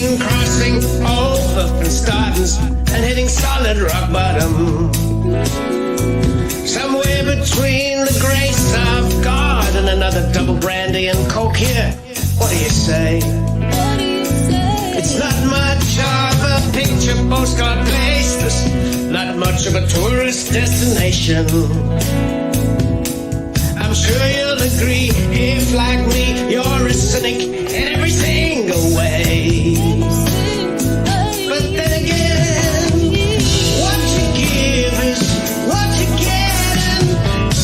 between crossing over from Startons and hitting solid rock bottom. Somewhere between the grace of God and another double brandy and coke here. What do you say? It's not much of a picture postcard place. There's not much of a tourist destination. I'm sure you'll agree if, like me, you're a cynic in every single way. But then again, what you give is what you get, and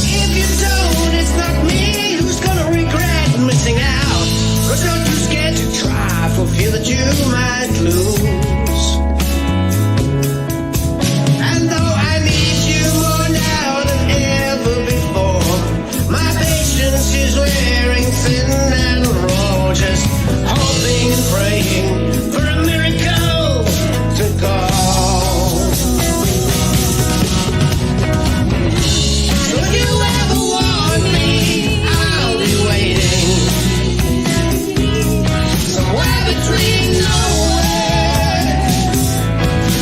if you don't, it's not me who's gonna regret missing out. But don't you scared to try for fear that you might lose. And though I need you more now than ever before, my patience is wearing thin and raw, just hoping and praying for a miracle to call. So if you ever want me, I'll be waiting somewhere between nowhere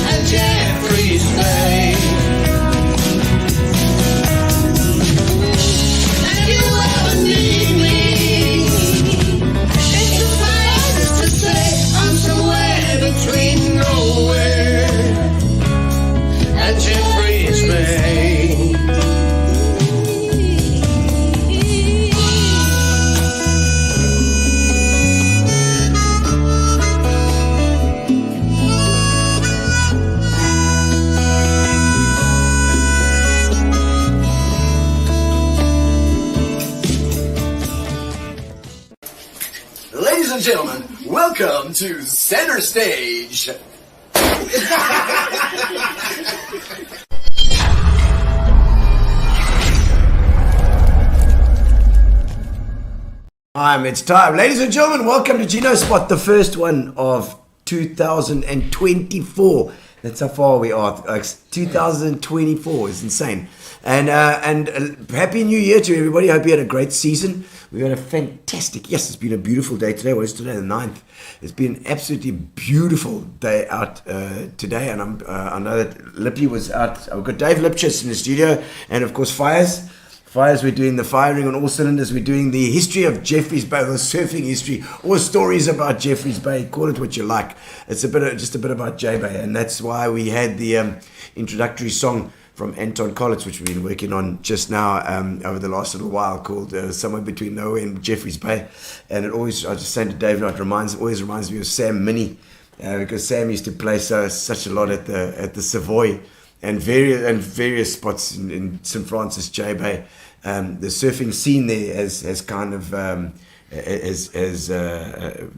and Jeffrey's Bay. And if you ever need me, it suffices to say I'm somewhere between nowhere and Jeffrey's Bay. Ladies and gentlemen, welcome to Center Stage. It's time. Ladies and gentlemen, welcome to Gino Spot, the first one of 2024. That's how far we are. 2024 is insane. And Happy New Year to everybody. I hope you had a great season. We had a fantastic, yes, it's been a beautiful day today. Well, it's today the 9th. It's been an absolutely beautiful day out today. And I know that Lippy was out. I've got Dave Lipschitz in the studio. And of course, Fires, we're doing the firing on all cylinders. We're doing the history of Jeffreys Bay, the surfing history, or stories about Jeffreys Bay. Call it what you like. It's just a bit about J-Bay. And that's why we had the introductory song from Anton Collins, which we've been working on just now over the last little while, called Somewhere Between Nowhere and Jeffreys Bay. And I was just saying to Dave, it always reminds me of Sam Minnie, because Sam used to play such a lot at the Savoy and various spots in St. Francis, J-Bay. The surfing scene there has kind of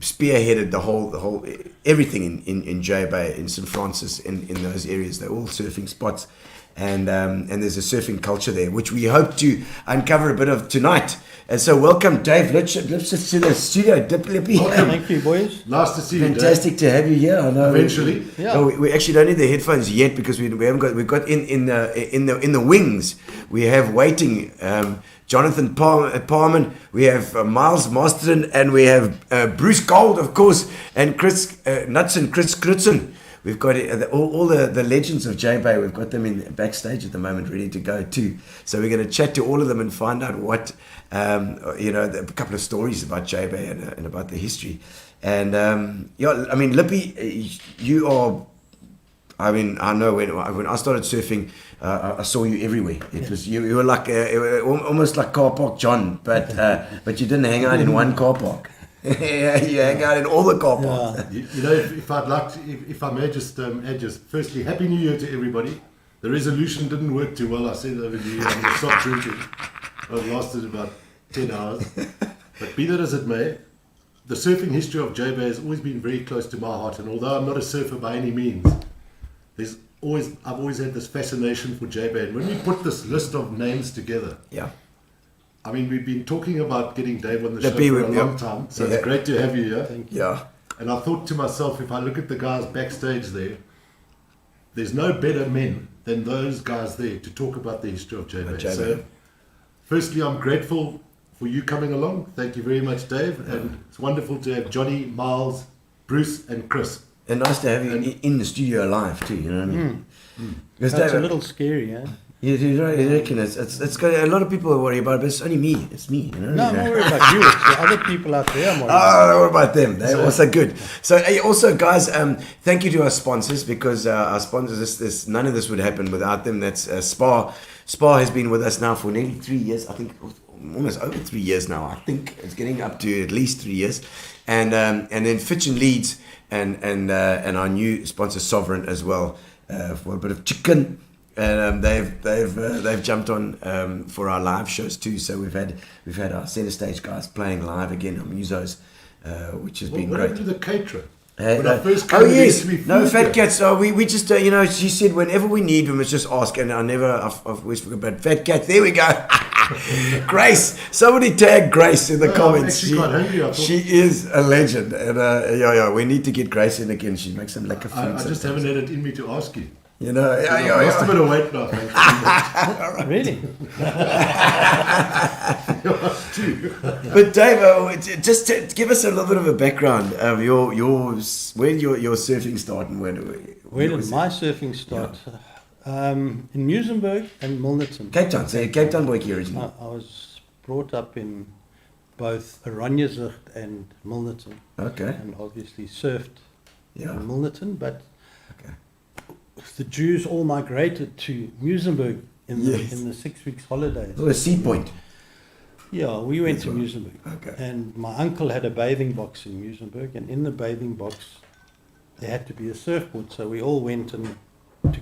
spearheaded the whole everything in J-Bay, in St. Francis, in those areas. They're all surfing spots. And there's a surfing culture there, which we hope to uncover a bit of tonight. And so welcome, Dave Lipschitz, to the studio. Lippy. Thank you, boys. Nice to see you, Fantastic to have you here. I know. Eventually. We actually don't need the headphones yet because we haven't got. We've got in the wings. We have waiting Jonathan Paarman. We have Miles Masterson, and we have Bruce Gold, of course, and Chris Knutsen. We've got all the legends of J-Bay. We've got them in backstage at the moment, ready to go too. So we're going to chat to all of them and find out what, a couple of stories about J-Bay and about the history. And Lippy, you are. I know when I started surfing, I saw you everywhere. It was you were like almost like car park John, but you didn't hang out in one car park. You hang out in all the car parks. Yeah. If I may just add, firstly, Happy New Year to everybody. The resolution didn't work too well. I said over the year I'm going to stop drinking. It lasted about 10 hours. But be that as it may, the surfing history of J-Bay has always been very close to my heart. And although I'm not a surfer by any means, I've always had this fascination for J-Bay. And when we put this list of names together, I mean, we've been talking about getting Dave on the show for a long time, so it's great to have you here. Thank you. Yeah. And I thought to myself, if I look at the guys backstage there's no better men than those guys there to talk about the history of J-Bay. So, firstly, I'm grateful for you coming along. Thank you very much, Dave. And it's wonderful to have Johnny, Miles, Bruce and Chris. And nice to have you in the studio live too. You know what I mean? Because That's a little scary, eh? you reckon it's got a lot of people are worried about it, but it's only me. It's me. You know? No, I'm not worried about you. It's the other people out there I'm worried Oh, what about them? They're also good. So, also, guys, thank you to our sponsors, because our sponsors, none of this would happen without them. That's Spa. Spa has been with us now for nearly 3 years. I think almost over 3 years now. I think it's getting up to at least 3 years. And then Fitch and Leeds and our new sponsor Sovereign as well, for a bit of chicken. And they've jumped on for our live shows too. So we've had our center stage guys playing live again on Musos, which has been What great. happened to the caterer? When I first came Oh in, yes, there used to be no food Fat there. Cats. So we just she said whenever we need them, it's just ask, and I've always forgot about Fat Cats. There we go. Grace, somebody tag Grace in the comments. I'm actually quite hungry, I thought. She is a legend, and we need to get Grace in again. She makes some lekker food. I just haven't had it in me to ask you. You know, I lost a bit of weight now, thanks. about. Really? But Dave, just give us a little bit of a background of your surfing start and when Where did my surfing start? In Muizenberg and Milnerton. Cape Town? So Cape Town boy originally. I was brought up in both Oranjezicht and Milnerton, Okay. and obviously surfed Yeah. in Milnerton, but Okay. the Jews all migrated to Muizenberg in Yes. the 6 weeks holidays. Oh, a sea point. Yeah, we went That's to right. Muizenberg. Okay. And my uncle had a bathing box in Muizenberg, and in the bathing box there had to be a surfboard, so we all went to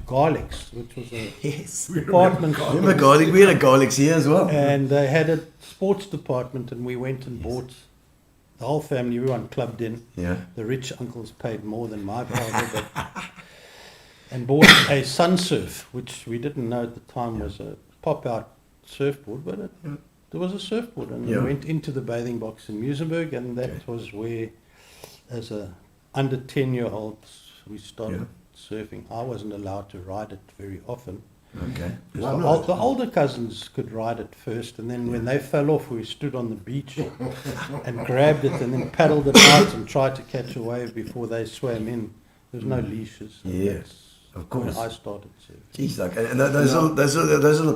Garlics, which was a Yes. department Remember garlic? We had a garlics here as well. and they had a sports department, and we went and bought, the whole family, everyone clubbed in. Yeah. The rich uncles paid more than my father, but, and bought a Sunsurf, which we didn't know at the time was a pop-out surfboard, but there was a surfboard, and Yeah. we went into the bathing box in Muizenberg, and that was where, as a under 10-year-old, we started surfing. I wasn't allowed to ride it very often. Okay. Why The, not? the older cousins could ride it first, and then when they fell off, we stood on the beach and grabbed it and then paddled it out and tried to catch a wave before they swam in. There's no leashes. so Yeah, that's of course. when I started surfing. Jeez, like, and those little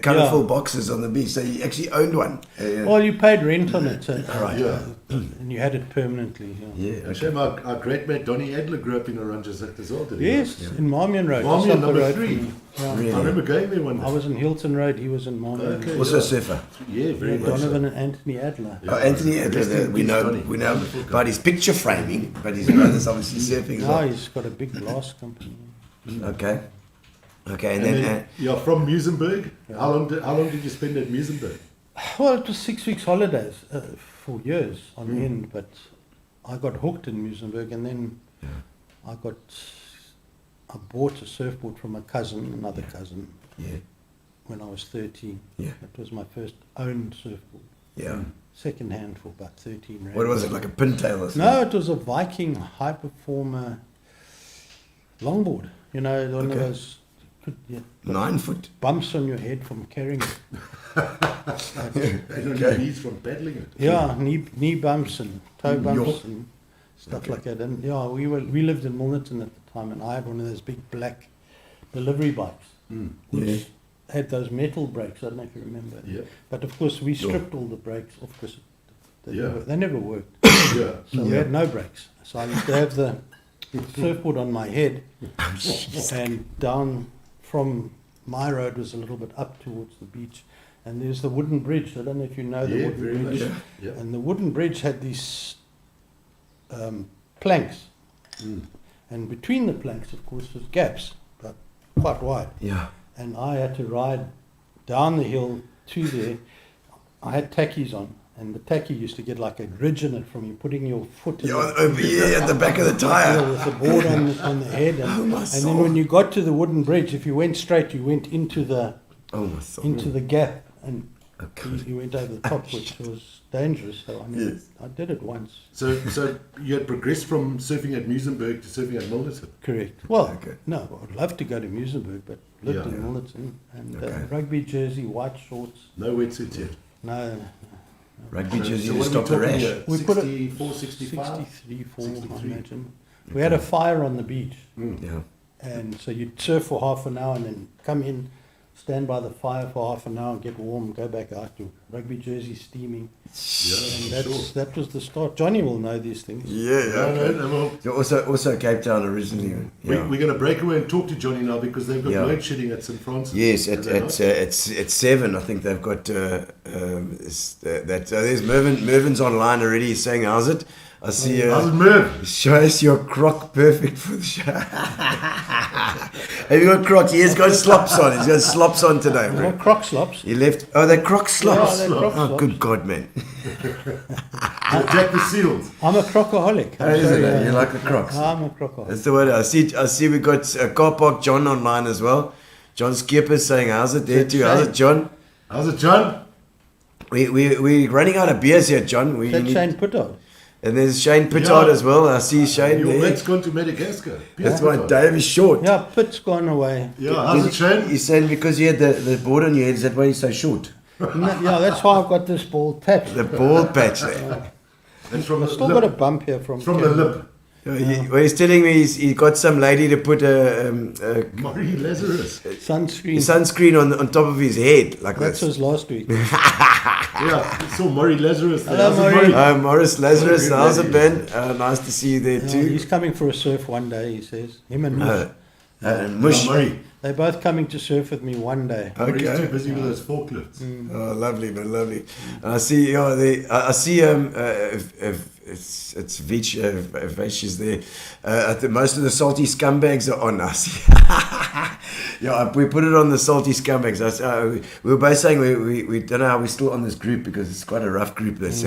colourful boxes on the beach. So you actually owned one. Well, you paid rent on it, Right. Yeah. and you had it permanently. Yeah. Yeah. Shame our great mate Donny Adler grew up in Oranjezicht as well, did he? Yes, in Marmion Road. Marmion, just up the number road 3. from me. Yeah. Really? I remember going there one I day. was in Hilton Road, he was in Marmion. Okay. Also a surfer. Yeah, very Yeah, much. Donovan and Anthony Adler. Oh, Anthony, Rest in we peace, know Donny. about his picture framing, but his brother's obviously surfing as Now well. he's got a big glass company. Okay. Okay, and And then then, yeah, from Muizenberg. How long did you spend at Muizenberg? Well, it was 6 weeks holidays for years on end, but I got hooked in Muizenberg, and then I bought a surfboard from another cousin, yeah, when I was 13. Yeah. It was my first owned surfboard, yeah. second hand for about 13 rand. What was it, like a pintail or something? No, it was a Viking high performer longboard. You know, one of Okay. those 9 foot. bumps on your head from carrying it. And on your knees from paddling it. Yeah, knee bumps and toe bumps Yuck. and stuff Okay. like that. And yeah, we lived in Milnerton at the time, and I had one of those big black delivery bikes, which Yeah. had those metal brakes. I don't know if you remember. Yeah. But of course, we stripped all the brakes off because Yeah. they never worked. Yeah. So we had no brakes. So I used to have the surfboard on my head, and down from my road was a little bit up towards the beach, and there's the wooden bridge. I don't know if you know the Yeah, wooden very bridge. much. Yeah. And the wooden bridge had these planks, and between the planks, of course, was gaps, but quite wide. Yeah. And I had to ride down the hill to there. I had tackies on, and the tacky used to get like a ridge in it from you putting your foot in Yeah, it. over here at the back of the Yeah, tyre. with the board on the head, and, my and soul. then when you got to the wooden bridge, if you went straight, you went into the Oh, my soul. gap, and Okay. you went over the top, which was dangerous. So I mean, Yes. I did it once. So you had progressed from surfing at Muizenberg to surfing at Milnerton. Correct. Well, Okay. no, I'd love to go to Muizenberg, but lived Yeah. in Milnerton, and Okay. rugby jersey, white shorts. No wetsuits yet. No, Rugby jersey So to what are stop we the talking rash. here? We put it 64, 65? 63, 4, 63. I imagine. We had a fire on the beach, Yeah. and so you'd surf for half an hour and then come in, stand by the fire for half an hour, get warm, go back out to rugby jersey steaming. And that was the start. Johnny will know these things. Yeah. So also Cape Town originally. Yeah. We're going to break away and talk to Johnny now because they've got Yeah. load shedding at St. Francis. Yes, Is that right? at 7. I think they've got there's Mervin's online already saying, how's it? I see. How's it, Merv? Show us your croc, perfect for the show. Have you got crocs? He has got slops on. He's got slops on today, bro. Well, croc slops. He left. Oh, they're croc slops. Yeah, they're croc Oh, slops. good God, man. Jack the Seals. I'm a crocaholic. Oh, isn't it? You like the crocs? I'm a crocaholic. That's the word. I see. We got Car Park John online as well. John Skipper saying, how's it there too? How's it, John? How's it, John? We're running out of beers here, John. That's Shane Puttard. And there's Shane Pittard as well. I see Shane Your there. mate's gone to Madagascar. That's why Dave is short. Yeah, Pitt's gone away. Yeah, how's it, Shane? He's saying because you had the board on your head, is that why you're so short? Yeah, that's why I've got this bald patch. The bald patch there. And from I've the still lip. got a bump here from From the Kevin. lip. Well, he's telling me he got some lady to put a Murray Lazarus. Sunscreen. sunscreen on top of his head like That this. was last week. Yeah, so Murray Lazarus. there. Hello, How's it, Murray. Morris Lazarus, Good how's it lady. been? Nice to see you there Yeah, too. he's coming for a surf one day, he says. Him and Mush. Mush. Yeah, Murray. They're both coming to surf with me one day. Murray's too Okay. busy with those forklifts. Oh, lovely, man, lovely. I see. I see. If it's Vich is there. I think most of the salty scumbags are on us. Yeah, we put it on the salty scumbags. We were both saying we don't know how we're still on this group because it's quite a rough group. This.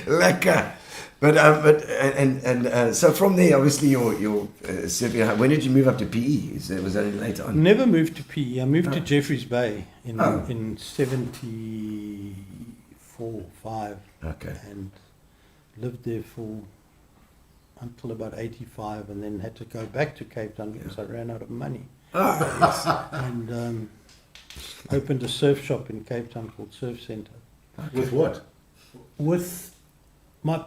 Lekker. But so from there, obviously, your surfing. When did you move up to PE? Was that later on? Never moved to PE. I moved to Jeffreys Bay in 74, 5. Okay. And lived there until about 85, and then had to go back to Cape Town because I ran out of money. And opened a surf shop in Cape Town called Surf Centre With what? with my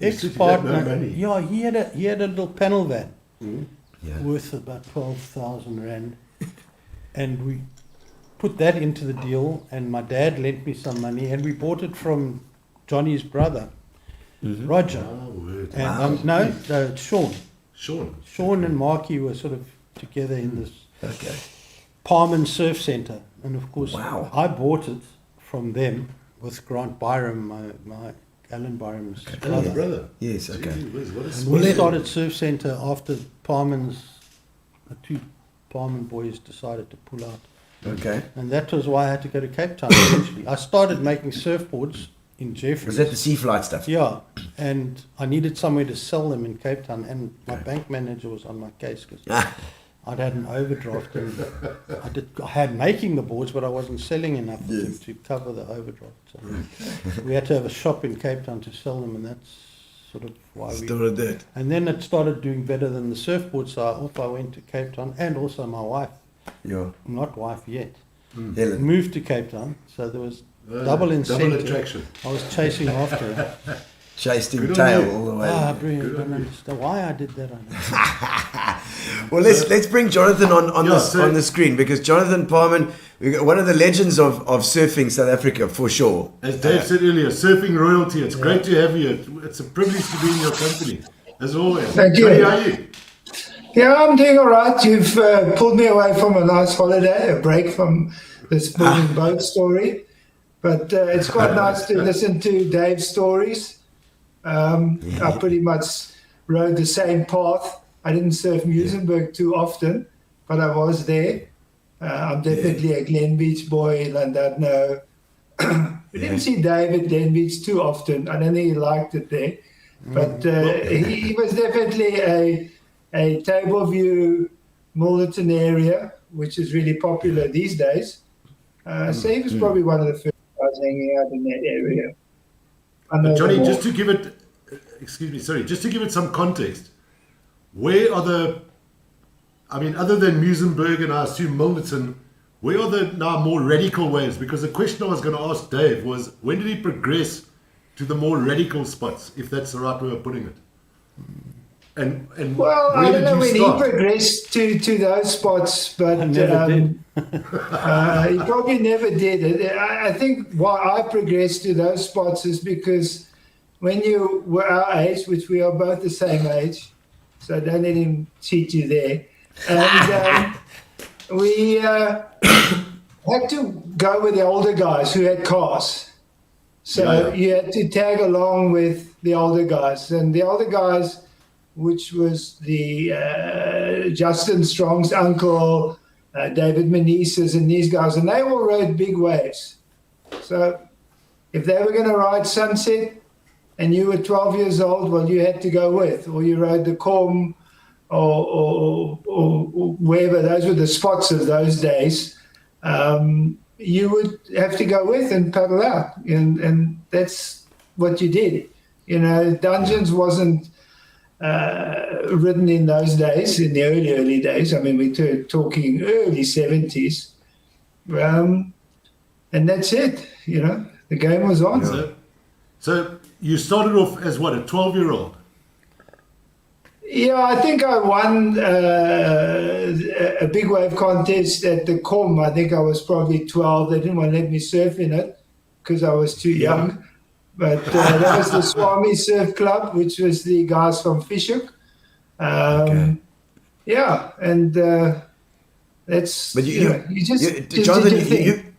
You said you had ex-partner. no money. Yeah, he had a little panel van Yeah. worth about 12,000 rand, and we put that into the deal. And my dad lent me some money, and we bought it from Johnny's brother, Roger. Oh, word. And Sean. Sean and Marky were sort of together in this Okay. Paarman Surf Centre, and of course Wow. I bought it from them with Grant Byram, my Alan Byram's Brother. brother. Brother. Yes. Okay. Gee whiz, what a And small- we started Surf Centre after the two Paarman boys decided to pull out, Okay. and that was why I had to go to Cape Town eventually. I started making surfboards in Jeffreys. Was that the sea flight stuff? Yeah, and I needed somewhere to sell them in Cape Town, and my bank manager was on my case because I'd had an overdraft, and I had making the boards, but I wasn't selling enough to cover the overdraft. So we had to have a shop in Cape Town to sell them, and that's sort of why we. Started that. And then it started doing better than the surfboard, so I went to Cape Town, and also my wife, Yeah. not wife yet, Helen. moved to Cape Town, so there was double incentive. Double attraction. I was chasing after her. Chased him Good on tail you. all the way. Brilliant. I don't understand why I did that. I don't know. Well, let's bring Jonathan on the screen because Jonathan Paarman, one of the legends of surfing South Africa for sure. As Dave said earlier, surfing royalty. It's great to have you. It's a privilege to be in your company, as always. Thank you. How are you? Yeah, I'm doing all right. You've pulled me away from a nice holiday, a break from this moving boat story. But it's quite nice to listen to Dave's stories. I pretty much rode the same path. I didn't surf Muizenberg too often, but I was there. I'm definitely a Glen Beach boy, Llandudno. We didn't see Dave at Glen Beach too often. I don't think he liked it there. But he was definitely a Table View, Milnerton area, which is really popular these days. So he was probably one of the first guys hanging out in that area. But Johnny, just to give it some context, where are other than Muizenberg and I assume Milnerton, where are the now more radical waves? Because the question I was going to ask Dave was, when did he progress to the more radical spots, if that's the right way of putting it? And Well, where I don't did know you when start? he progressed to those spots, but I never did. he probably never did. I think why I progressed to those spots is because when you were our age, which we are both the same age, so don't let him cheat you there, and we had to go with the older guys who had cars. So you had to tag along with the older guys, and the older guys, which was the Justin Strong's uncle, David Meneses, and these guys, and they all rode big waves. So if they were going to ride Sunset and you were 12 years old, well, you had to go with, or you rode the Corm or wherever. Those were the spots of those days. You would have to go with and paddle out, and that's what you did. You know, Dungeons wasn't written in those days, in the early days. I mean, we're talking early 70s. And that's it, you know. The game was on. So you started off as what, a 12-year-old? Yeah, I think I won a big wave contest at the Com. I think I was probably 12. They didn't want to let me surf in it because I was too young. But that was the Swami Surf Club, which was the guys from Fishhook. Yeah, and that's... But you just Jonathan, did your thing.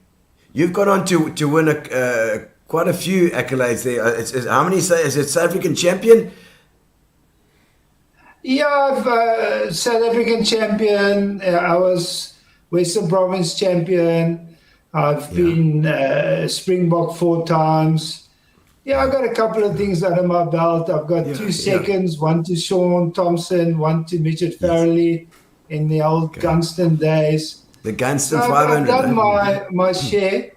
you've gone on to win quite a few accolades there. How many say is it South African champion? Yeah, I've South African champion. I was Western Province champion. I've been Springbok 4 times. Yeah, I've got a couple of things under my belt. I've got 2 seconds, one to Sean Thompson, one to Midget Farrelly in the old Gunston days. The Gunston So 500. I've done my share.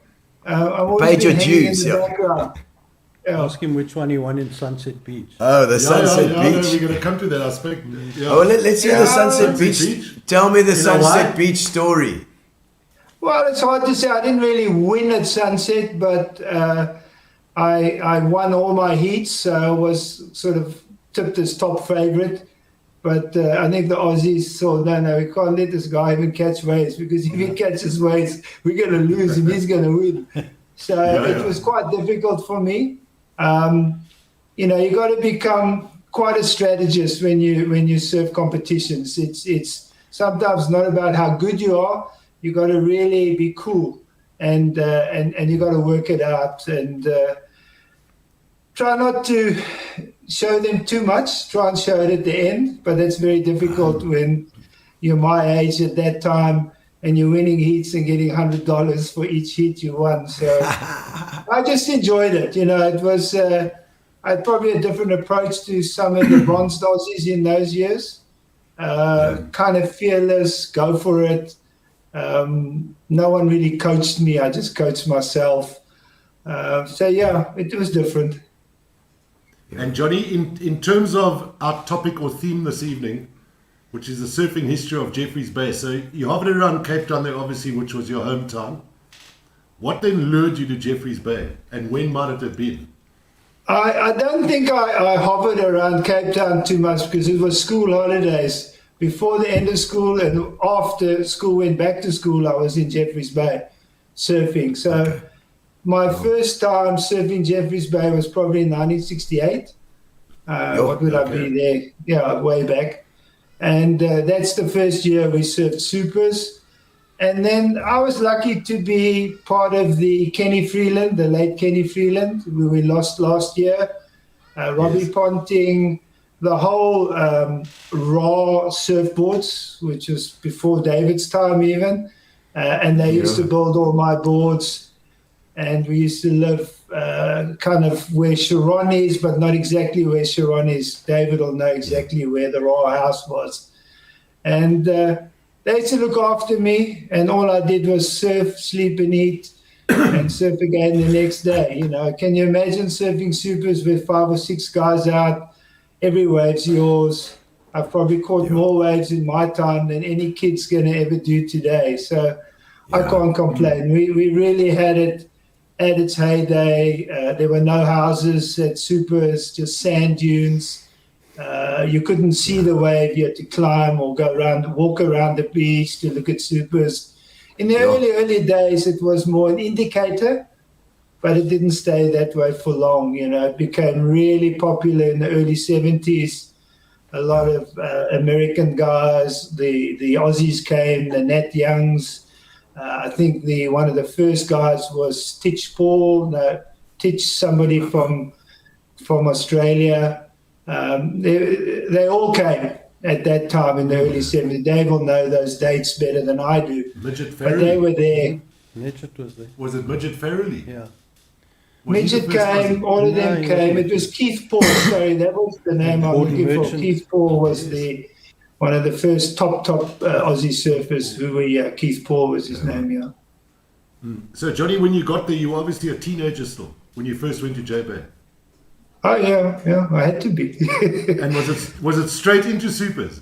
I've always Paid your been hanging dues, in the background. Yeah. Ask him which one he won in Sunset Beach. Oh, the Sunset No, Beach. we're going to come to that aspect. Yeah. Oh, let's hear the Sunset Sunset Beach. Beach. Tell me the You know Sunset why? Beach story. Well, it's hard to say. I didn't really win at Sunset, but I won all my heats, so I was sort of tipped as top favorite. But I think the Aussies thought, no, we can't let this guy even catch waves, because if he catches waves, we're going to lose and he's going to win. So it was quite difficult for me. You know, you got to become quite a strategist when you surf competitions. It's sometimes not about how good you are. You got to really be cool, and you got to work it out, and try not to show them too much. Try and show it at the end, but that's very difficult when you're my age at that time and you're winning heats and getting $100 for each heat you won. So I just enjoyed it. You know, it was I had probably a different approach to some of the bronze Aussies in those years. Kind of fearless, go for it. No one really coached me. I just coached myself. So yeah, it was different. And Johnny, in terms of our topic or theme this evening, which is the surfing history of Jeffreys Bay. So you hovered around Cape Town there, obviously, which was your hometown. What then lured you to Jeffreys Bay, and when might it have been? I don't think I hovered around Cape Town too much, because it was school holidays. Before the end of school and after school went back to school, I was in Jeffreys Bay surfing. So my first time surfing Jeffreys Bay was probably in 1968. What would I be there? Yeah, way back. And that's the first year we surfed supers. And then I was lucky to be part of the Kenny Freeland, the late Kenny Freeland, who we lost last year. Robbie Ponting, the whole raw surfboards, which was before David's time even. And they used to build all my boards. And we used to live kind of where Sharon is, but not exactly where Sharon is. David will know exactly where the raw house was. And they used to look after me, and all I did was surf, sleep and eat, and surf again the next day. You know, can you imagine surfing supers with 5 or 6 guys out? Every wave's yours. I've probably caught more waves in my time than any kid's going to ever do today. So I can't complain. We really had it at its heyday. There were no houses at Supers, just sand dunes. You couldn't see the wave. You had to climb or walk around the beach to look at Supers. In the early days, it was more an indicator, but it didn't stay that way for long. It became really popular in the early 70s. A lot of American guys, the Aussies came, the Nat Youngs. I think one of the first guys was Titch, somebody from Australia. They all came at that time in the early 70s. Dave will know those dates better than I do. Midget Farrelly. But they were there. Midget was there. Was it Midget Farrelly? Yeah. Midget came, all of them came. It was Keith Paul, sorry, that was the name I'm looking for. Keith Paul was one of the first top Aussie surfers Keith Paul was his name, yeah. So, Johnny, when you got there, you were obviously a teenager still, when you first went to J-Bay. Oh, yeah, I had to be. And was it straight into Supers?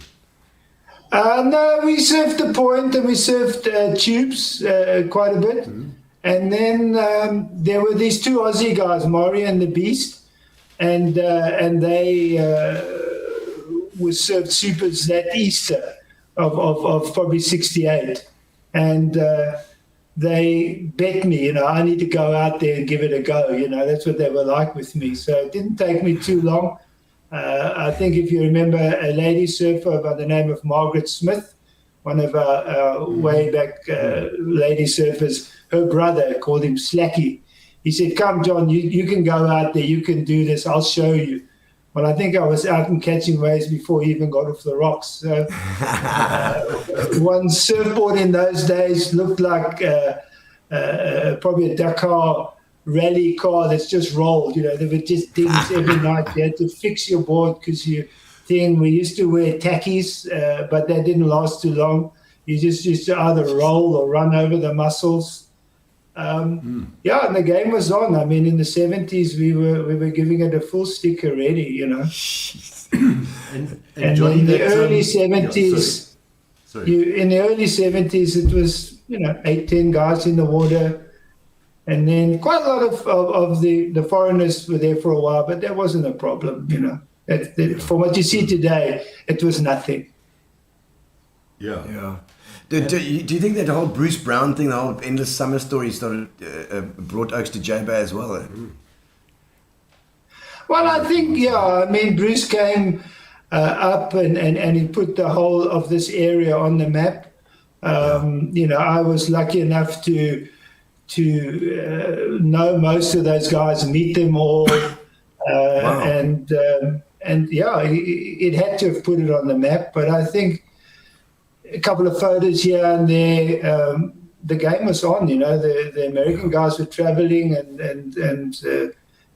No, we surfed the point and we surfed Tues quite a bit. Mm-hmm. And then there were these two Aussie guys, Maury and the Beast, and they were surfed Supers that Easter of probably 68. And they bet me, I need to go out there and give it a go. That's what they were like with me. So it didn't take me too long. I think if you remember a lady surfer by the name of Margaret Smith, one of our way back lady surfers, her brother called him Slacky. He said, come, John, you can go out there. You can do this. I'll show you. Well, I think I was out and catching waves before he even got off the rocks. So one surfboard in those days looked like probably a Dakar rally car that's just rolled. There were just things every night. You had to fix your board because we used to wear tackies, but they didn't last too long. You just used to either roll or run over the muscles. Yeah, and the game was on. I mean, in the 70s, we were giving it a full stick already, and Johnny, in the early 70s, in the early 70s, it was 8-10 guys in the water, and then quite a lot of the foreigners were there for a while, but that wasn't a problem, From what you see today, it was nothing. Yeah. Do you think that whole Bruce Brown thing, the whole Endless Summer story, brought Oaks to J-Bay as well? Well, I think, Bruce came up and he put the whole of this area on the map. I was lucky enough to know most of those guys, meet them all, and it had to have put it on the map. But I think a couple of photos here and there, the game was on. The American guys were traveling, and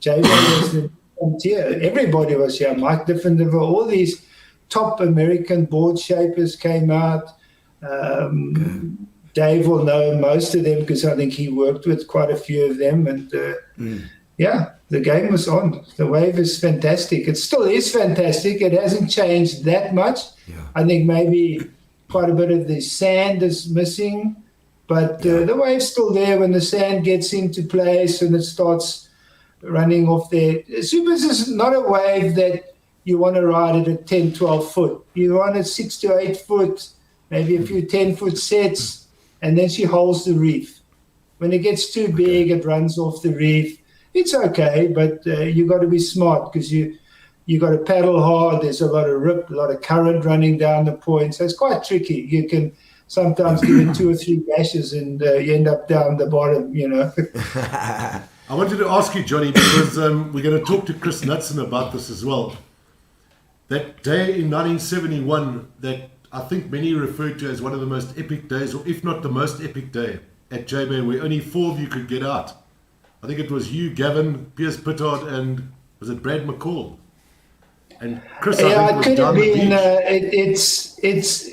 J-Bay was the frontier. Everybody was here. Mike Diffendiver, all these top American board shapers came out. Dave will know most of them because I think he worked with quite a few of them. And the game was on. The wave is fantastic. It still is fantastic. It hasn't changed that much. Yeah. I think maybe quite a bit of the sand is missing, but the wave's still there when the sand gets into place and it starts running off there. Supers is not a wave that you want to ride it at 10, 12 foot. You want it 6 to 8 foot, maybe a few 10-foot sets, and then she holds the reef. When it gets too big, it runs off the reef. It's okay, but you got to be smart because you got to paddle hard. There's a lot of rip, a lot of current running down the point. So it's quite tricky. You can sometimes give it 2 or 3 dashes and you end up down the bottom, I wanted to ask you, Johnny, because we're going to talk to Chris Knutsen about this as well. That day in 1971 that I think many referred to as one of the most epic days, or if not the most epic day at J-Bay, where only 4 of you could get out. I think it was you, Gavin, Piers Pittard, and was it Brad McCall? And Chris, I think, was down the beach.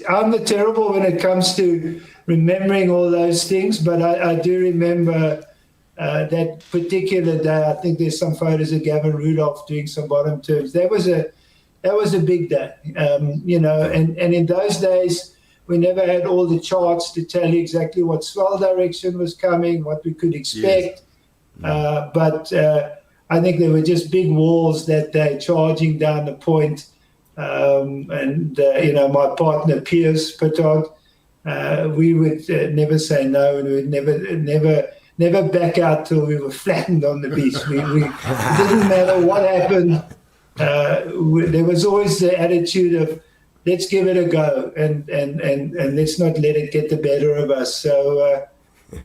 I'm the terrible when it comes to remembering all those things, but I do remember that particular day. I think there's some photos of Gavin Rudolph doing some bottom turns. That was a big day, and in those days We never had all the charts to tell you exactly what swell direction was coming, what we could expect. Yes. But I think there were just big walls that day charging down the point. My partner, Tues, we would never say no, and we would never back out till we were flattened on the beach. It didn't matter what happened. There was always the attitude of, let's give it a go, and let's not let it get the better of us. So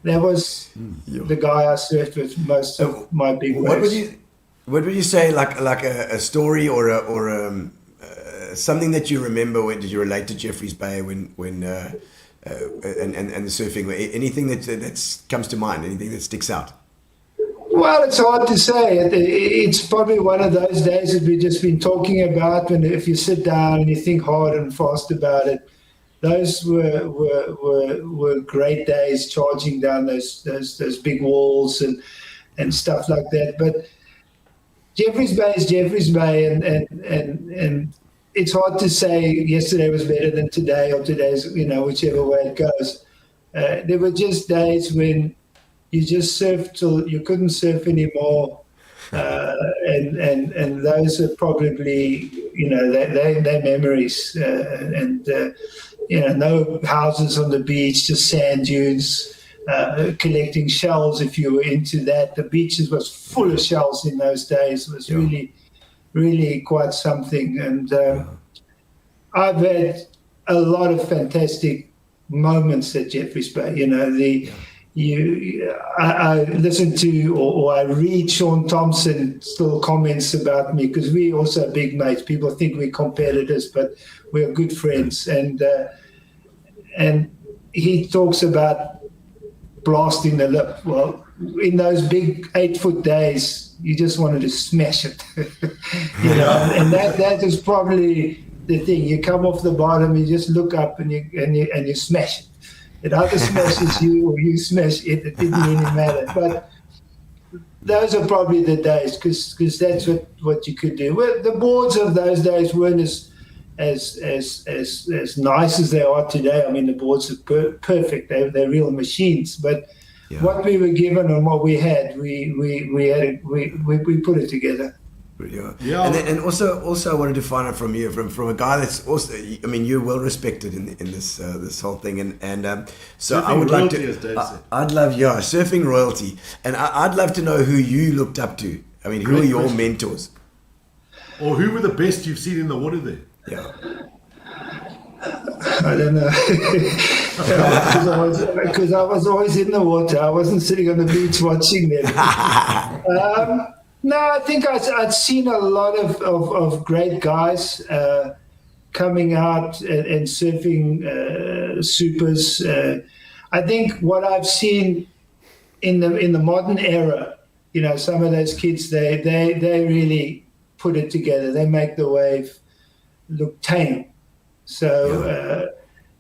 that was the guy I surfed with most of my big waves. What would you say, like a story or something that you remember when did you relate to Jeffreys Bay when and the surfing? Anything that comes to mind? Anything that sticks out? Well, it's hard to say. It's probably one of those days that we've just been talking about. When if you sit down and you think hard and fast about it, those were great days, charging down those big walls and stuff like that. But Jeffreys Bay is Jeffreys Bay, and it's hard to say yesterday was better than today or today's, whichever way it goes. There were just days when you just surfed till you couldn't surf anymore, and those are probably, they're memories. No houses on the beach, just sand dunes. Collecting shells if you were into that. The beaches was full of shells in those days. It was really, really quite something. And I've had a lot of fantastic moments at Jeffreys Bay. I listen to or I read Sean Thompson still comments about me, because we also big mates. People think we're competitors, but we're good friends. And he talks about blasting the lip. Well, in those big 8-foot days, you just wanted to smash it, and that is probably the thing. You come off the bottom, you just look up and you smash it. It either smashes you or you smash it. It didn't really matter. But those are probably the days, because that's what you could do. Well, the boards of those days weren't as nice as they are today. I mean, the boards are perfect. They're real machines. But what we were given and what we had, we put it together. Yeah. And also I wanted to find out from you, from a guy that's also, I mean, you're well respected in this whole thing, and so surfing I would royalty, like to. as Dave said. I'd love surfing royalty, and I'd love to know who you looked up to. I mean, who are your mentors? Or who were the best you've seen in the water there? Yeah. I don't know, because I was always in the water. I wasn't sitting on the beach watching them. No, I think I'd seen a lot of great guys coming out and surfing supers. I think what I've seen in the modern era, some of those kids, they really put it together. They make the wave look tame. So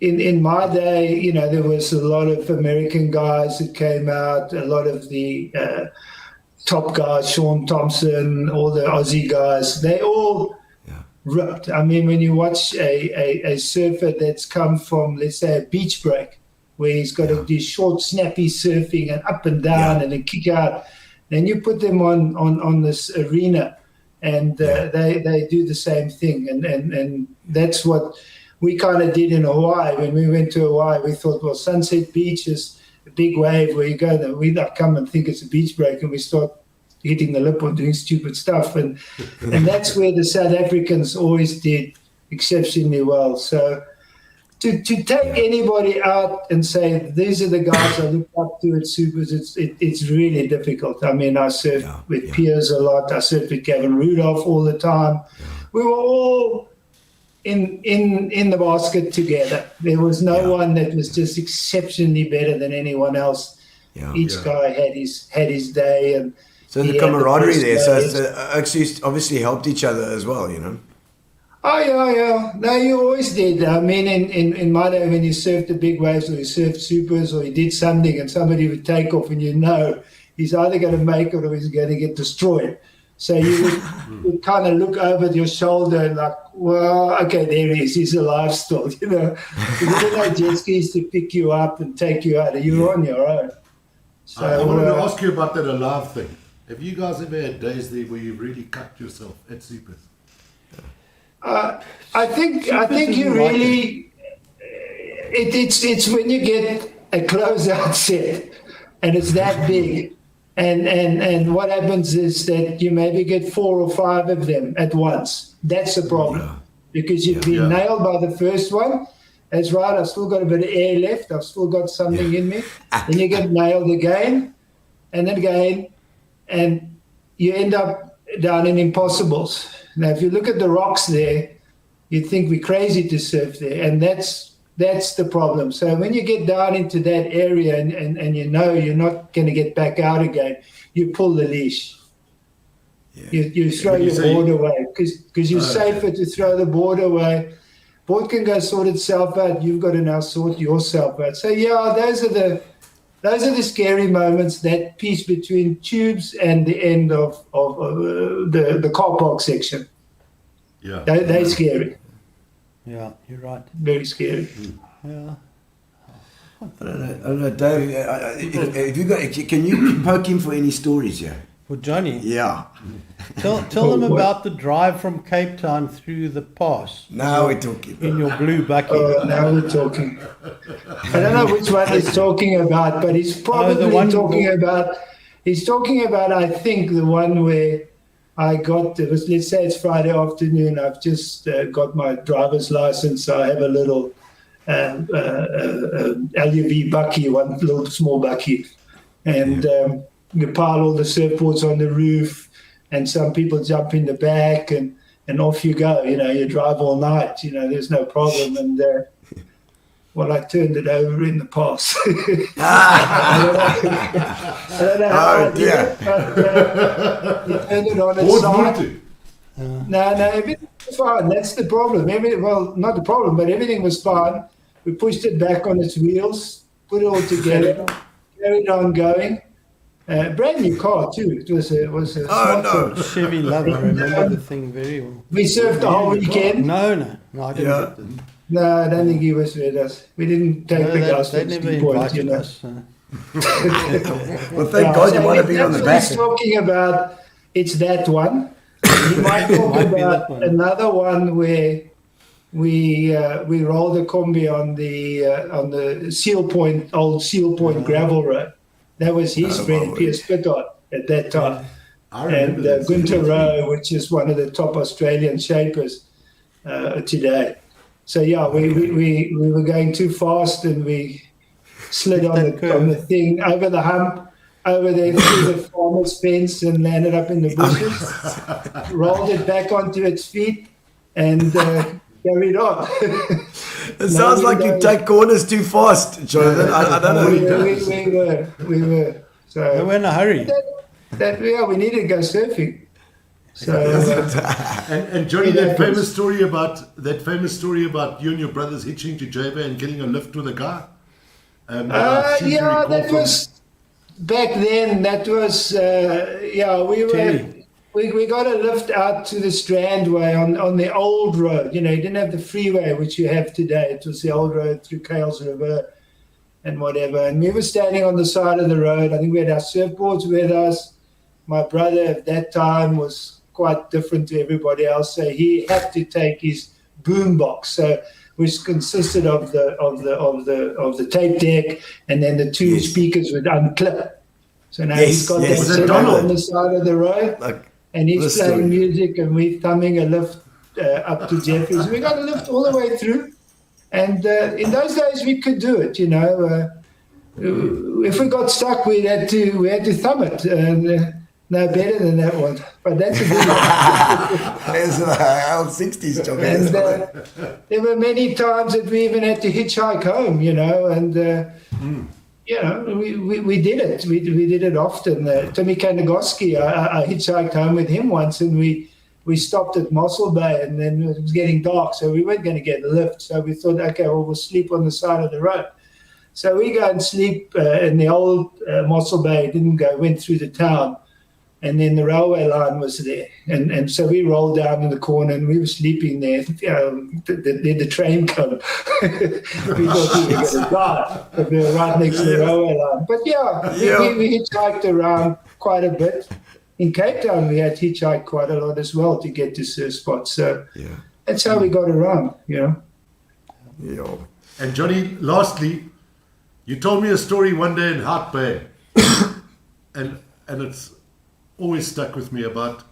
in my day, there was a lot of American guys that came out, a lot of the top guys, Sean Thompson, all the Aussie guys, they all ripped. I mean, when you watch a surfer that's come from, let's say, a beach break, where he's got to do short, snappy surfing and up and down and then kick out, then you put them on this arena, and they do the same thing. And that's what we kind of did in Hawaii. When we went to Hawaii, we thought, well, Sunset Beach is a big wave where you go there. We not come and think it's a beach break, and we start hitting the lip or doing stupid stuff. And that's where the South Africans always did exceptionally well. So to take anybody out and say, these are the guys I look up to at Supers, it's really difficult. I mean, I surfed with Piers a lot. I surfed with Gavin Rudolph all the time. We were all in the basket together. There was no one that was just exceptionally better than anyone else. Each guy had his day, and so the camaraderie there. So it's obviously helped each other as well, Oh yeah. No, you always did. I mean, in my day, when you surfed the big waves, or you surfed supers, or you did something, and somebody would take off, and he's either going to make it or he's going to get destroyed. So you would kind of look over your shoulder and like, Well, okay, there he is. He's alive still, you know. You didn't know jet skis to pick you up and take you out. You were on your own. So, I wanted to ask you about that alive thing. Have you guys ever had days there where you really cut yourself at Supers? I think you really. It's when you get a closeout set and it's that big, and what happens is that you maybe get 4 or 5 of them at once. That's the problem, because you've been nailed by the first one. That's right. I've still got a bit of air left. I've still got something in me. Then you get nailed again, and then again, and you end up down in impossibles. Now, if you look at the rocks there, you'd think we're crazy to surf there, and that's the problem. So when you get down into that area and you know you're not going to get back out again, you pull the leash. Yeah. You throw your board away because you're safer to throw the board away. Board can go sort itself out. You've got to now sort yourself out. So yeah, those are the scary moments. That piece between Tues and the end of the car park section. Yeah, they're scary. Yeah, you're right. Very scary. Yeah. I don't know, Dave. If you got, can you poke him for any stories here? For Johnny, Yeah. tell them about the drive from Cape Town through the pass Now we're talking. in your blue bucket. Now we're talking. I don't know which one he's talking about, but he's probably He's talking about. I think the one where I got. It was, let's say it's Friday afternoon. I've just got my driver's license. I have a little LUV bucky, one little small bucky, and you pile all the surfboards on the roof, and some people jump in the back, and off you go. You know, you drive all night. You know, there's no problem. And well, I turned it over in the pass. I don't know how I did it, but you turned it on its side. No, everything was fine. That's the problem. Well, not the problem, but everything was fine. We pushed it back on its wheels, put it all together, carried on going. Brand new car too. It was a smart car. Chevy Love, I remember the thing very well. We surfed the whole weekend. No, I didn't. Yeah. No, I don't think he was with us. We didn't take the guys they to never Ski Point, invited you know. us. Well, thank God you might have been on the back. He's talking about. It's that one. He might talk Might be about that one. another one where we rolled a combi on the Seal Point, old Seal Point gravel road. That was his friend Piers Pittard at that time, and Gunter Rowe, which is one of the top Australian shapers today. So yeah, we were going too fast and we slid on the thing over the hump, over there through the farmer's fence and landed up in the bushes. Rolled it back onto its feet and carried on. It sounds like you take corners too fast, Jonathan. I don't know. We were. So They were in a hurry. we needed to go surfing. So And Johnny, that famous story about you and your brothers hitching to Java and getting a lift with a guy. that was back then. That was we got a lift out to the Strandway on the old road. You know, you didn't have the freeway which you have today. It was the old road through Kales River and whatever. And we were standing on the side of the road. I think we had our surfboards with us. My brother at that time was quite different to everybody else, so he had to take his boom box, which consisted of the tape deck, and then the two speakers would unclip. So now he's got that set on the side of the road, and he's playing music, and we're thumbing a lift up to Jeffries. We got a lift all the way through, and in those days we could do it. You know, if we got stuck, we had to thumb it. No better than that one, but that's a good one. There's an old 60s job. And there were many times that we even had to hitchhike home, you know, and you know, we did it. We did it often. Tommy Kanagoski, I hitchhiked home with him once, and we stopped at Mossel Bay, and then it was getting dark, so we weren't going to get a lift. So we thought, okay, well, we'll sleep on the side of the road. So we go and sleep in the old Mossel Bay. Went through the town. and then the railway line was there. And so we rolled down in the corner, and we were sleeping there. The train came. We thought we were going to die, but we were right next to the railway line. But we hitchhiked around quite a bit. In Cape Town, we had hitchhiked quite a lot as well to get to surf spots. So that's how we got around, Yeah. And Johnny, lastly, you told me a story one day in Hart Bay, and it's always stuck with me about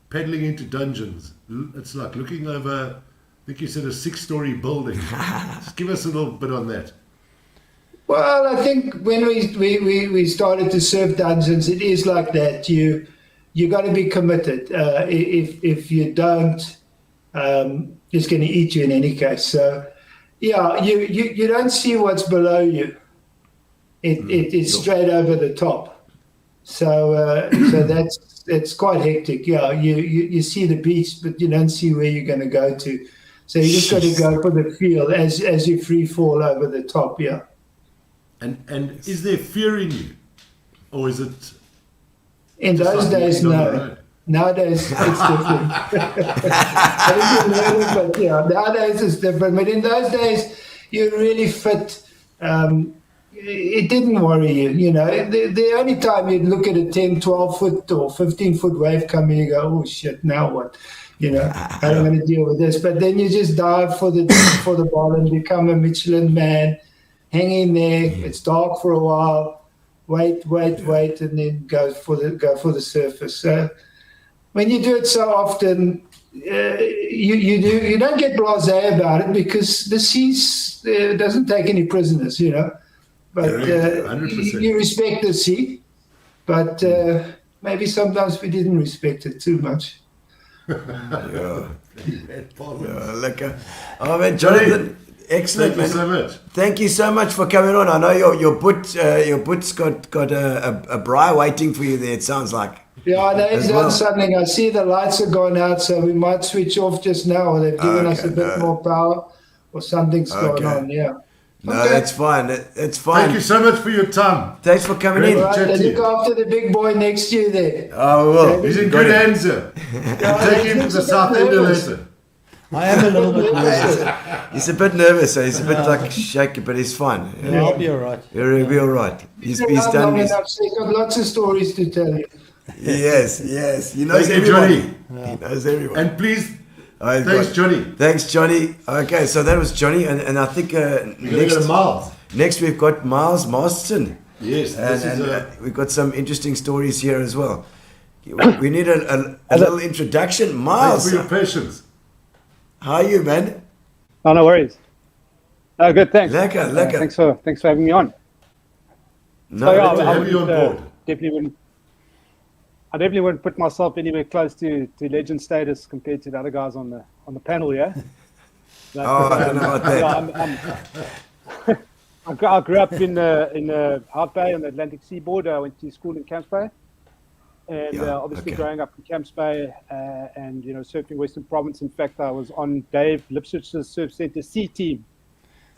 paddling into dungeons. It's like looking over, I think you said, a 6-story building. Just give us a little bit on that. Well, I think when we started to surf dungeons, it is like that. You got to be committed. If you don't, it's going to eat you in any case. So, you don't see what's below you. It's straight over the top. So it's quite hectic. Yeah, you see the beach, but you don't see where you're going to go to. So you just got to go for the feel as you free fall over the top. Yeah. And is there fear in you, or is it? In those days, no. Nowadays, it's different. Nowadays it's different. But in those days, you really fit. It didn't worry you, you know. The only time you'd look at a 10, 12 foot or 15 foot wave coming, you go, oh shit, now what? You know, how am I going to deal with this? But then you just dive for the ball and become a Michelin man, hang in there. It's dark for a while, wait, and then go for the surface. So when you do it so often, you don't get blasé about it because the sea doesn't take any prisoners, you know. But you respect the sea, but maybe sometimes we didn't respect it too much. Lekker. Oh man, Jonathan, excellent, Thank you man. so much. Thank you so much for coming on. I know your boot's got a braai waiting for you there. It sounds like. Yeah, they've done something. I see the lights are gone out, so we might switch off just now, or they've given us a bit more power, or something's going on. Yeah. No, that's fine. That's fine. Thank you so much for your time. Thanks for coming in. Right, look after the big boy next to you there. Oh, well. He's in good hands, sir. Take him to the South End later. I am a little bit nervous. He's a bit nervous. So he's a bit like shaky, but he's fine. Yeah, I'll be all right. He'll be all right. He's done long his... enough, so he's got lots of stories to tell you. Yes. He knows Thank you, everyone. Johnny. He knows everyone. And please, I've thanks, got- Johnny. Thanks, Johnny. Okay, so that was Johnny, and I think We're going to go to Miles. next we've got Miles Masterson. Yes, and, this is we've got some interesting stories here as well. We need a little introduction. thanks Miles, for your patience. how are you, man? Oh, no worries. Oh, good, thanks. Lekker. Thanks for having me on. No, So, yeah, to have you on board. I definitely wouldn't put myself anywhere close to legend status compared to the other guys on the panel, yeah. But, I don't know about that. I grew up in Hart Bay on the Atlantic seaboard. I went to school in Camps Bay, and obviously growing up in Camps Bay and surfing Western Province. In fact, I was on Dave Lipschitz's Surf Centre C team.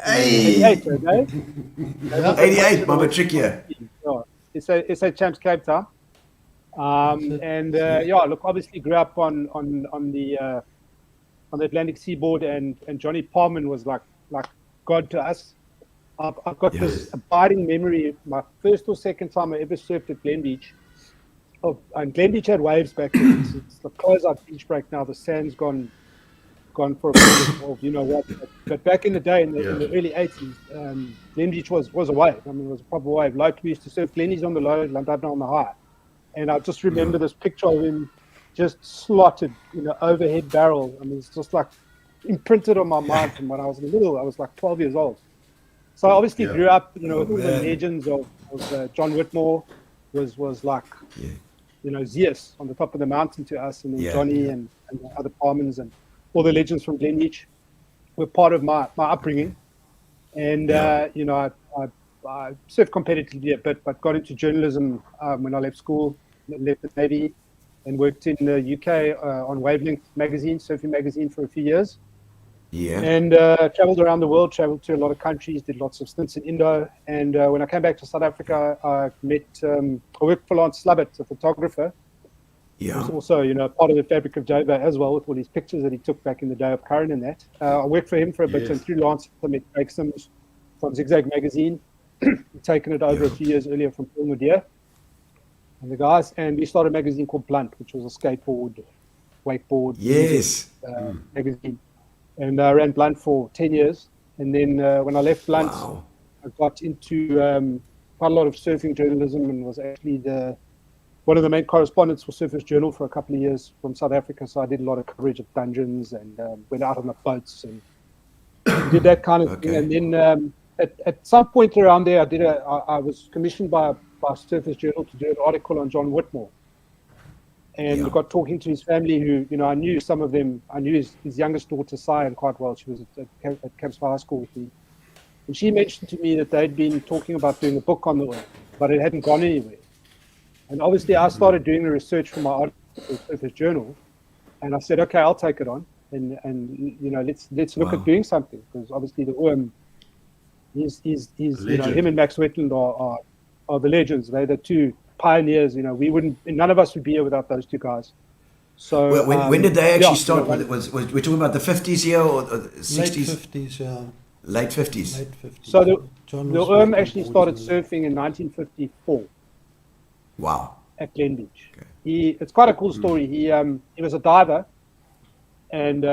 Hey, 88, Dave. 88, Mama Trickier. SA Champs Cape Town. Look, obviously grew up on the Atlantic seaboard, and Jonny Paarman was like God to us. I've got this abiding memory. My first or second time I ever surfed at Glen Beach. And Glen Beach had waves back then. It's the close-out beach break now. The sand's gone for a bit of you know what. But back in the day, in the early 80s, Glen Beach was a wave. I mean, it was a proper wave. Like we used to surf Glenny's on the low, Llandudno on the high. And I just remember this picture of him just slotted, overhead barrel. I mean, it's just like imprinted on my mind from when I was little. I was like 12 years old. So I obviously grew up, with all the legends of John Whitmore was like, Zeus on the top of the mountain to us, and then Johnny and the other Paarmans and all the legends from Glen Beach were part of my upbringing. And, I surfed competitively a bit, but got into journalism when I left school, left the Navy, and worked in the UK on Wavelength magazine, surfing magazine, for a few years. Yeah. And traveled around the world, traveled to a lot of countries, did lots of stints in Indo. And when I came back to South Africa, I worked for Lance Slubbert, a photographer, He Yeah. was also, part of the fabric of Joburg as well, with all these pictures that he took back in the day of Curran and that. I worked for him for a bit, Yes. and through Lance, I met Craig Sims from Zigzag Magazine. He'd taken it over a few years earlier from Paul Mudir and the guys, and we started a magazine called Blunt, which was a skateboard, wakeboard Yes. magazine. And I ran Blunt for 10 years. And then when I left Blunt, Wow. I got into quite a lot of surfing journalism and was actually one of the main correspondents for Surfers Journal for a couple of years from South Africa. So I did a lot of coverage of dungeons and went out on the boats and did that kind of thing. Okay. And then at some point around there, I was commissioned by Surfers Journal to do an article on John Whitmore. And Yeah. got talking to his family, who, I knew some of them. I knew his youngest daughter, Cyan, quite well. She was at Campsfire High School with me. And she mentioned to me that they'd been talking about doing a book on the oil, but it hadn't gone anywhere. And obviously, I started doing the research for my article for Surfers Journal. And I said, okay, I'll take it on. And let's look Wow. at doing something. Because obviously, the OM, him and Max Wetland are the legends. They're the two pioneers. None of us would be here without those two guys. So Well, when did they actually yeah, start? Was we're talking about the 50s here or the Late 60s? 50s, yeah. Late 50s. Late 50s. So John the was OM working actually towards started the- surfing in 1954 Wow. at Glen Beach. Okay. It's quite a cool story. He was a diver, and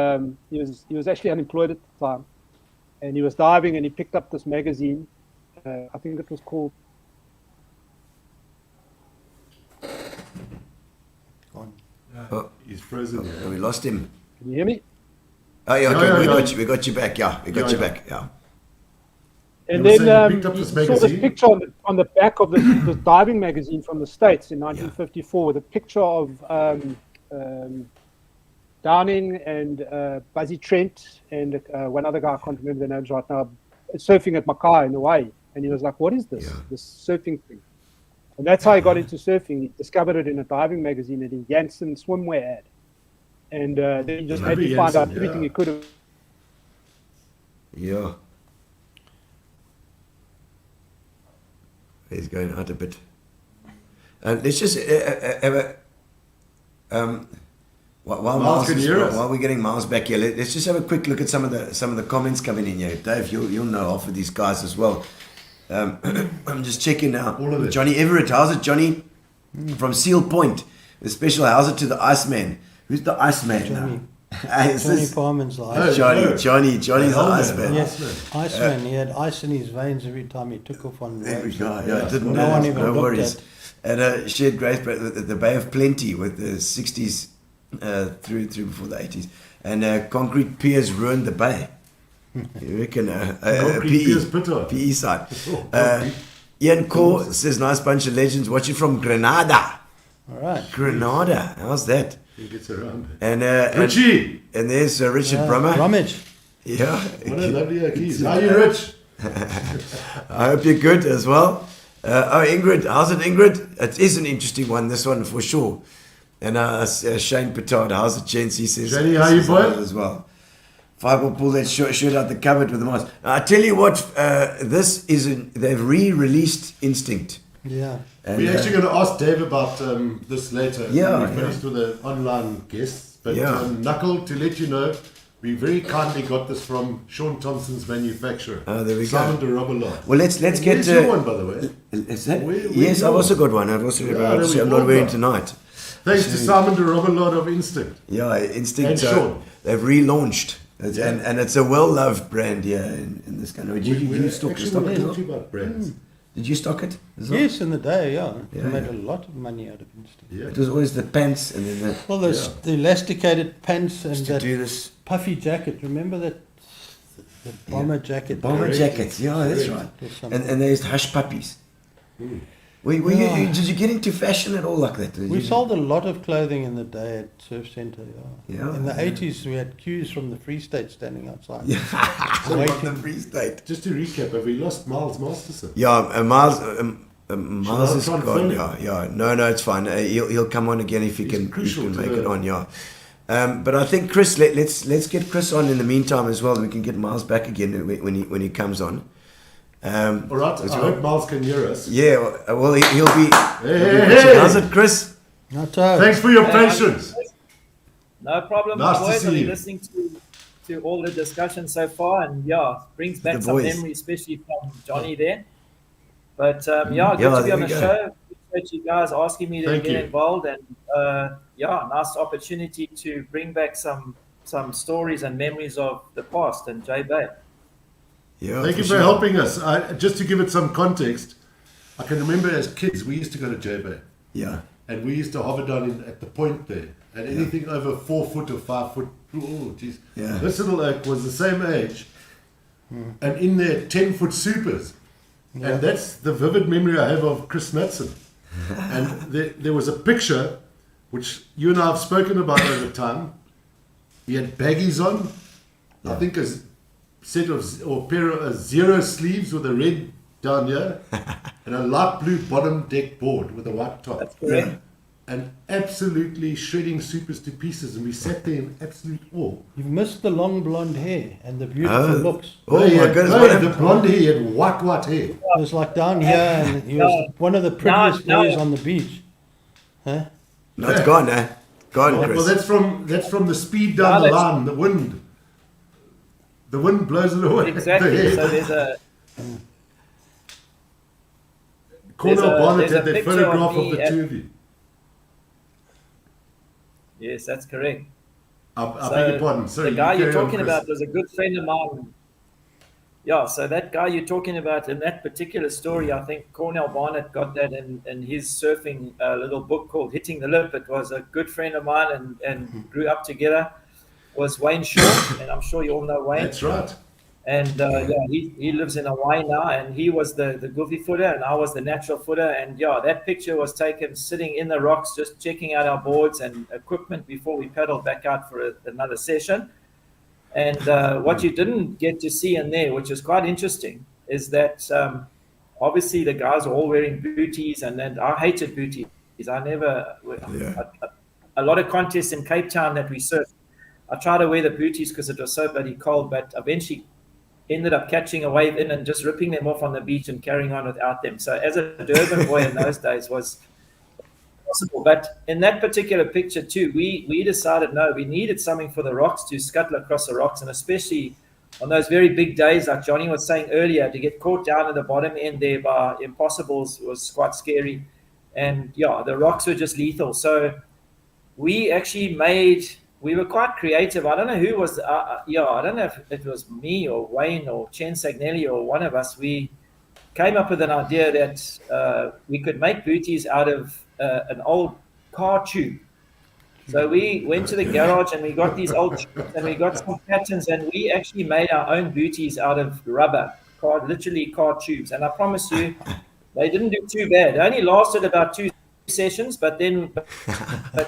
he was actually unemployed at the time, and he was diving, and he picked up this magazine. I think it was called. Gone. Oh, He's frozen. Yeah. we lost him. Can you hear me? Oh, yeah, okay, Yeah, we yeah. got you. We got you back. Yeah, we got Yeah, you yeah. back. Yeah. And You were then saying you picked up he this saw this magazine? picture on the back of this diving magazine from the States in 1954 with a picture of Downing and Buzzy Trent and one other guy, I can't remember their names right now, surfing at Mackay in Hawaii. And he was like, what is this? Yeah. This surfing thing. And that's how he got into surfing. He discovered it in a diving magazine in a Janssen swimwear ad. And then he just had Remember to find out Janssen, everything yeah. he could have. Yeah. He's going out a bit. Let's just have a while Miles, can you hear us? while we're getting Miles back here, let's just have a quick look at some of the comments coming in here. Dave, you'll know half of these guys as well. I'm just checking now. All of it. Johnny Everett, how's it, Johnny? From Seal Point, a special how's it to the Iceman. Who's the Iceman Johnny. now? Is Jonny this Paarman's the Oh, Iceman. Johnny's the hellman. Iceman. Yes, Iceman. He had ice in his veins every time he took off on There we waves. go. Yeah, I didn't No know. one even No looked worries. at. And shared grace, but the Bay of Plenty with the 60s through before the 80s. And concrete piers ruined the bay. You reckon? Concrete piers put on. PE side. Oh, concrete. Ian Core says, nice bunch of legends watching from Grenada. All right. Grenada. How's that? He gets around. And Richie! and there's Richard Brummer. Rummage. Yeah. What a lovely keys. How are you, Rich? I hope you're good as well. Ingrid, how's it, Ingrid? It is an interesting one, this one for sure. And Shane Petard, how's it, gents? He says, Shane, how you, boy? as well. Five will pull that shirt out the cupboard with the mask. I tell you what, they've re-released Instinct. Yeah. And, We're actually going to ask Dave about this later. Yeah, We finished with the online guests. But Yeah. Knuckle, to let you know, we very kindly got this from Sean Thompson's manufacturer. Oh, there we go. Simon de Robillard. well, let's get Where's your one, by the way? Is that? Where's Yes, I've yours? also got one. I've also got Yeah, one. there we I'm all not wearing got. tonight. Thanks to Simon de Robillard of Instinct. Yeah, Instinct. And Sean. They've relaunched. Yeah. And it's a well-loved brand here in this country. Did you We stock actually it? want to talk to you about brands. Did you stock it? as well? Yes, in the day, yeah. Yeah, We made yeah. a lot of money out of Instinct. Yeah. It was always the pants and then the Well, the elasticated pants and to that do this puffy jacket. Remember that? The bomber jacket. bomber Correct. jackets. Yeah, that's Correct. right. There's some- And there's hush puppies. Mm. Did you get into fashion at all like that? Did We you- sold a lot of clothing in the day at Surf Centre, yeah. Yeah. In the 80s, we had queues from the Free State standing outside. Yeah, from the Waiting. Free State. Just to recap, have we lost Miles Masterson? Yeah, Miles I is try and gone. phone Yeah, yeah. No, it's fine. He'll come on again if he He's can crucial to make the- it on. Yeah. But I think Chris, let's get Chris on in the meantime as well. We can get Miles back again when he comes on. All right, I hope Miles can hear us. Yeah, well he'll be. Hey, hey, hey. How's it, Chris? Thanks for your patience. No problem, Nice my to boys. see I've been you. listening to all the discussion so far, and brings back The some boys. memories, especially from Johnny there. But good Yeah, to be on there the we go. show. Appreciate you guys asking me to Thank get you. involved, and nice opportunity to bring back some stories and memories of the past and J Bay. Yeah, Thank you for sure. helping us. Just to give it some context, I can remember as kids we used to go to J-Bay. Yeah. And we used to hover down at the point there. And anything over 4 foot or 5 foot, oh jeez. Yeah. This little oak was the same age. And in there, 10-foot supers. And that's the vivid memory I have of Chris Knutson. And there was a picture, which you and I have spoken about over time. He had baggies on. I think a set of, or pair of zero sleeves with a red down here. And a light blue bottom deck board with a white top. That's correct. And absolutely shredding supers to pieces, and we sat there in absolute awe. You've missed the long blonde hair and the beautiful looks. Oh, he my had, goodness. no, what the happened? blonde hair, he had white hair. It was like down here, and he was one of the prettiest No. boys on the beach. Huh? No, it's gone now. Gone, Well, Chris. that's from the speed down the line, the wind. The wind blows it away. Exactly. The hair. So there's a Cornel there's a- Barnett there's a had that picture of photograph of me the at- two of you. yes, that's correct. I beg your pardon. Sorry, the guy you you're carry on, talking Chris. about was a good friend of mine. Yeah, so that guy you're talking about in that particular story, I think Cornel Barnett got that in his surfing little book called Hitting the Lip. It was a good friend of mine and grew up together. Was Wayne Shaw, and I'm sure you all know Wayne. That's right. And he lives in Hawaii now, and he was the goofy footer, and I was the natural footer. And that picture was taken sitting in the rocks, just checking out our boards and equipment before we paddled back out for another session. And what you didn't get to see in there, which is quite interesting, is that obviously the guys are all wearing booties, and then I hated booties. I never, a lot of contests in Cape Town that we surfed, I tried to wear the booties because it was so bloody cold, but eventually ended up catching a wave in and just ripping them off on the beach and carrying on without them. So as a Durban boy in those days was possible. But in that particular picture too, we decided, no, we needed something for the rocks to scuttle across the rocks, and especially on those very big days, like Johnny was saying earlier, to get caught down at the bottom end there by impossibles was quite scary. And the rocks were just lethal. So we actually we were quite creative. I don't know who was, I don't know if it was me or Wayne or Chen Sagnelli or one of us. We came up with an idea that we could make booties out of an old car tube. So we went to the garage and we got these old tubes and we got some patterns, and we actually made our own booties out of rubber, literally car tubes. And I promise you, they didn't do too bad. They only lasted about 2 sessions, but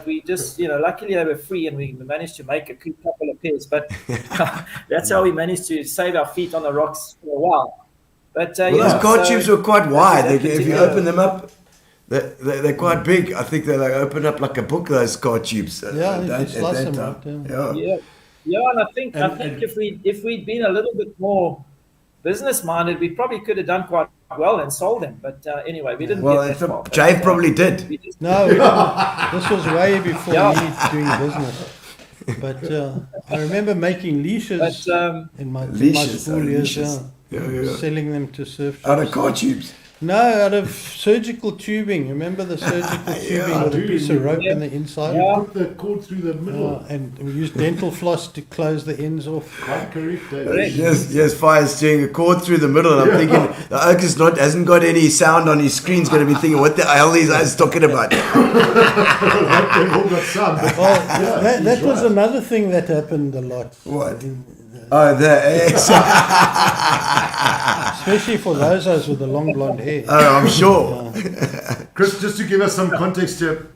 we just, luckily they were free and we managed to make a couple of pairs. But that's how we managed to save our feet on the rocks for a while. But Those car tubes were quite wide. that If you particular- open them up, they're quite big. I think they open up like a book, those car tubes. Yeah, you at slice that them time. out, Yeah, and I think if we'd been a little bit more business minded, we probably could have done quite well and sold them. But anyway, we didn't get that far. Jave probably did. We just- No, we didn't. This was way before Yeah. me doing business. But I remember making leashes But in my Leashes, school years, leashes. Yeah. selling them to surf Out of shops. car tubes. No, out of surgical tubing. Remember the surgical tubing with a do. piece of rope in the inside? Yeah. Put the cord through the middle. And we used dental floss to close the ends off. Quite correct, Dave. Correct. Yes, Fire's doing a cord through the middle, and I'm thinking the oak hasn't got any sound on his screen. He's going to be thinking, what the hell these guys talking about? They've all got some. But Well, that he's was right. another thing that happened a lot. What? Oh, Especially for those with the long blonde hair. I'm sure. Chris, just to give us some context here,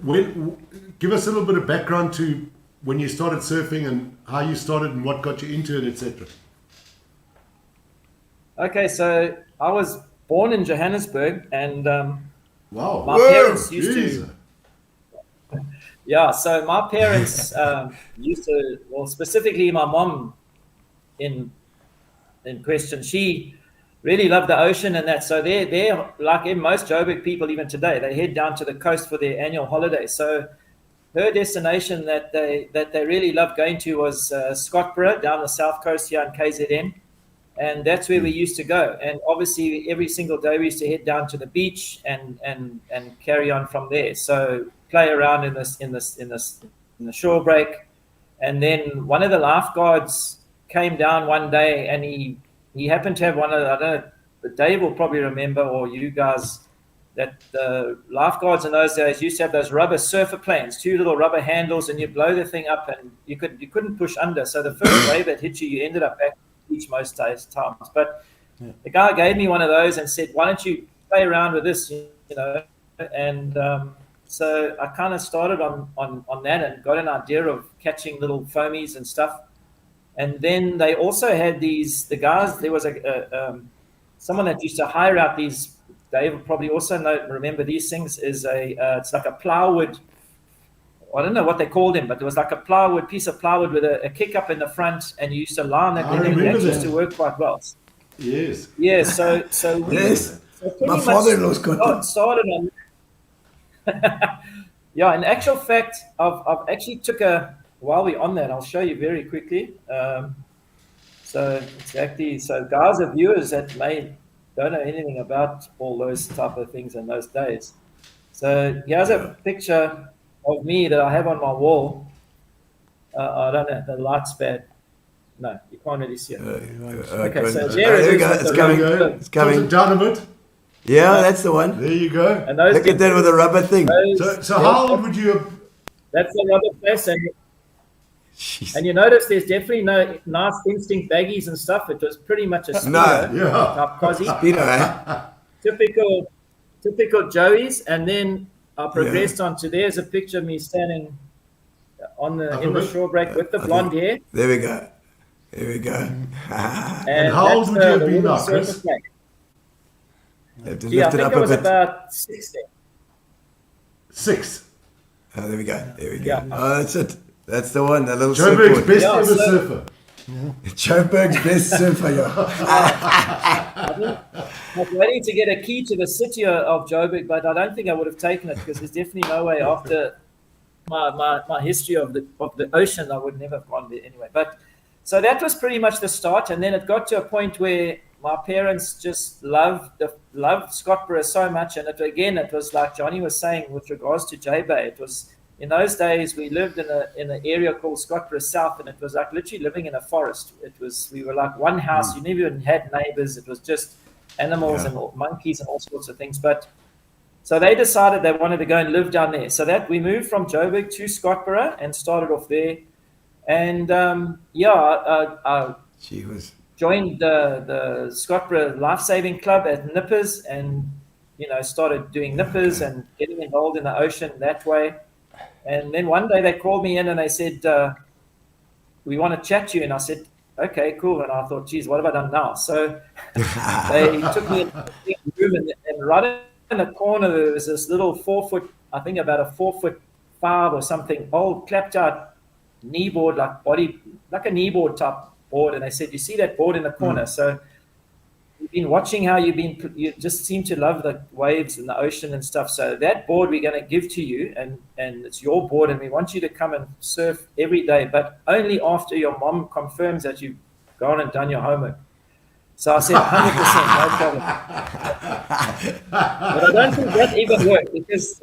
give us a little bit of background to when you started surfing and how you started and what got you into it, etc. Okay, so I was born in Johannesburg, and Wow. my parents used Jeez. to. Yeah, so my parents used to, well, specifically my mom in question, she really love the ocean and that. So they're like in most Joburg people, even today, they head down to the coast for their annual holiday. So her destination that they really loved going to was Scottsboro down the south coast here in KZN. And that's where we used to go. And obviously every single day we used to head down to the beach and carry on from there. So play around in the shore break. And then one of the lifeguards came down one day, and he happened to have one of the, I don't know, but Dave will probably remember, or you guys, that the lifeguards in those days used to have those rubber surfer planes, 2 little rubber handles, and you blow the thing up and you couldn't push under. So the first wave that hit you, you ended up back beach most times. But the guy gave me one of those and said, why don't you play around with this, and so I kind of started on that and got an idea of catching little foamies and stuff. And then they also had the guys, there was someone that used to hire out these, Dave will probably also remember these things, is it's like a plywood, I don't know what they called him, but it was like a piece of plywood with a kick up in the front, and you used to lie on that. I remember that used to work quite well. Yes. Yeah, so we, Yes. so pretty My much father-in-law's got them. started on. Yeah, in actual fact, I've actually took while we're on that, I'll show you very quickly. So guys or viewers that don't know anything about all those type of things in those days. So here's a picture of me that I have on my wall. I don't know, the light's bad. No, you can't really see it. Okay, so there we go. It's coming. It's coming. Tilt it down a bit. Yeah, that's the one. There you go. And those Look at that with a rubber thing. So how old would you have? That's the rubber place, and you notice there's definitely no nice instinct baggies and stuff. It was pretty much a Speedo type cosy. Speedo, eh? Typical Joey's, and then I progressed on to there's a picture of me standing in the shore break with the blonde hair. There we go. There we go. And how old would you have been now, Chris? Have to I lift it think up I a was bit. about 16. 6. Oh, there we go. There we go. Yeah. Oh, that's it. That's the one. The little Joburg's surfboard. best ever surfer. Joburg's best surfer. I was waiting to get a key to the city of Joburg, but I don't think I would have taken it because there's definitely no way after my history of the ocean I would never have gone there anyway. But so that was pretty much the start, and then it got to a point where my parents just loved Scottsboro so much, and it was like Johnny was saying with regards to J-Bay. It was in those days we lived in an area called Scottsboro South, and it was like literally living in a forest. We were like one house. You never even had neighbors. It was just animals and monkeys and all sorts of things. But so they decided they wanted to go and live down there. So that we moved from Joburg to Scottsboro and started off there. And I joined the Scottsboro Life-Saving Club at Nippers, and started doing nippers and getting involved in the ocean that way. And then one day they called me in and they said, we want to chat to you. And I said, okay, cool. And I thought, geez, what have I done now? So they took me into the room, and right in the corner there was this little 4 foot, I think about a 4'5" or something, old clapped out knee board, like a knee board type board. And they said, you see that board in the corner? So we've been watching how you just seem to love the waves and the ocean and stuff. So that board we're going to give to you, and it's your board, and we want you to come and surf every day, but only after your mom confirms that you've gone and done your homework. So I said 100%, no problem. But I don't think that even worked, because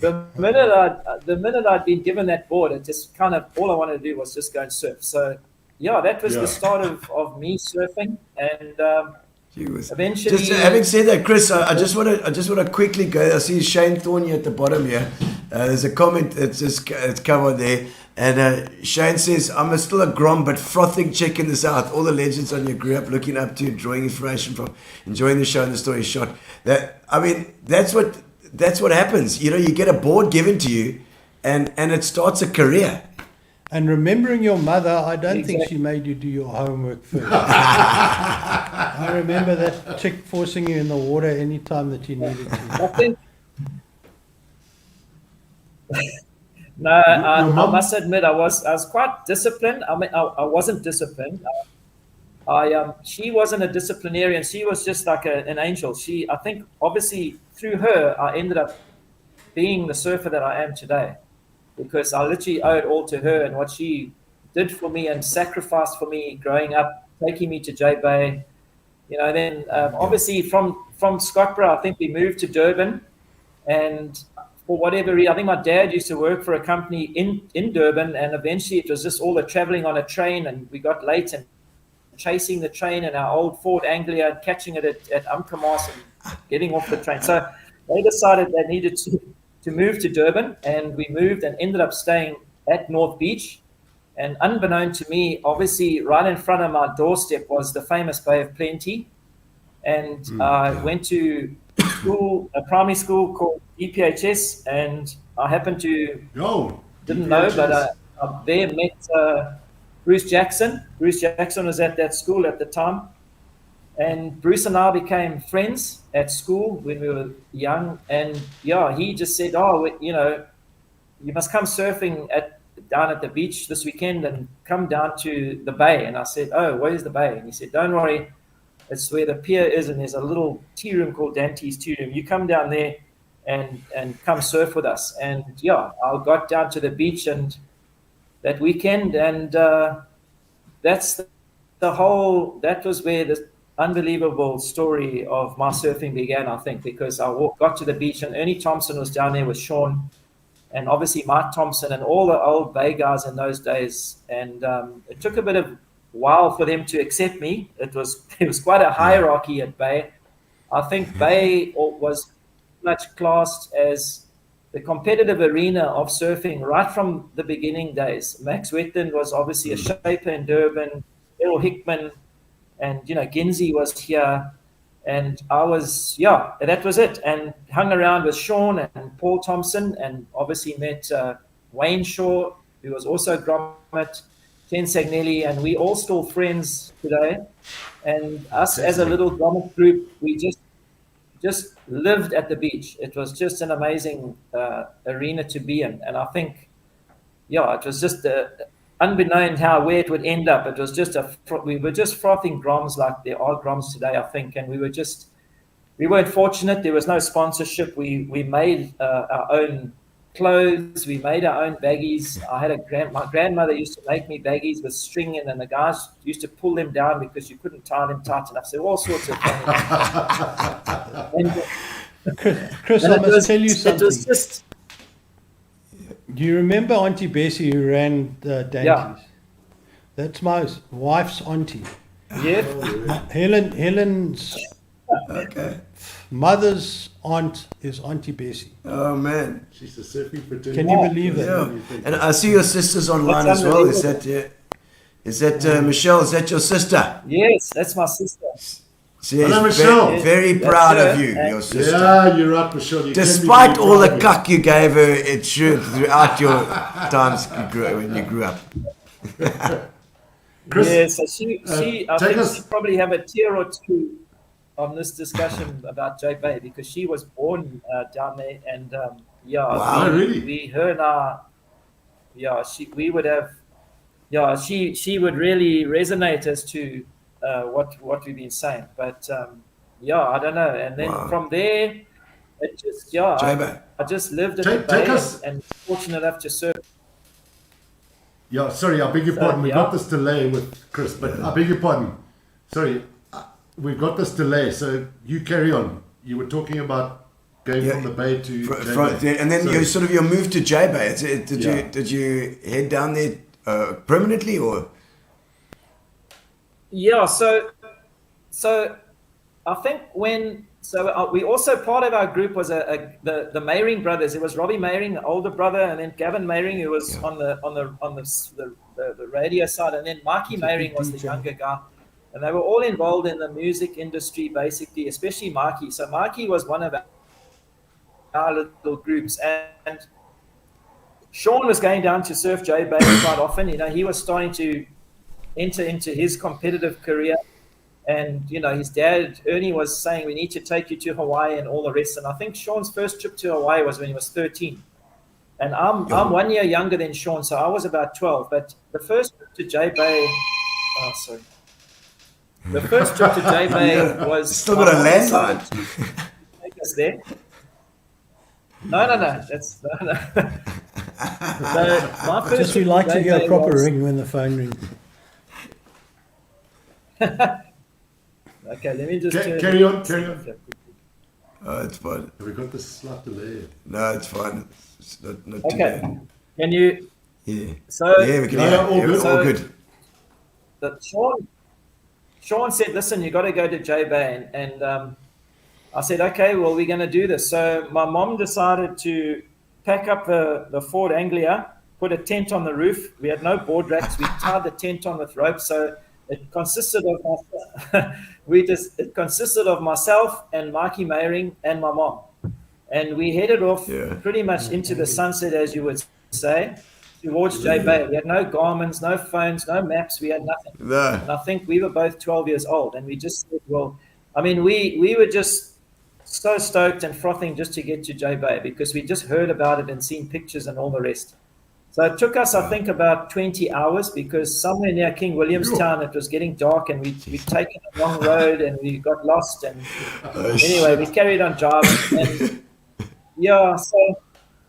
the minute I'd been given that board, it just kind of all I wanted to do was just go and surf. So that was the start of me surfing, and eventually. Just having said that, Chris, I just want to quickly go. I see Shane Thorny at the bottom here. There's a comment it's covered there, and Shane says, "I'm still a grom but frothing chick in the south. All the legends on you grew up looking up to, drawing inspiration from, enjoying the show and the story shot." That's what happens. You get a board given to you, and it starts a career. And remembering your mother, I don't think she made you do your homework first. I remember that chick forcing you in the water anytime that you needed to. I must admit I was quite disciplined. I mean, I wasn't disciplined. she wasn't a disciplinarian. She was just like an angel. I think, obviously, through her, I ended up being the surfer that I am today, because I literally owe it all to her and what she did for me and sacrificed for me growing up, taking me to J Bay. Then obviously from Scottsboro, I think we moved to Durban, and for whatever reason, I think my dad used to work for a company in Durban, and eventually it was just all the traveling on a train, and we got late and chasing the train in our old Ford Anglia and catching it at Umkomaas and getting off the train. So they decided they needed to move to Durban, and we moved and ended up staying at North Beach. And unbeknown to me, obviously, right in front of my doorstep was the famous Bay of Plenty. And I went to a primary school called EPHS, and I happened to, didn't know, but I there met Bruce Jackson. Bruce Jackson was at that school at the time. And Bruce and I became friends at school when we were young. And he just said, you must come surfing down at the beach this weekend and come down to the bay. And I said, oh, where's the bay? And he said, don't worry, it's where the pier is, and there's a little tea room called Dante's Tea Room. You come down there and come surf with us. And I got down to the beach and that weekend, and that was where the unbelievable story of my surfing began, I think, because I got to the beach and Ernie Thompson was down there with Sean, and obviously Mike Thompson and all the old Bay guys in those days. And it took a bit of while for them to accept me. It was quite a hierarchy at Bay. I think Bay was much classed as the competitive arena of surfing right from the beginning days. Max Wetland was obviously a shaper in Durban, Errol Hickman, and Ginsey was here, and I was that was it, and hung around with Sean and Paul Thompson, and obviously met Wayne Shaw, who was also Gromit, Ken Sagnelli, and we all still friends today. And us as a little Gromit group, we just lived at the beach. It was just an amazing arena to be in, and I think it was just unbeknown where it would end up. It was just we were just frothing groms like there are groms today, I think, and we weren't fortunate. There was no sponsorship. We made our own clothes. We made our own baggies. My grandmother used to make me baggies with string in, and the guys used to pull them down because you couldn't tie them tight enough. So all sorts of things. Chris, I must tell you something. Do you remember Auntie Bessie who ran Dante's? Yeah. That's my wife's auntie. Yeah. Helen's mother's aunt is Auntie Bessie. Oh man, she's a surfing fraternity. Can you believe that? Yeah. And I see your sister's online as well. Is that Michelle? Is that your sister? Yes, that's my sister. Hello, Michelle. Very proud of you, your sister. Yeah, you're right, Michelle. Despite all the cuck you gave her throughout your times when you grew up. Chris, yeah, so I think she probably have a tear or two on this discussion about J Bay, because she was born down there, and she would really resonate as to what we've been saying, but I don't know. And then from there, it just I just lived at the Bay and fortunate enough to serve. Yeah, sorry, I beg your pardon. We got this delay with Chris, but I beg your pardon. Sorry, we've got this delay, so you carry on. You were talking about going from the Bay to J-Bay. And then your move to J-Bay. Did you head down there permanently, or? Yeah, so I think we also, part of our group was the Meyering brothers. It was Robbie Meyering, the older brother, and then Gavin Meyering, who was on the radio side, and then Mikey Meyering was the younger guy, and they were all involved in the music industry, basically, especially Mikey. So Mikey was one of our little groups, and Sean was going down to surf J-Bay quite often. He was starting to enter into his competitive career, and his dad Ernie was saying, we need to take you to Hawaii and all the rest. And I think Sean's first trip to Hawaii was when he was 13, and I'm 1 year younger than Sean, so I was about 12. But the first trip to J-Bay, The first trip to J Bay was Still got a landline. take us there. No. That's no. So my first Just we trip like to J hear a Bay proper was- ring when the phone rings. Okay, let me just Carry on. Oh, it's fine. We got this slight delay. No, it's fine. It's not too Okay. bad. Can you? Yeah. So Yeah, we can Yeah, hear. all good. All good. Sean said, "Listen, you got to go to J Bay," and I said, "Okay, well, we're going to do this." So my mom decided to pack up the Ford Anglia, put a tent on the roof. We had no board racks. We tied the tent on with ropes, so it consisted of it consisted of myself and Mikey Mayring and my mom, and we headed off pretty much into the sunset, as you would say, towards J Bay. We had no Garmins, no phones, no maps. We had nothing. No. And I think we were both 12 years old, and we just said, well, I mean, we were just so stoked and frothing just to get to J Bay because we just heard about it and seen pictures and all the rest. So it took us, I think, about 20 hours because somewhere near King Williamstown it was getting dark and we'd taken a wrong road and we got lost. And anyway, we carried on driving. And yeah, so,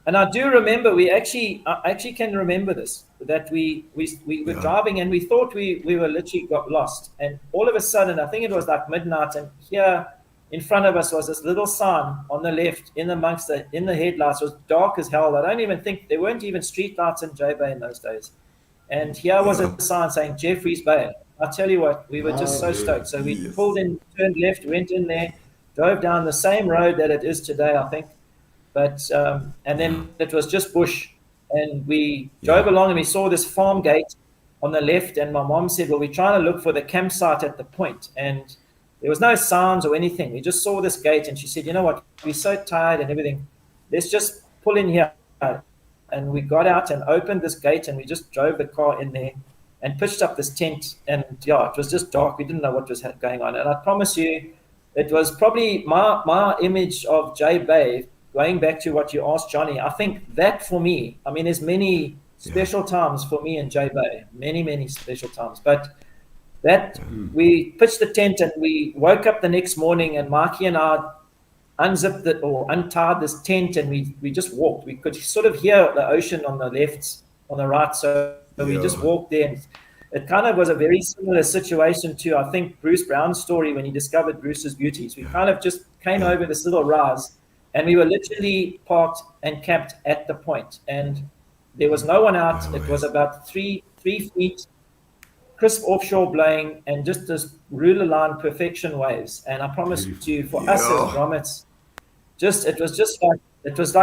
and I do remember, I actually can remember this, that we were driving and we thought we were literally got lost. And all of a sudden, I think it was like midnight, and here in front of us was this little sign on the left in the headlights. It was dark as hell. I don't even think there weren't even street lights in J Bay in those days. And here was a sign saying Jeffreys Bay. I tell you what, we were just so stoked. So we pulled in, turned left, went in there, drove down the same road that it is today, I think. But and then it was just bush, and we drove along and we saw this farm gate on the left. And my mom said, "Well, we're trying to look for the campsite at the point." And there was no sounds or anything. We just saw this gate, and she said, "You know what? We're so tired and everything. Let's just pull in here." And we got out and opened this gate, and we just drove the car in there and pitched up this tent. And it was just dark. We didn't know what was going on. And I promise you, it was probably my image of J Bay. Going back to what you asked, Johnny, I think that for me, I mean, there's many special times for me in J Bay, many special times. But that we pitched the tent and we woke up the next morning, and Marky and I unzipped it or untied this tent, and we just walked. We could sort of hear the ocean on the left, on the right, so we just walked there. And it kind of was a very similar situation to, I think, Bruce Brown's story when he discovered Bruce's Beauties. We kind of just came over this little rise, and we were literally parked and camped at the point, and there was no one out. It was about three feet, crisp offshore blowing, and just this ruler line perfection waves. And I promise you, for us as grommets, it was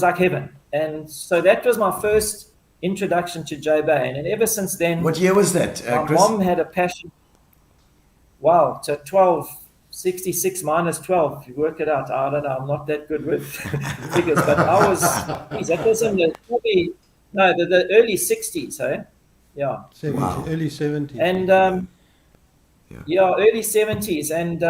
like heaven. And so that was my first introduction to J Bay. And then ever since then, What year was that, my Chris? mom had a passion. Wow, so 66 minus 12, if you work it out. I don't know, I'm not that good with figures, but that was in the early 60s, eh? Yeah. 70s, early 70s. And early 70s, and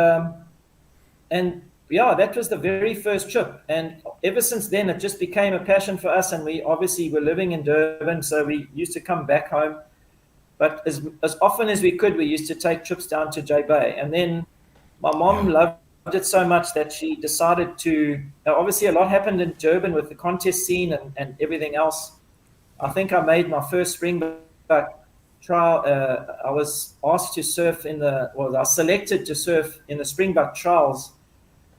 that was the very first trip. And ever since then, it just became a passion for us. And we obviously were living in Durban, so we used to come back home. But as often as we could, we used to take trips down to J Bay. And then my mom loved it so much that she decided to. Obviously, a lot happened in Durban with the contest scene and everything else. I think I made my first springbuck trial. I was asked to surf I was selected to surf in the springbuck trials,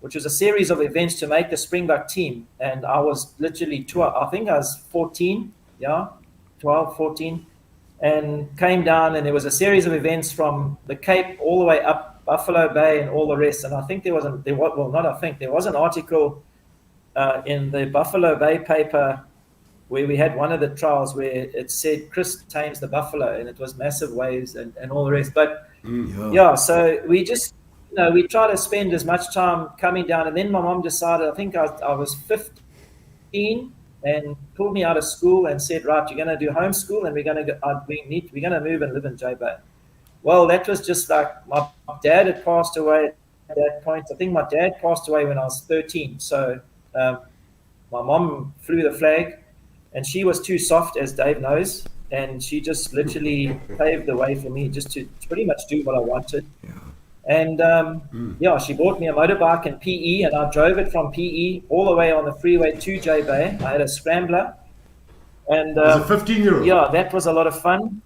which was a series of events to make the springbuck team. And I was literally 12. I think I was 14, 12, 14, and came down. And there was a series of events from the Cape all the way up Buffalo Bay and all the rest. And I think there was an article in the Buffalo Bay paper where we had one of the trials where it said Chris tames the buffalo, and it was massive waves and all the rest. But so we just, we try to spend as much time coming down. And then my mom decided, I think I was 15, and pulled me out of school and said, right, you're going to do homeschool, and we're going to move and live in J Bay. Well, that was just like my dad had passed away at that point. I think my dad passed away when I was 13. So my mom flew the flag, and she was too soft, as Dave knows. and she just literally paved the way for me just to pretty much do what I wanted. And she bought me a motorbike in PE, and I drove it from PE all the way on the freeway to J Bay. I had a scrambler, and As a 15-year-old. yeah, that was a lot of fun.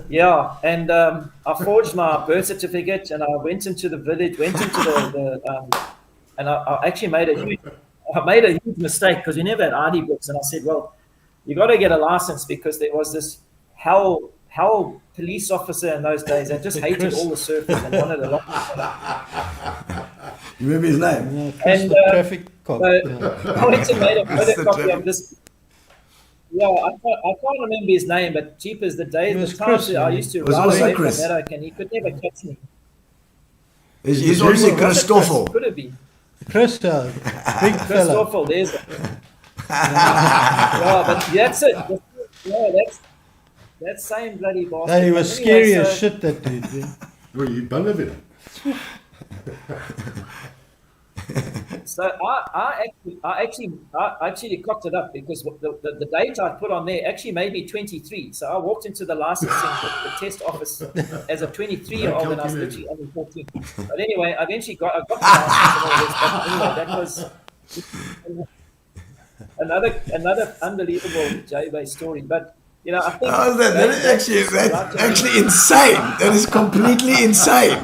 Yeah, and I forged my birth certificate, and I went into the village, and I actually made a huge mistake because we never had ID books, and I said, well, you got to get a license because there was this hell police officer in those days that just hated all the surfers and wanted a lot. You remember his name? And the traffic cop. I went and made a photocopy of this. Yeah, I can't remember his name, but cheapers the days, It was the times Chris, I used to It was ride also away from Chris. Meadow, and he could never catch me. He's obviously Christoffel. Could have been. Chris, big fella. Christoffel, there's it. Yeah, but that's it. Yeah, that's same bloody bastard. Hey, he was But scary anyway, as shit, that dude. Yeah. Well, you believe it. So I actually cocked it up because the date I put on there actually made me 23. So I walked into the licensing the test office as a 23-year-old, and I was literally only 14. But anyway, I eventually got the license and all this. But anyway, that was another unbelievable J-Bay story. But you know, I think How is that? That's actually insane. That is completely insane.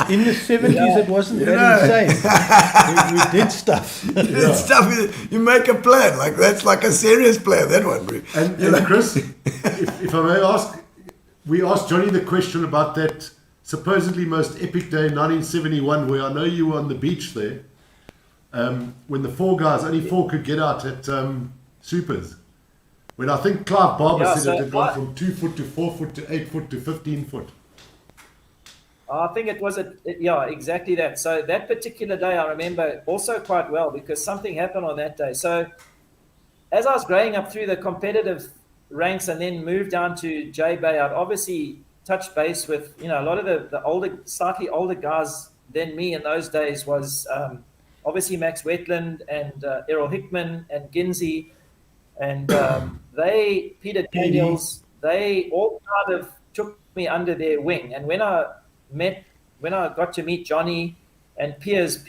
In the 70s, it wasn't that insane. We did stuff. It's stuff you make a plan. Like that's like a serious plan. That one, bro. And Chris, if I may ask, we asked Johnny the question about that supposedly most epic day in 1971, where I know you were on the beach there, when the only four could get out at Supers. When I think Clive Barber said it had gone from 2 foot to 4 foot to 8 foot to 15 foot. I think it was exactly that. So that particular day I remember also quite well because something happened on that day. So as I was growing up through the competitive ranks and then moved down to J Bay, I'd obviously touched base with, you know, a lot of the slightly older guys than me in those days was obviously Max Wetland and Errol Hickman and Ginsey and Peter Daniels, they all kind of took me under their wing. And when I got to meet Johnny and Piers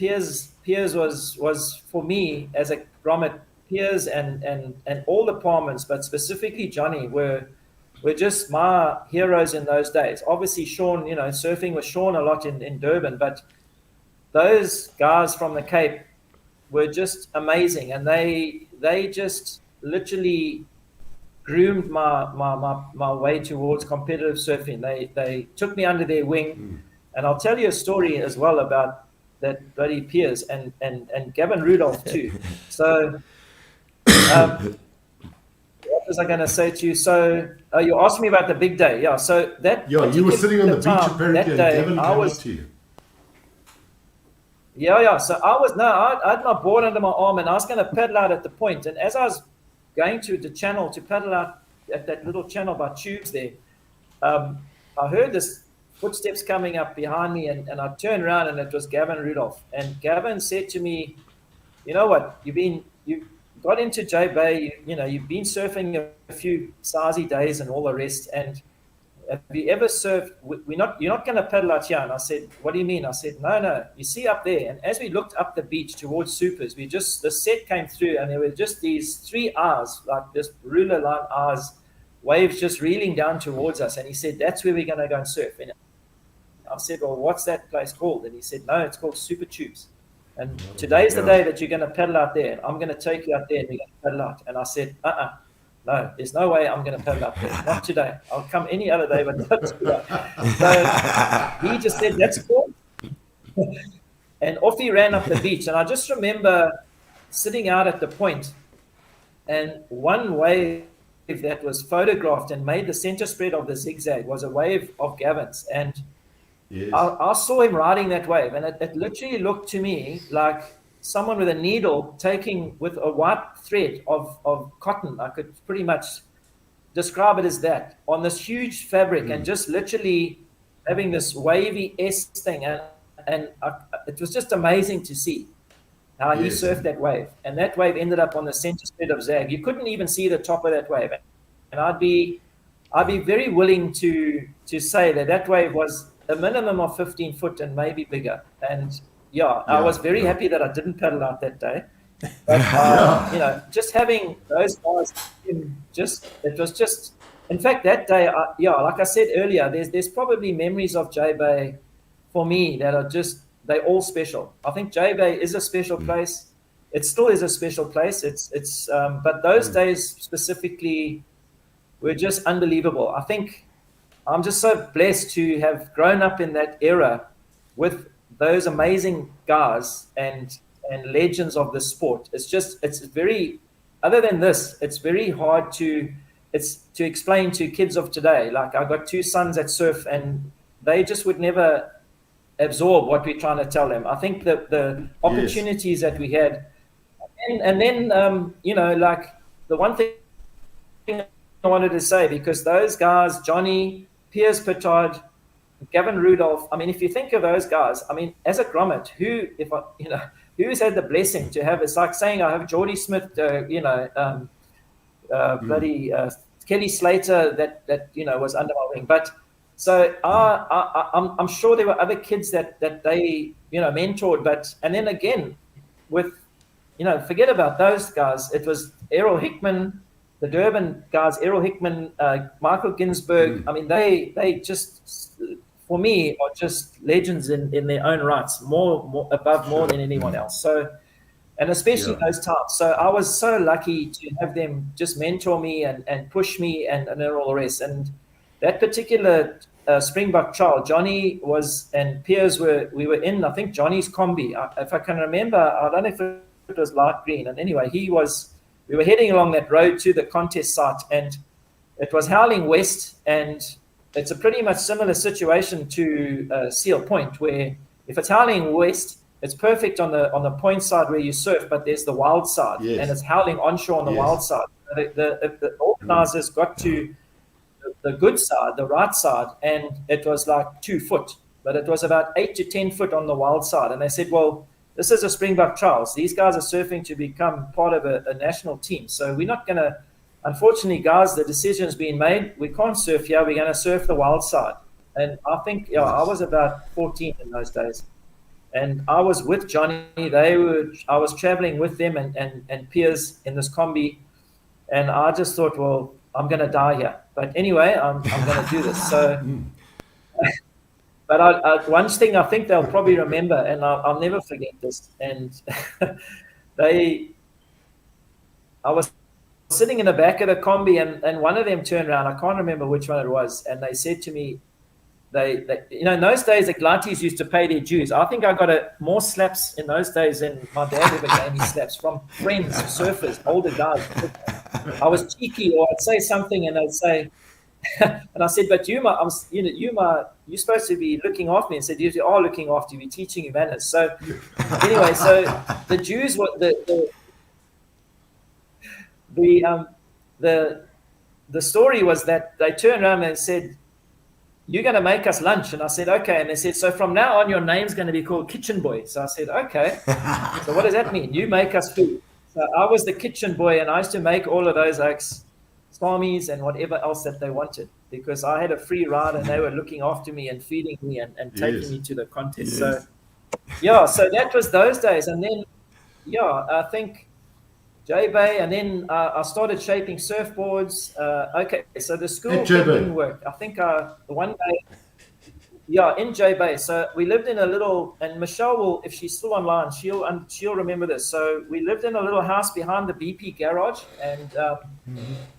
was for me as a grommet, Piers and all the Paarmans, but specifically Johnny were just my heroes in those days. Obviously Sean, you know, surfing with Sean a lot in Durban, but those guys from the Cape were just amazing, and they just literally groomed my way towards competitive surfing. They took me under their wing, and I'll tell you a story as well about that bloody Piers and Gavin Rudolph too. So what was I going to say to you? So you asked me about the big day. Yeah, so that you were sitting on the beach apparently, that and day, Gavin came up to you. Yeah. So I had my board under my arm, and I was going to paddle out at the point. And as I was going to the channel to paddle out at that little channel by Tues there, I heard this footsteps coming up behind me, and I turned around, and it was Gavin Rudolph. And Gavin said to me, "You know what? You got into J Bay. You've been surfing a few Sazi days and all the rest. And have you ever surfed? You're not going to paddle out here." And I said, "What do you mean?" I said, No. You see up there. And as we looked up the beach towards Supers, the set came through, and there were just these 3 hours, like this ruler line hours, waves just reeling down towards us. And he said, "That's where we're going to go and surf." And I said, "Well, what's that place called?" And he said, "No, it's called Super Tubes. And today's the day that you're going to paddle out there. And I'm going to take you out there, and we're going to paddle out." And I said, "No, there's no way I'm going to paddle out there. Not today. I'll come any other day, but not today." So he just said, "That's cool." And off he ran up the beach. And I just remember sitting out at the point, and one wave that was photographed and made the center spread of the zigzag was a wave of Gavin's. And Yes. I saw him riding that wave, and it literally looked to me like someone with a needle taking with a white thread of cotton. I could pretty much describe it as that on this huge fabric, and just literally having this wavy S thing, and it was just amazing to see. how he surfed that wave. And that wave ended up on the center spread of Zag. You couldn't even see the top of that wave. And I'd be very willing to say that wave was a minimum of 15 foot and maybe bigger. And I was very happy that I didn't paddle out that day. But, you know, just having those guys, it was just, in fact, that day, like I said earlier, there's probably memories of J-Bay for me that are just, they're all special. I think J-Bay is a special place. It still is a special place. But those days specifically were just unbelievable. I think I'm just so blessed to have grown up in that era with those amazing guys and legends of the sport. It's very, other than this, it's very hard to explain to kids of today. Like, I got 2 sons that surf, and they just would never absorb what we're trying to tell them. I think that the opportunities that we had, and then you know, like, the one thing I wanted to say, because those guys, Johnny, Piers Pittard, Gavin Rudolph, I mean, if you think of those guys, I mean, as a grommet, who's had the blessing to have, it's like saying I have Geordie Smith, bloody Kelly Slater that you know was under my wing. But so I'm sure there were other kids that they, you know, mentored. But, and then again, with, you know, forget about those guys. It was Errol Hickman, the Durban guys, Errol Hickman, Michael Ginsberg. I mean, they just, for me, are just legends in their own rights, more than anyone else. So, and especially those times. So I was so lucky to have them just mentor me and push me and all the rest. And that particular Springbok trial, Johnny and Piers we were in, I think, Johnny's combi. If I can remember, I don't know if it was light green. And anyway, we were heading along that road to the contest site, and it was howling west, and it's a pretty much similar situation to Seal Point, where if it's howling west, it's perfect on the point side where you surf, but there's the wild side, and it's howling onshore on the wild side. The organizers got to the good side, the right side, and it was like 2 foot, but it was about 8 to 10 foot on the wild side. And they said, well, this is a Springbok Trials. These guys are surfing to become part of a national team. So we're not going to, unfortunately, guys, the decision's been made. We can't surf here. We're going to surf the wild side. And I think, I was about 14 in those days. And I was with Johnny. I was traveling with them and Piers in this combi. And I just thought, well, I'm going to die here. But anyway, I'm going to do this. So, but one thing I think they'll probably remember, and I'll never forget this. And I was sitting in the back of the combi, and one of them turned around. I can't remember which one it was. And they said to me, they you know, in those days, the Glatties used to pay their dues. I think I got more slaps in those days than my dad ever gave me slaps from friends, surfers, older guys. I was cheeky, or I'd say something, and they'd say, and I said, but you're supposed to be looking after me. And said, you are looking after me, teaching you manners. So anyway, so the dues were the story was that they turned around and said, you're going to make us lunch. And I said, okay. And they said, so from now on, your name's going to be called Kitchen Boy. So I said, okay. So what does that mean? You make us food. So I was the kitchen boy, and I used to make all of those like salmis and whatever else that they wanted, because I had a free ride and they were looking after me and feeding me and taking me to the contest. So, so that was those days. And then, I think J-Bay, and then I started shaping surfboards. Okay, so the school didn't work. I think one day, in J-Bay. So we lived in a little, and Michelle will, if she's still online, she'll remember this. So we lived in a little house behind the BP garage, and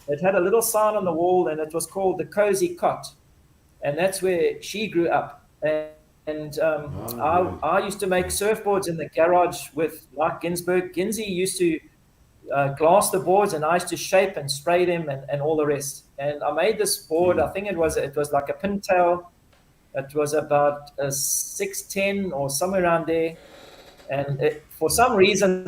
it had a little sign on the wall, and it was called the Cozy Cot, and that's where she grew up. And I used to make surfboards in the garage with Mark Ginsberg. Ginsey used to glass the boards, and I used to shape and spray them and all the rest. And I made this board. I think it was like a pintail. It was about a 610 or somewhere around there. And for some reason,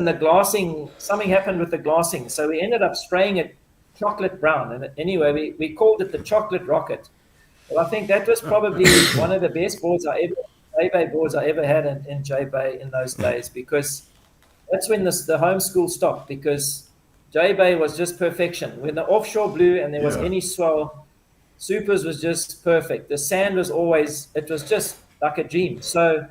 something happened with the glassing. So we ended up spraying it chocolate brown. And anyway, we called it the Chocolate Rocket. Well, I think that was probably one of the best boards J-Bay boards I ever had in J-Bay in those days, because the homeschool stopped, because J-Bay was just perfection. When the offshore blew and there was any swell, Supers was just perfect. The sand was always, it was just like a dream. So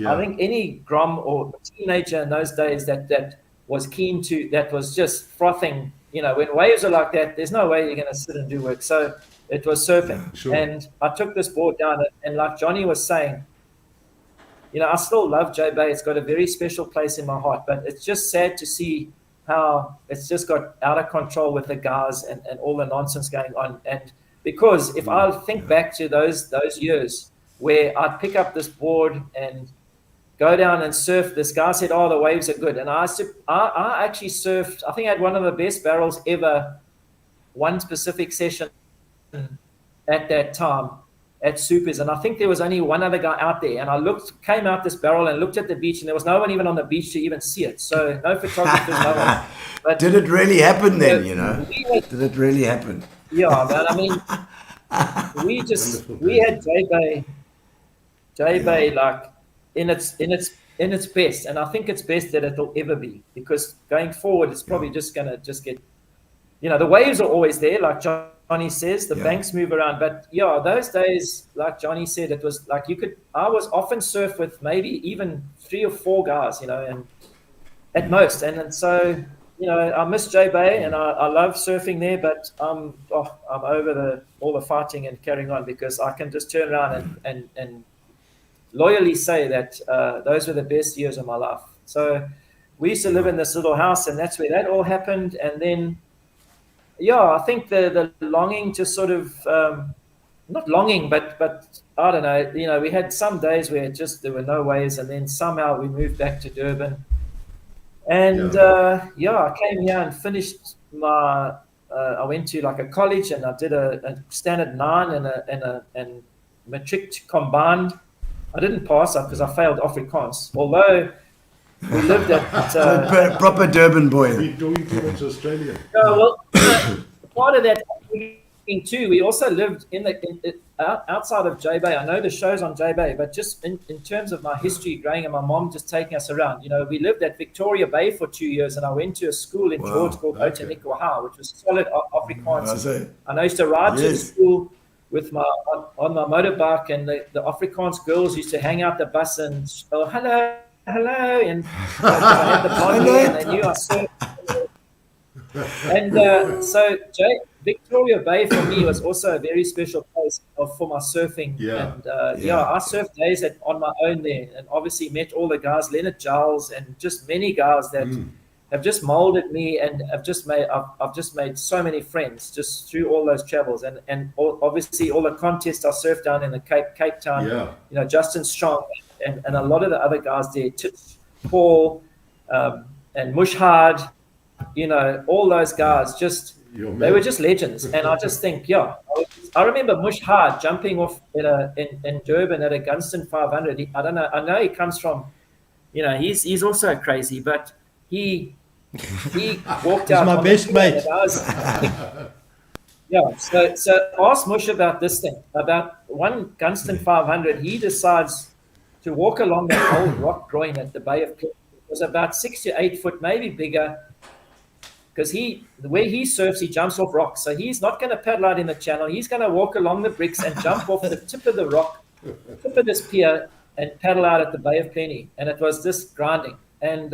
I think any Grom or teenager in those days that was keen to, that was just frothing, when waves are like that, there's no way you're going to sit and do work. So it was surfing. Yeah, sure. And I took this board down, and like Johnny was saying, I still love J-Bay. It's got a very special place in my heart, but it's just sad to see how it's just got out of control with the guys and all the nonsense going on. And because if I think back to those years where I'd pick up this board and go down and surf, this guy said, "Oh, the waves are good." And I actually surfed, I think I had one of the best barrels ever, one specific session at that time at Supers, and I think there was only one other guy out there, and I came out this barrel and looked at the beach, and there was no one even on the beach to even see it, so no photographers, no one. But did it really happen then, Did it really happen? Yeah, man, I mean, we had J-Bay like in its best, and I think it's best that it'll ever be, because going forward, it's probably just going to get, the waves are always there, like Johnny says, the banks move around, but those days, like Johnny said, it was like I was often surf with maybe even 3 or 4 guys, and at most, and so, I miss J-Bay, and I love surfing there, but I'm over all the fighting and carrying on, because I can just turn around and loyally say that those were the best years of my life. So we used to live in this little house, and that's where that all happened, and then I think the longing to sort of, not longing, but I don't know, we had some days where there were no waves, and then somehow we moved back to Durban. And I came here and finished my, I went to like a college, and I did a standard 9 and matric combined. I didn't pass because I failed Afrikaans, although we lived at proper Durban boy. We're doing too much Australia. Part of that too, we also lived outside of J-Bay. I know the show's on J-Bay, but just in terms of my history growing and my mom just taking us around, we lived at Victoria Bay for 2 years, and I went to a school in George called Otanikwaha, which was solid Afrikaans. And I used to ride to the school with on my motorbike, and the Afrikaans girls used to hang out the bus and hello, and I had the blonde hair, and they knew I surfed. And so Victoria Bay for me was also a very special place for my surfing. And I surfed days on my own there, and obviously met all the guys, Leonard Giles, and just many guys that have just molded me, and I've just made so many friends just through all those travels, and obviously all the contests I surfed down in the Cape Town. Justin Strong and a lot of the other guys there, Tues, Paul, and Mushhard, all those guys, they were just legends. And I just think, I remember Mushhard jumping off in Durban at a Gunston 500. I don't know. I know he comes from, he's also crazy, but he walked out. He's my best mate. So ask Mush about this thing. About one Gunston 500, he decides to walk along that old rock groin at the Bay of Plenty. It was about 6 to 8 foot, maybe bigger, because the way he surfs, he jumps off rocks. So he's not going to paddle out in the channel. He's going to walk along the bricks and jump off the tip of the rock, tip of this pier, and paddle out at the Bay of Plenty. And it was this grinding. And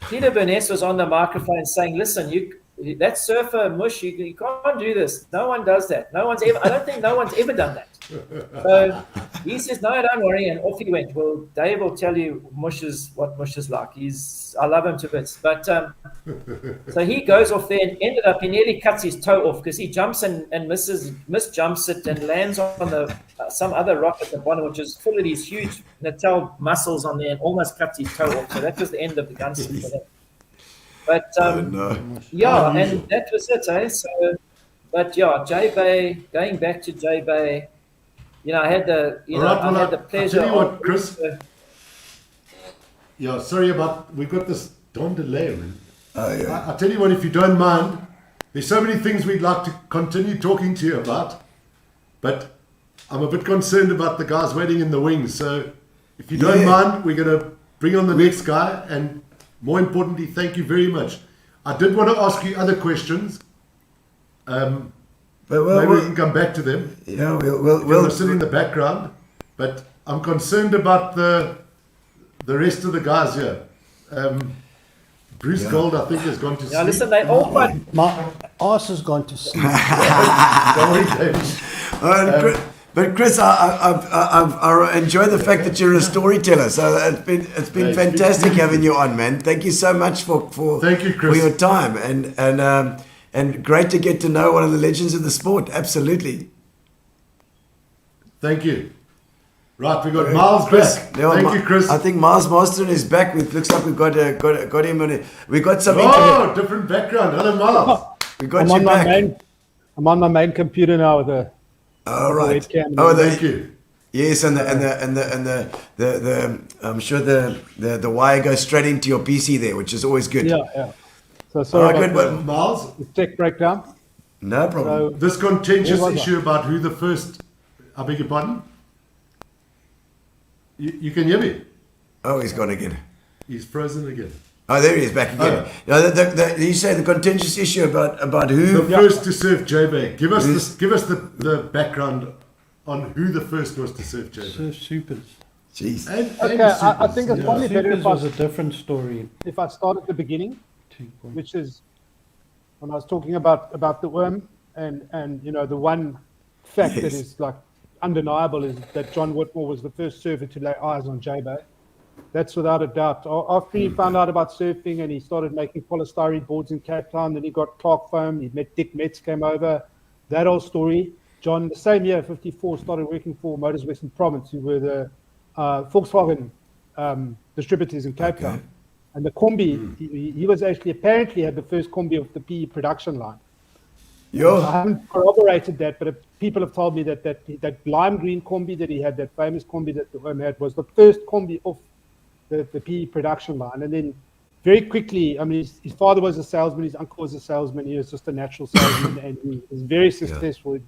Peter Burness was on the microphone saying, "Listen, that surfer Mush, you can't do this. No one does that. I don't think no one's ever done that." So he says, "No, don't worry," and off he went. Well, Dave will tell you what Mush is like. I love him to bits. But so he goes off there and ended up, he nearly cuts his toe off because he jumps and misjumps it and lands on some other rock at the bottom, which is full of these huge Natal mussels on there, and almost cuts his toe off. So that was the end of the Gunston for them. But and that was it, eh? So, but J-Bay, going back to J-Bay, I had the pleasure. I'll tell you what, Chris. Sorry we got this Don delay, man. I'll tell you what, if you don't mind, there's so many things we'd like to continue talking to you about, but I'm a bit concerned about the guys waiting in the wings. So if you don't mind, we're going to bring on the next guy, and more importantly, thank you very much. I did want to ask you other questions. Maybe we can come back to them. Yeah, We'll sit in the background, but I'm concerned about the rest of the guys here. Bruce Gold, I think, has gone to sleep. Yeah, listen, they all but My arse has gone to sleep. Don't worry, David. But Chris, I enjoy the fact that you're a storyteller. So it's been fantastic having you on, man. Thank you so much for Thank you, Chris. for your time and great to get to know one of the legends of the sport. Absolutely. Thank you. Right, we got Miles back. Thank you, Chris. I think Miles Masterson is back. It looks like we've got him on it. We got some. Oh, different background. Hello, Miles. We got you back. I'm on my main computer now with a right. webcam. Thank you. Yes, and the I'm sure the wire goes straight into your PC there, which is always good. Yeah. So sorry good, about but Miles, the tech breakdown. no problem. this contentious Where was issue about who the first, I beg your pardon? You can hear me? Oh, he's gone again. He's frozen again. Oh, there he is, back again. You say the contentious issue about who? The first to surf J-Bay. Give us the background on who the first was to surf J-Bay. Surf Supers. Jeez. Okay, I think it's probably better Supers was a different story. if I start at the beginning, which is when I was talking about the worm, and you know, the one fact that is like undeniable is that John Whitmore was the first surfer to lay eyes on J-Bay. That's without a doubt. After he found out about surfing and he started making polystyrene boards in Cape Town, then he got Clark foam, he met Dick Metz, came over, that whole story. John, the same year, 54, started working for Motors Western Province, who were the Volkswagen distributors in Cape Town. And the combi, he was actually apparently had the first combi of the PE production line. I haven't corroborated that, but people have told me that lime green combi that he had, that famous combi that the worm had, was the first combi off the PE production line. And then very quickly, I mean, his father was a salesman, his uncle was a salesman, he was just a natural salesman, and he was very successful.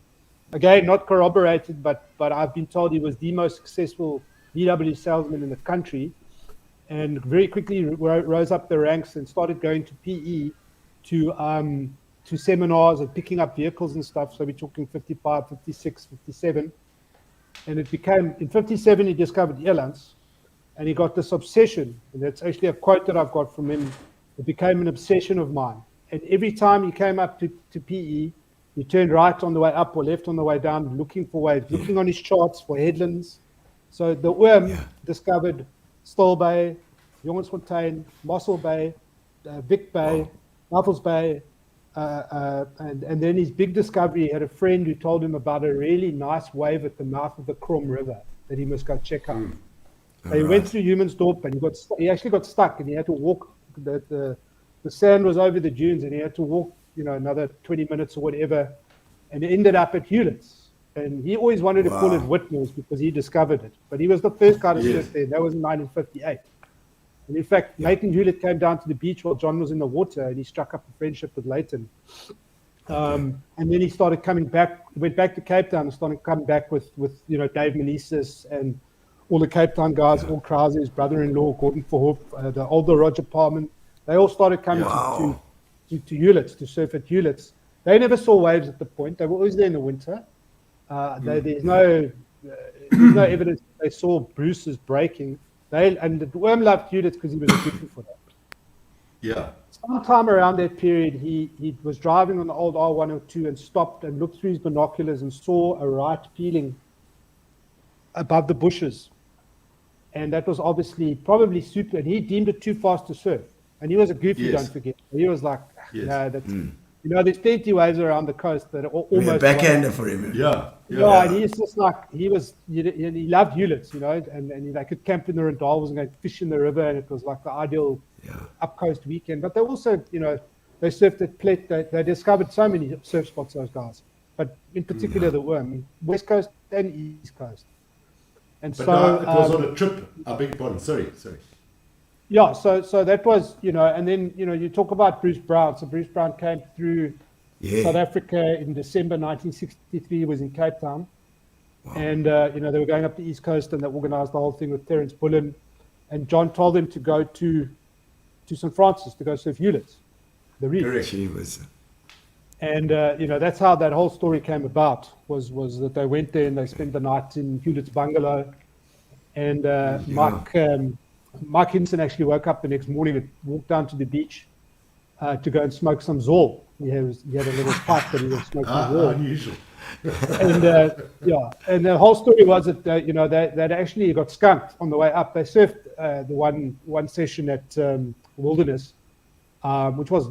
Again, not corroborated, but I've been told he was the most successful VW salesman in the country, and very quickly rose up the ranks and started going to PE to seminars and picking up vehicles and stuff. So we're talking 55, 56, 57. And it became, in 57, he discovered Elands, and he got this obsession. And that's actually a quote that I've got from him. It became an obsession of mine. And every time he came up to PE, he turned right on the way up or left on the way down, looking for waves, looking on his charts for headlands. So the worm discovered Stoll Bay, Jongensfontein, Mossel Bay, Vic Bay, Muffles Bay, and then his big discovery, he had a friend who told him about a really nice wave at the mouth of the Krom River that he must go check out. So he went through Humansdorp, and he actually got stuck, and he had to walk. The sand was over the dunes, and he had to walk, another 20 minutes or whatever, and it ended up at Hewlett's. And he always wanted to call it Whitmore's because he discovered it. But he was the first guy to surf there. That was in 1958. And in fact, Leighton Hewlett came down to the beach while John was in the water, and he struck up a friendship with Leighton. And then he started coming back, went back to Cape Town and started coming back with Dave Meneses and all the Cape Town guys, all Krause, his brother-in-law, Gordon Verhoef, the older Roger Paarman. They all started coming to Hewlett's, to surf at Hewlett's. They never saw waves at the point. They were always there in the winter. There's no evidence that they saw Bruce's breaking. And the worm loved Hewlett's because he was a goofy for that. Yeah. Sometime around that period, he was driving on the old R102 and stopped and looked through his binoculars and saw a right peeling above the bushes. And that was obviously probably super, and he deemed it too fast to surf. And he was a goofy, don't forget. He was like, there's plenty waves around the coast that are almost backhander for him. And he's just like, he loved Hewlett's, and they could camp in the Rindals and go fish in the river, and it was like the ideal up coast weekend. But they also, they surfed at Plet. They discovered so many surf spots, those guys. But in particular, the worm, West Coast and East Coast. And but so it was on a trip. I beg your pardon. Sorry. Yeah, so that was, and then, you talk about Bruce Brown. So Bruce Brown came through South Africa in December 1963. He was in Cape Town. Wow. And, they were going up the East Coast, and they organized the whole thing with Terence Bullen. and John told them to go to St. Francis to go surf Hewlett's, the reef. Correct. She was. And that's how that whole story came about. Was that they went there and they spent the night in Hewlett's bungalow, and Mike Hinson actually woke up the next morning and walked down to the beach to go and smoke some Zorl. He had a little pipe that he was smoking Zorl. Unusual. And and the whole story was that they actually got skunked on the way up. They surfed the one session at Wilderness, which was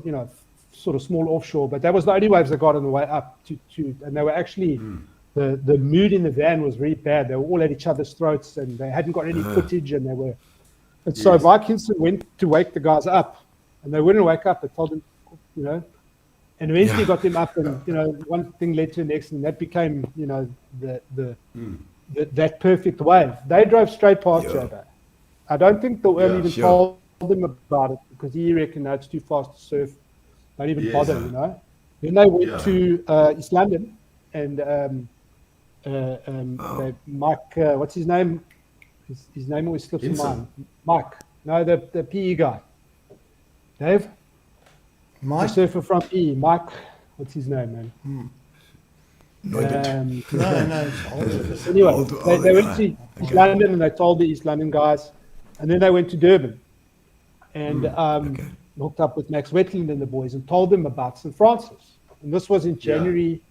sort of small offshore, but that was the only waves they got on the way up and they were actually the mood in the van was really bad. They were all at each other's throats and they hadn't got any footage, and so Mike Hinson went to wake the guys up, and they wouldn't wake up. They told them, and eventually got them up, and one thing led to the next, and that became that perfect wave. They drove straight past Jobo. I don't think the worm even told them about it, because he reckoned it's too fast to surf. Don't even bother, Then they went to East London, and Mike, what's his name? His name always slips in mind. Mike. No, the PE guy. Dave? Mike? The surfer from PE. Mike, what's his name, man? No, it's older. Anyway, they went to East London and they told the East London guys, and then they went to Durban and hooked up with Max Wetland and the boys and told them about St. Francis. And this was in January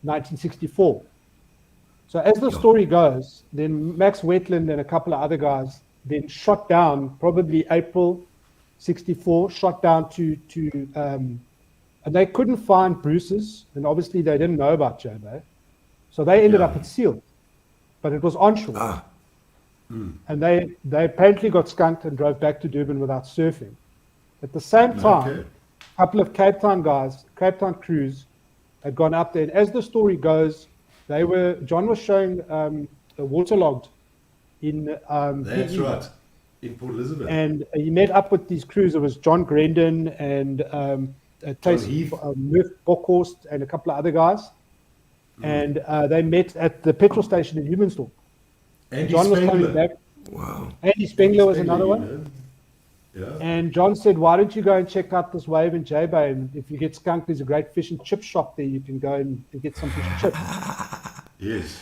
1964. So as the story goes, then Max Wetland and a couple of other guys then shot down, probably April 64, shot down to and they couldn't find Bruce's, and obviously they didn't know about Jobo. So they ended up at Seal, but it was onshore. And they apparently got skunked and drove back to Durban without surfing. At the same time, a couple of Cape Town guys, Cape Town crews, had gone up there. And as the story goes, John was showing waterlogged in That's PE. right. In Port Elizabeth. And he met up with these crews. It was John Grendon and Murph Bockhorst and a couple of other guys. And they met at the petrol station in Humansdorp. Andy John was coming Spengler. back. Wow. Andy Spengler was another one. Yeah. And John said, why don't you go and check out this wave in J-Bay? And if you get skunked, there's a great fish and chip shop there. You can go and get some fish and chips. Yes.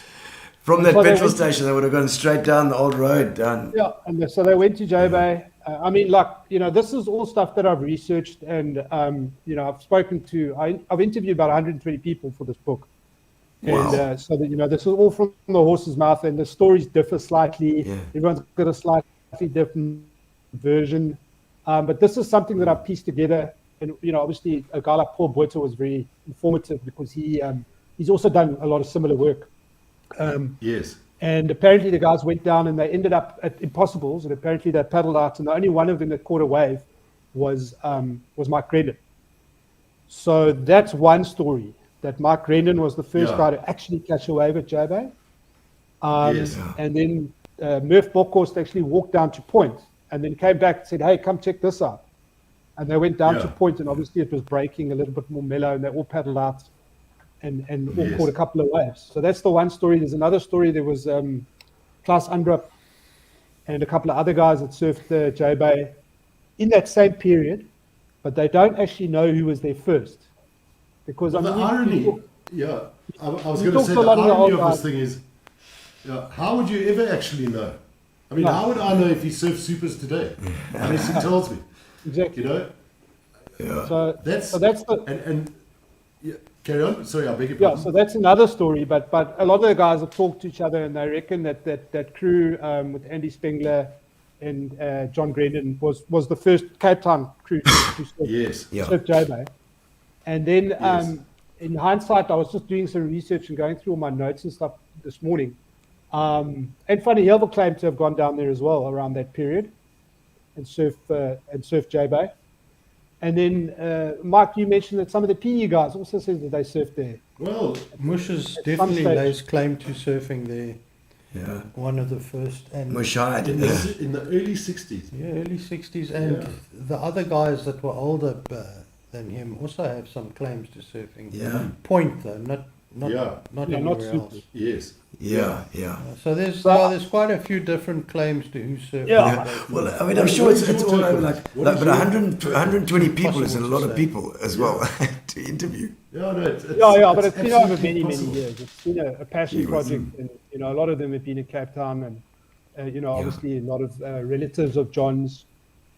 From that So they petrol went station, they would have gone straight down the old road. Down. Yeah, and so they went to J-Bay. This is all stuff that I've researched, and I've spoken to. I've interviewed about 120 people for this book, Wow. and so that this is all from the horse's mouth, and the stories differ slightly. Yeah. Everyone's got a slightly different version, but this is something that I've pieced together. And obviously, a guy like Paul Buerter was very informative because he's also done a lot of similar work. Yes. And apparently the guys went down and they ended up at Impossibles, and apparently they paddled out, and the only one of them that caught a wave was Mike Grendon. So that's one story, that Mike Grendon was the first guy to actually catch a wave at J-Bay. Yes. And then Murph Bockhorst actually walked down to Point and then came back and said, hey, come check this out. And they went down to Point, and obviously it was breaking a little bit more mellow, and they all paddled out and all caught a couple of waves. So that's the one story. There's another story. There was Klaus Andrup and a couple of other guys that surfed the J-Bay in that same period, but they don't actually know who was there first. Because The irony, I was going to talked say to a the lot of the irony old of guys. this thing is, how would you ever actually know? I mean, No. how would I know if he surfs supers today? Unless he tells me, Exactly. Yeah. That's the carry on. Sorry, I beg your yeah. pardon. So that's another story. But a lot of the guys have talked to each other, and they reckon that crew with Andy Spengler and John Grendon was the first Cape Town crew to surf, surf J-Bay. And then in hindsight, I was just doing some research and going through all my notes and stuff this morning. And funny, Helvel claimed to have gone down there as well around that period and surf J-Bay. And then, Mike, you mentioned that some of the PE guys also said that they surfed there. Well, Mush's At definitely some stage. lays claim to surfing there. Yeah. One of the first. And Mushad. in the early 60s. yeah, early 60s. And the other guys that were older than him also have some claims to surfing. Yeah. Point, though, not Yeah. not anywhere super. else. Yes. Yeah, yeah. So there's quite a few different claims to who surfed. Yeah. Well, I mean, I'm sure it's all over but 120 people is a lot of people as well to interview. Yeah, no, But it's been over absolutely many possible. years. It's been a passion project, and a lot of them have been in Cape Town, and obviously a lot of relatives of John's,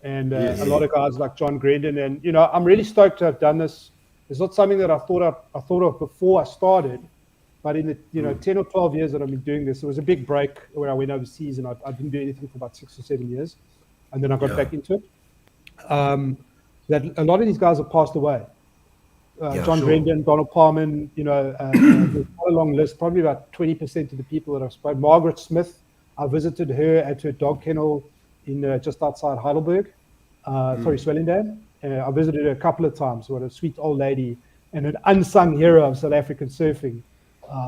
and a lot of guys like John Grendon, and I'm really stoked to have done this. It's not something that I thought of before I started, but in the 10 or 12 years that I've been doing this, it was a big break where I went overseas and I didn't do anything for about 6 or 7 years, and then I got back into it. That a lot of these guys have passed away. John Grendon, Donald Paarman, there's quite a long list, probably about 20% of the people that I've spoken. Margaret Smith, I visited her at her dog kennel in just outside Heidelberg, Swellendam. I visited her a couple of times. What a sweet old lady and an unsung hero of South African surfing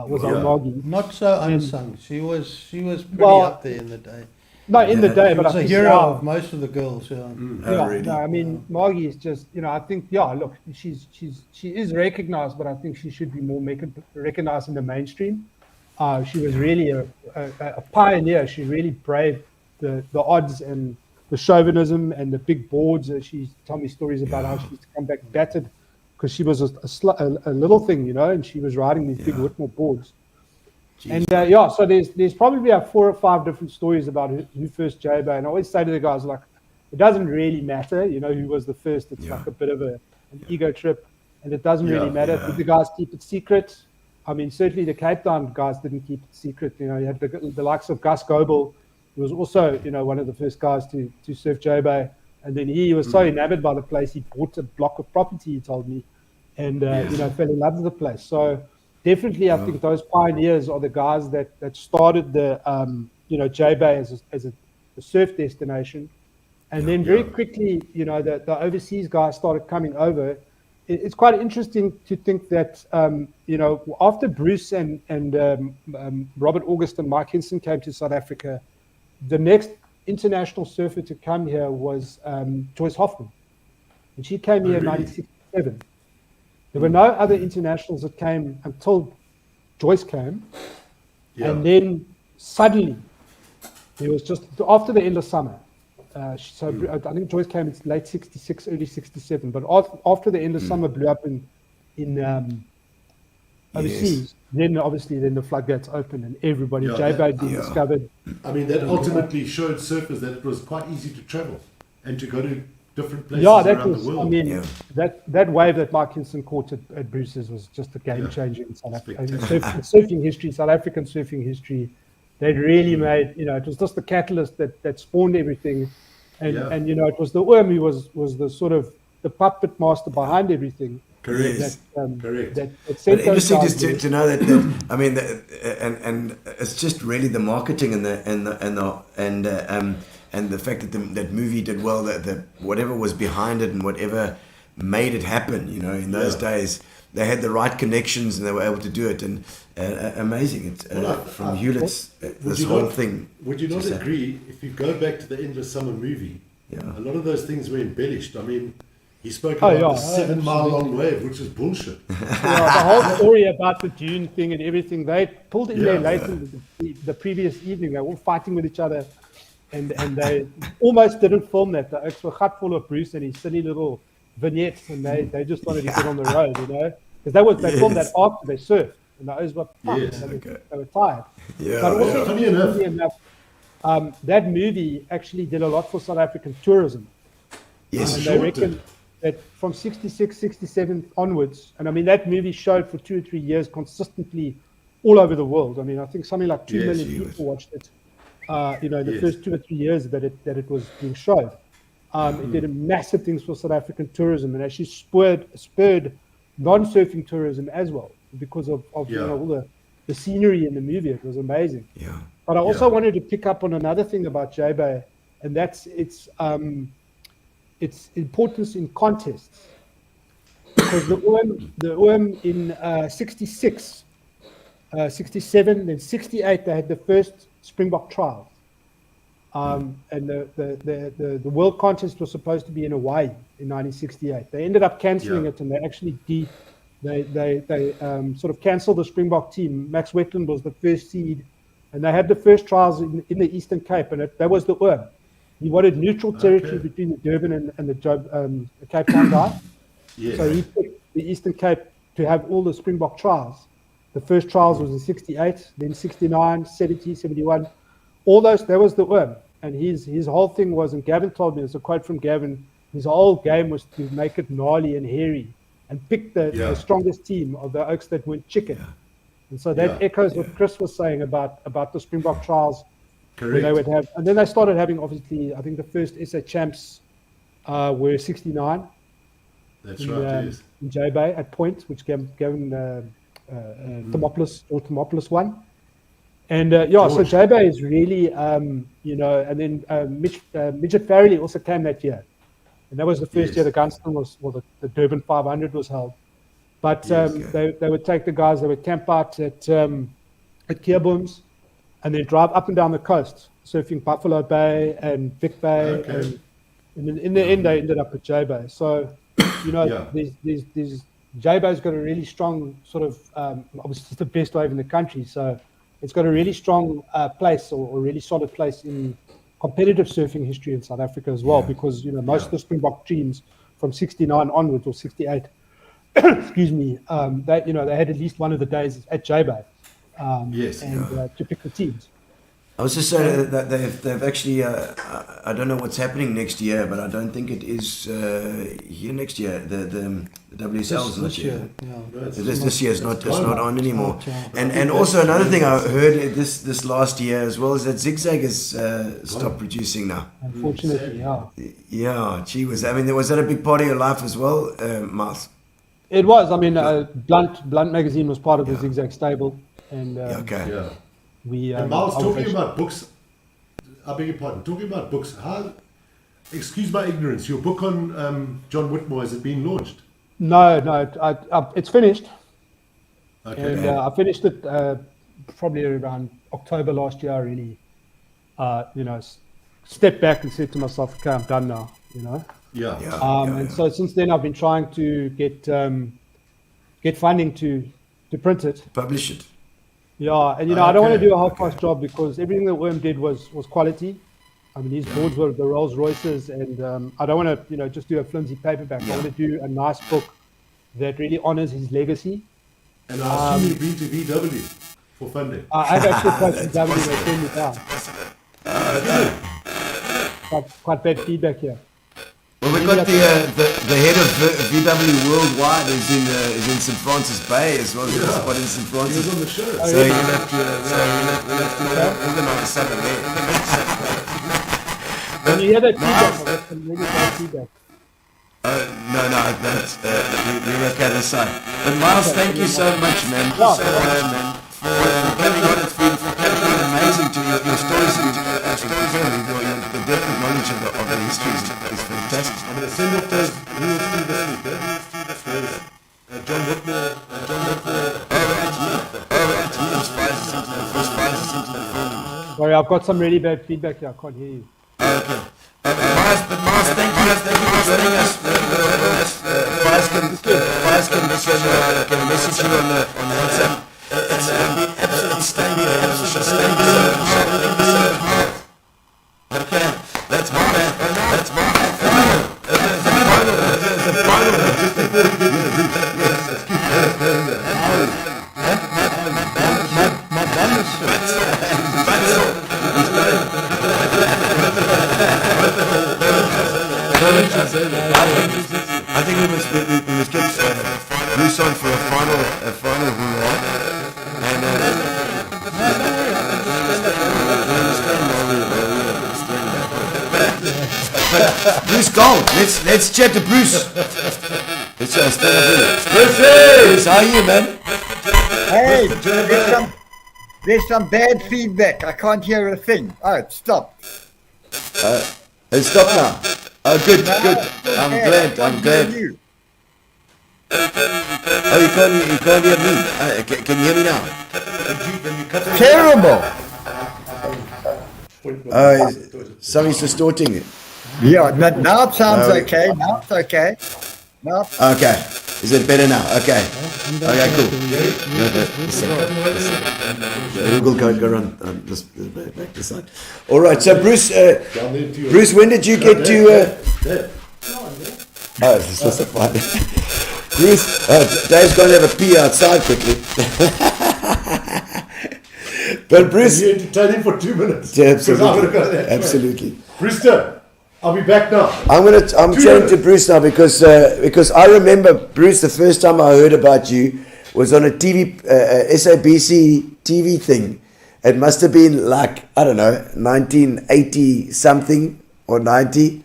was old Margie. Not so unsung. She was pretty up there in the day. No, in the day, She but was I a think hero now, of most of the girls. Yeah. Really? no, I mean Margie is just, I think, look, she is recognized, but I think she should be more recognized in the mainstream. She was really a pioneer. She really braved the odds and the chauvinism and the big boards. She told me stories about how she used to come back battered because she was a little thing, and she was riding these big Whitmore boards. Jeez. And so there's probably about 4 or 5 different stories about who first J-Bay. And I always say to the guys, like, it doesn't really matter, who was the first. It's like a bit of an ego trip, and it doesn't really matter. Did the guys keep it secret? I mean, certainly the Cape Town guys didn't keep it secret. You had the likes of Gus Goebel, who was also, one of the first guys to surf J-Bay. And then he was so enamored by the place, he bought a block of property, he told me, and fell in love with the place. So definitely, I think those pioneers are the guys that started the J-Bay as a surf destination, and then very quickly, the overseas guys started coming over. It's quite interesting to think that after Bruce and Robert August and Mike Hinson came to South Africa, the next international surfer to come here was Joyce Hoffman, and she came here in 1967. There were no other internationals that came until Joyce came. And then suddenly, there was just after the end of summer. I think Joyce came in late 66, early 67. But after the end of summer blew up in overseas, then the floodgates opened and everybody, J-Bay being discovered. I mean, that ultimately showed surfers that it was quite easy to travel and to go to different places that around was, the world. I mean, that wave that Mike Hinson caught at Bruce's was just a game changer in South Africa. Surfing history, South African surfing history. They'd really made, it was just the catalyst that spawned everything. And it was the worm who was the sort of the puppet master behind everything. Correct. But interesting just to know that I mean, and it's just really the marketing and the fact that that movie did well, that whatever was behind it and whatever made it happen, in those days, they had the right connections and they were able to do it. And amazing, it's from Hewlett's this whole thing. Would you not agree? If you go back to the Endless Summer movie, a lot of those things were embellished. I mean, he spoke about the 7 mile long wave, which is bullshit. The whole story about the dune thing and everything, they pulled in there late in the previous evening. They were all fighting with each other, and they almost didn't film that. The oaks were gut full of Bruce and his silly little vignettes, and they just wanted to get on the road, because they filmed that after they surfed, and the oaks were pumped. They were tired. But also, funny enough, that movie actually did a lot for South African tourism. Yes, and they reckon that from 66, 67 onwards, and I mean, that movie showed for 2 or 3 years consistently all over the world. I mean, I think something like 2 million people watched it, the first 2 or 3 years that it was being shown. It did massive things for South African tourism and actually spurred non-surfing tourism as well because of all the scenery in the movie. It was amazing. Yeah. But I also wanted to pick up on another thing about J-Bay, and that's its importance in contests. Because the UM in 66, 67, then 68, they had the first Springbok trials. And the world contest was supposed to be in Hawaii in 1968. They ended up cancelling it, and they actually they sort of cancelled the Springbok team. Max Wetland was the first seed, and they had the first trials in the Eastern Cape, and that was the Oom. He wanted neutral territory between the Durban and the Cape Town guy. Yes. So he picked the Eastern Cape to have all the Springbok trials. The first trials was in 68, then 69, 70, 71. All those, that was the Oom. And his whole thing was, and Gavin told me, there's a quote from Gavin, his whole game was to make it gnarly and hairy and pick the strongest team of the Oaks that weren't chicken. Yeah. And so that echoes what Chris was saying about the Springbok trials. Correct. They would have, and then they started having, obviously, I think the first SA champs were 69. That's right, yes. In J Bay at Point, which Gavin Thermopolis won. And so J Bay is really, and then Midget Farrelly also came that year. And that was the first year the Gunston the Durban 500 was held. But they would take the guys, they would camp out at Keerbooms and then drive up and down the coast, surfing Buffalo Bay and Vic Bay. Okay. And in the end, they ended up at J Bay. So, these J Bay's got a really strong sort of, obviously it's the best wave in the country. So it's got a really strong place or a really solid place in competitive surfing history in South Africa as well, because, most of the Springbok teams from 69 onwards or 68, excuse me, they had at least one of the days at J Bay. To pick the teams. I was just saying that they've actually, I don't know what's happening next year, but I don't think it is here next year. The WSL is not here. This year is not on anymore. And also another thing I heard this last year as well is that Zigzag has stopped producing now. Unfortunately, Yeah, gee whiz. I mean, was that a big part of your life as well, Miles? It was. I mean, Blunt magazine was part of the Zigzag stable. And and Miles, talking about books, I beg your pardon, talking about books, excuse my ignorance, your book on John Whitmore, has it been launched? No, it's finished. Okay. And I finished it probably around October last year, really, stepped back and said to myself, okay, I'm done now, And so since then I've been trying to get funding to print it. Publish it. Yeah, and I don't want to do a half-price job because everything that Worm did was quality. I mean, his boards were the Rolls Royces, and I don't want to, just do a flimsy paperback. I want to do a nice book that really honors his legacy. And I assume you've been to VW for funding. I've actually approached VW, they turned me down. Quite bad feedback here. Well, we've got the head of VW Worldwide is in St. Francis Bay as well. He's got a spot in St. Francis. He was on the show. So you'll have to organise something there. When you hear that feedback, I've got some really bad feedback. No, that's we're okay this side. But Miles, thank you so much, man. For coming on. It's been amazing to your stories and the depth of knowledge of the history is fantastic. I'm going to send off those rules to this week. John Whitmore. Sorry, I've got some really bad feedback here. I can't hear you. Okay. Miles, thank you for joining us. Miles can message you on WhatsApp. It's been absolutely stunning. Okay, that's my I think we must get Bruce on for a final Vuuren. Bruce Gold, let's chat to Bruce. Let's stand up here. Bruce, how are you, man? Hey, there's some bad feedback. I can't hear a thing. Oh, it stopped. It stopped now. Oh, good. I'm glad. You. Oh, you can't hear me. Can you hear me now? Terrible. Something's distorting it. Yeah, now it sounds okay. Now it's okay. Okay. Is it better now? Okay. Okay, cool. Google code go on this back this side. All right. So Bruce, Bruce, when did you get to? Oh, this was a fun. Bruce, Dave's going to have a pee outside quickly. But Bruce, you entertain him for 2 minutes. Yeah, absolutely. Brewster, I'll be back now. I'm chatting to Bruce now because I remember, Bruce, the first time I heard about you was on a TV SABC TV thing. It must have been like, I don't know, 1980 something or 90.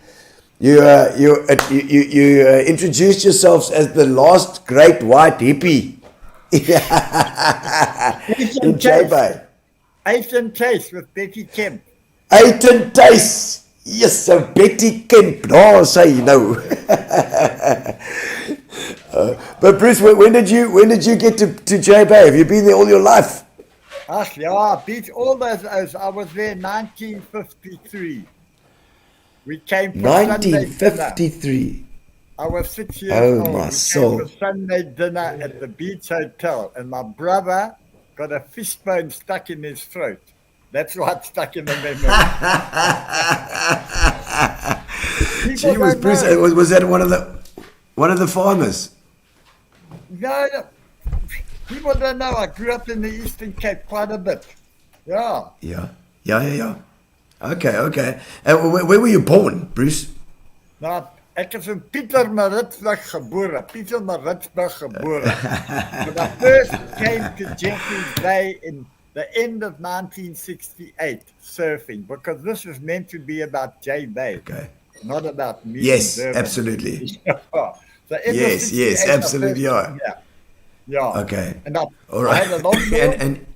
You introduced yourselves as the last great white hippie in J-Bay. Asian Taste with Betty Kemp. Aiton Taste. Yes, so Betty Kemp. Oh, say no. But Bruce, when did you get to J-Bay? Have you been there all your life? Yeah, I beat all those. I was there in 1953. We came for 1953. I was 6 years Oh, old. my We soul. came for Sunday dinner at the Beach Hotel, and my brother got a fishbone stuck in his throat. That's what stuck in the memory. Gee, was that one of the farmers? No, people don't know. I grew up in the Eastern Cape quite a bit. Yeah. Yeah. Okay. Where were you born, Bruce? Nou, ek is in Pietermaritzburg gebore. But I first came to Jeffreys Bay in the end of 1968 surfing, because this is meant to be about J Bay, not about me. Yes, absolutely. So yes, absolutely. Yeah. Okay. And I right. had a longboard, and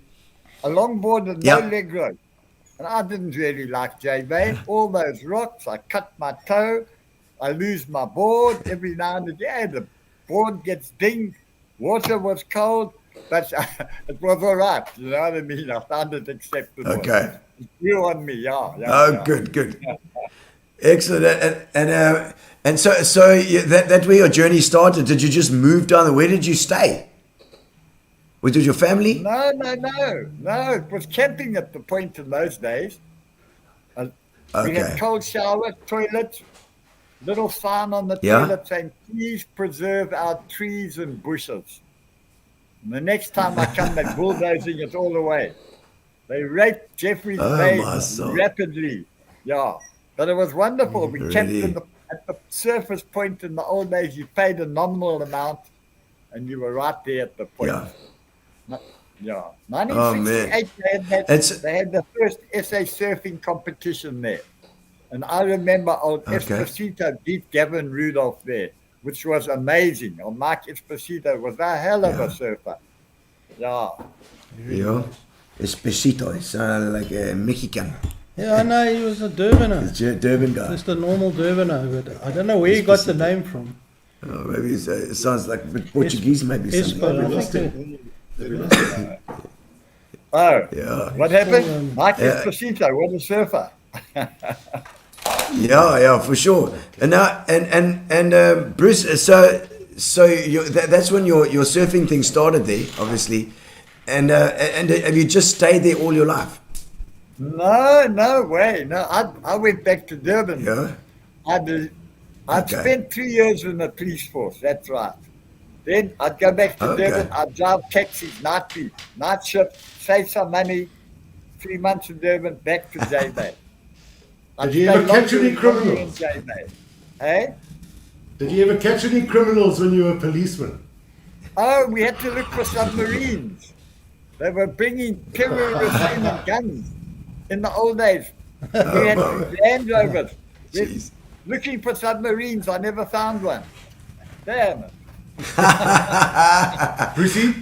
a longboard with no leg rope. And I didn't really like J Bay. All those rocks, I cut my toe, I lose my board every now and again. The board gets dinged. Water was cold, but it was all right. You know what I mean? I found it acceptable. Okay. It grew on me, Good. Excellent. And so that's where your journey started. Did you just move down? Where did you stay? Was it your family? No. It was camping at the point in those days. We had cold shower, toilets, little sign on the toilet saying, please preserve our trees and bushes. And the next time I come, they're bulldozing it all away. They raped Jeffreys Bay rapidly. Yeah. But it was wonderful. We camped at the surface point in the old days. You paid a nominal amount and you were right there at the point. Yeah. 1968, they had the first SA surfing competition there. And I remember old Esposito beat Gavin Rudolph there, which was amazing. Or Mike Esposito was a hell of a surfer. Yeah. Esposito is like a Mexican. Yeah, I know, he was a Durbaner. He's a Durban guy. Just a normal Durbaner. But I don't know where he got the name from. Oh, maybe it sounds like Portuguese, maybe something. What happened? Mike Esposito, what a surfer. Yeah, for sure. And now, and Bruce, so that's when your surfing thing started there, obviously. And have you just stayed there all your life? No way. No, I went back to Durban. Yeah. I'd spent 3 years in the police force. That's right. Then I'd go back to Durban. I'd drive taxis, night shift, save some money. 3 months in Durban, back to J Bay. Did you ever catch any criminals? Hey? Did you ever catch any criminals when you were a policeman? Oh, we had to look for submarines. They were bringing terrorists in and guns in the old days. We had Land Rovers. Looking for submarines, I never found one. Damn it. Brucey,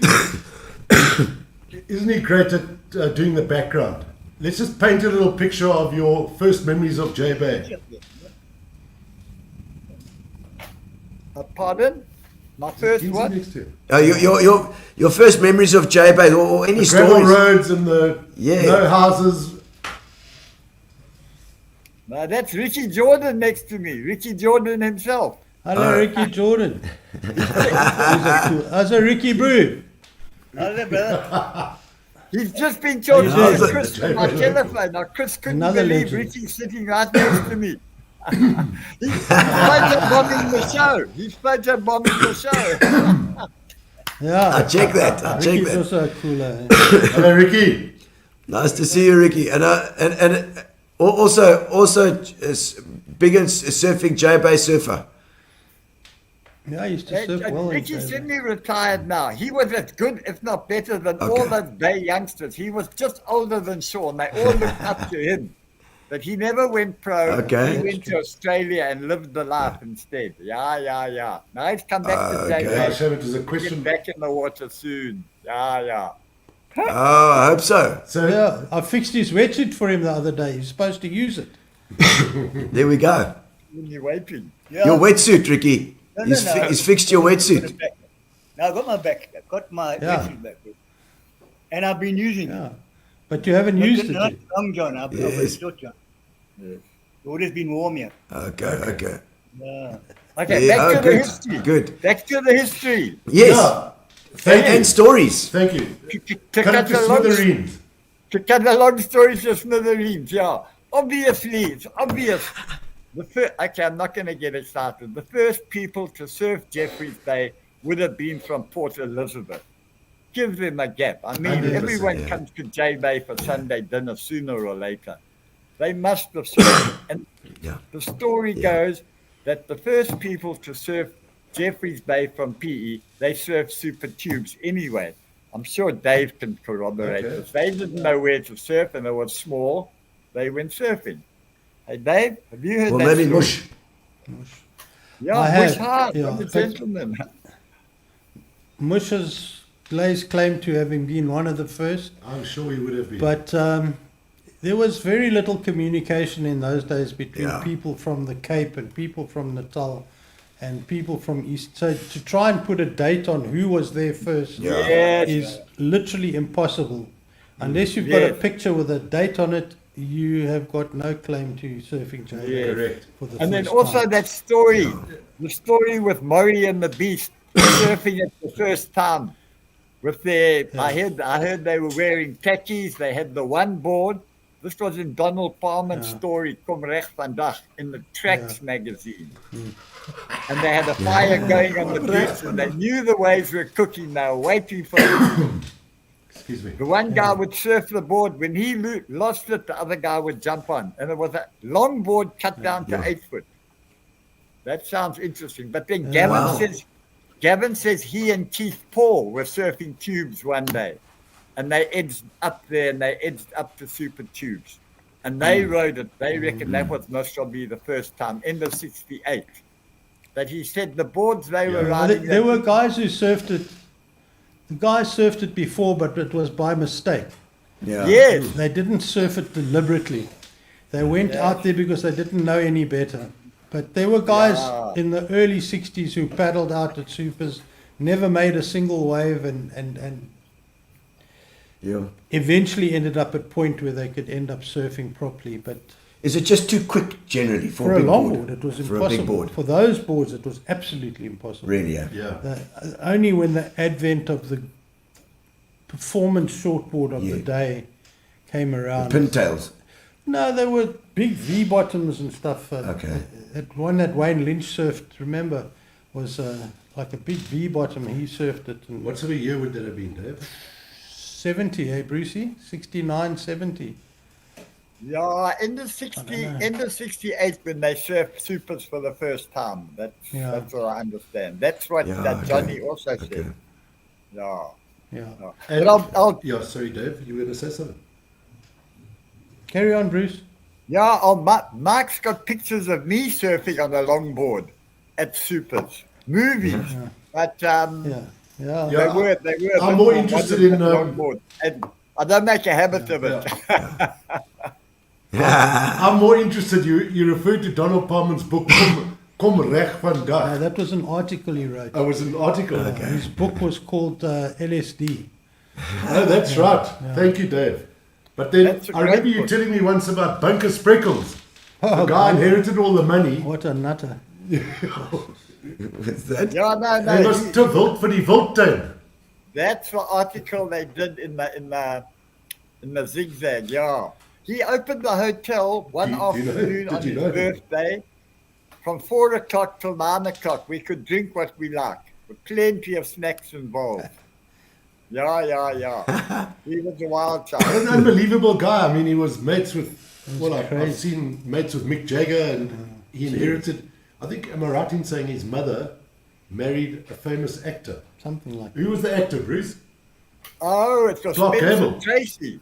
isn't it great at doing the background? Let's just paint a little picture of your first memories of J Bay. Pardon? My first what? Your first memories of J Bay or any the stories? gravel roads and the no houses. No, that's Richie Jordan next to me. Richie Jordan himself. Hello, Ricky Jordan. How's a Ricky Brew? Hello, brother. He's just been talking to Chris on my telephone. Now, Chris couldn't believe Ricky's sitting right next to me. He's photobombing the show. He's photobombing the show. Yeah. I check that. I check Ricky's that. also a cooler. Hello, Ricky. Nice to see you, Ricky. And also big in surfing, J-Bay surfer. Yeah, I used to surf well. Ricky's semi-retired now. He was as good, if not better, than all those Bay youngsters. He was just older than Sean. They all looked up to him. But he never went pro. Okay. He went to Australia and lived the life instead. Yeah. Now he's come back to J-Bay. Yeah, Shem, it was a question. Get back in the water soon. Yeah. Oh, I hope so. So Yeah, I fixed his wetsuit for him the other day. He's supposed to use it. There we go. When you're waiting. Your wetsuit, Ricky. No. He's fixed your wetsuit. Now I got my back. I got my wetsuit back. And I've been using Yeah. it. But you haven't used it Not yet. long, John. I've been short, John. It's always been warm here. Okay. Yeah. Okay, Yeah, back to the good. history. Good. Back to the history. Yes. yeah. Thank you. And stories. Thank you. To Cut it to smithereens. cut a long story to smithereens, yeah. Obviously, it's obvious. Okay, I'm not going to get it started. The first people to surf Jeffreys Bay would have been from Port Elizabeth. Give them a gap. I mean, 100%, everyone comes to J Bay for Sunday dinner sooner or later. They must have surfed. And the story goes that the first people to surf Jeffreys Bay from PE, they surfed super tubes anyway. I'm sure Dave can corroborate this. They didn't know where to surf and they were small. They went surfing. Hey, Dave, have you heard that maybe story? Mush. Yeah, I Mush have, hard. yeah. I'm a gentleman. Mush has lays claim to having been one of the first. I'm sure he would have been. But there was very little communication in those days between people from the Cape and people from Natal and people from East. So to try and put a date on who was there first is literally impossible. Unless you've got a picture with a date on it, you have got no claim to surfing J-Bay Correct. for the And then first also time. that story, the story with Murray and the Beast surfing it the first time. With their, I heard they were wearing khakis. They had the one board. This was in Donald Paarman's story, Kom Reg Vandag, in the Tracks magazine. And they had a fire going on the beach, and they knew the waves were cooking. They were waiting for it. Excuse me. The one guy would surf the board. When he lost it, the other guy would jump on. And it was a long board cut down to 8 foot. That sounds interesting. But then Gavin says he and Keith Paul were surfing tubes one day. And they edged up there and they edged up to super tubes. And they rode it. They reckon that was most probably the first time, end of 68. That he said the boards they were riding. There were guys who surfed it. The guys surfed it before, but it was by mistake. Yes. They didn't surf it deliberately. They went out there because they didn't know any better. But there were guys in the early 60s who paddled out at supers, never made a single wave, and eventually ended up at a point where they could end up surfing properly. But Is it just too quick generally for a big longboard, it was For impossible. a big board. For those boards, it was absolutely impossible. Really, yeah. Only when the advent of the performance shortboard of the day came around. Pintails. No, there were big V bottoms and stuff. Okay. That one that Wayne Lynch surfed, remember, was like a big V bottom. He surfed it. And What sort of year would that have been, Dave? 70, eh, Brucey? 69, 70. Yeah, end of 68 when they surfed supers for the first time. That's what I understand. That's what Johnny also said. Yeah. But sorry, Dave, you were going to say something? Carry on, Bruce. Yeah, Mike's got pictures of me surfing on a longboard at supers. Movies. But they were. I'm more interested in longboard. And I don't make a habit of it. I'm more interested. You referred to Donald Paarman's book, Kom Reg Vandag. No, that was an article he wrote. Oh, it was an article. His book was called LSD. Oh, that's right. Thank you, Dave. But then I remember you telling me once about Bunker Spreckles. The guy inherited all the money. What a nutter. What's that? Yeah, no. Hy was te wild vir die wildtuin. That's the article they did in the Zigzag. Yeah, he opened the hotel one afternoon on his birthday. From 4 o'clock till 9 o'clock, we could drink what we like, with plenty of snacks involved. Yeah. He was a wild child. An unbelievable guy. I mean, he was mates with, I've seen mates with Mick Jagger, and he inherited, I think, am I right in saying his mother married a famous actor? Something like that. Who was the actor, Bruce? Oh, it was Clark Spencer Gable. Tracy.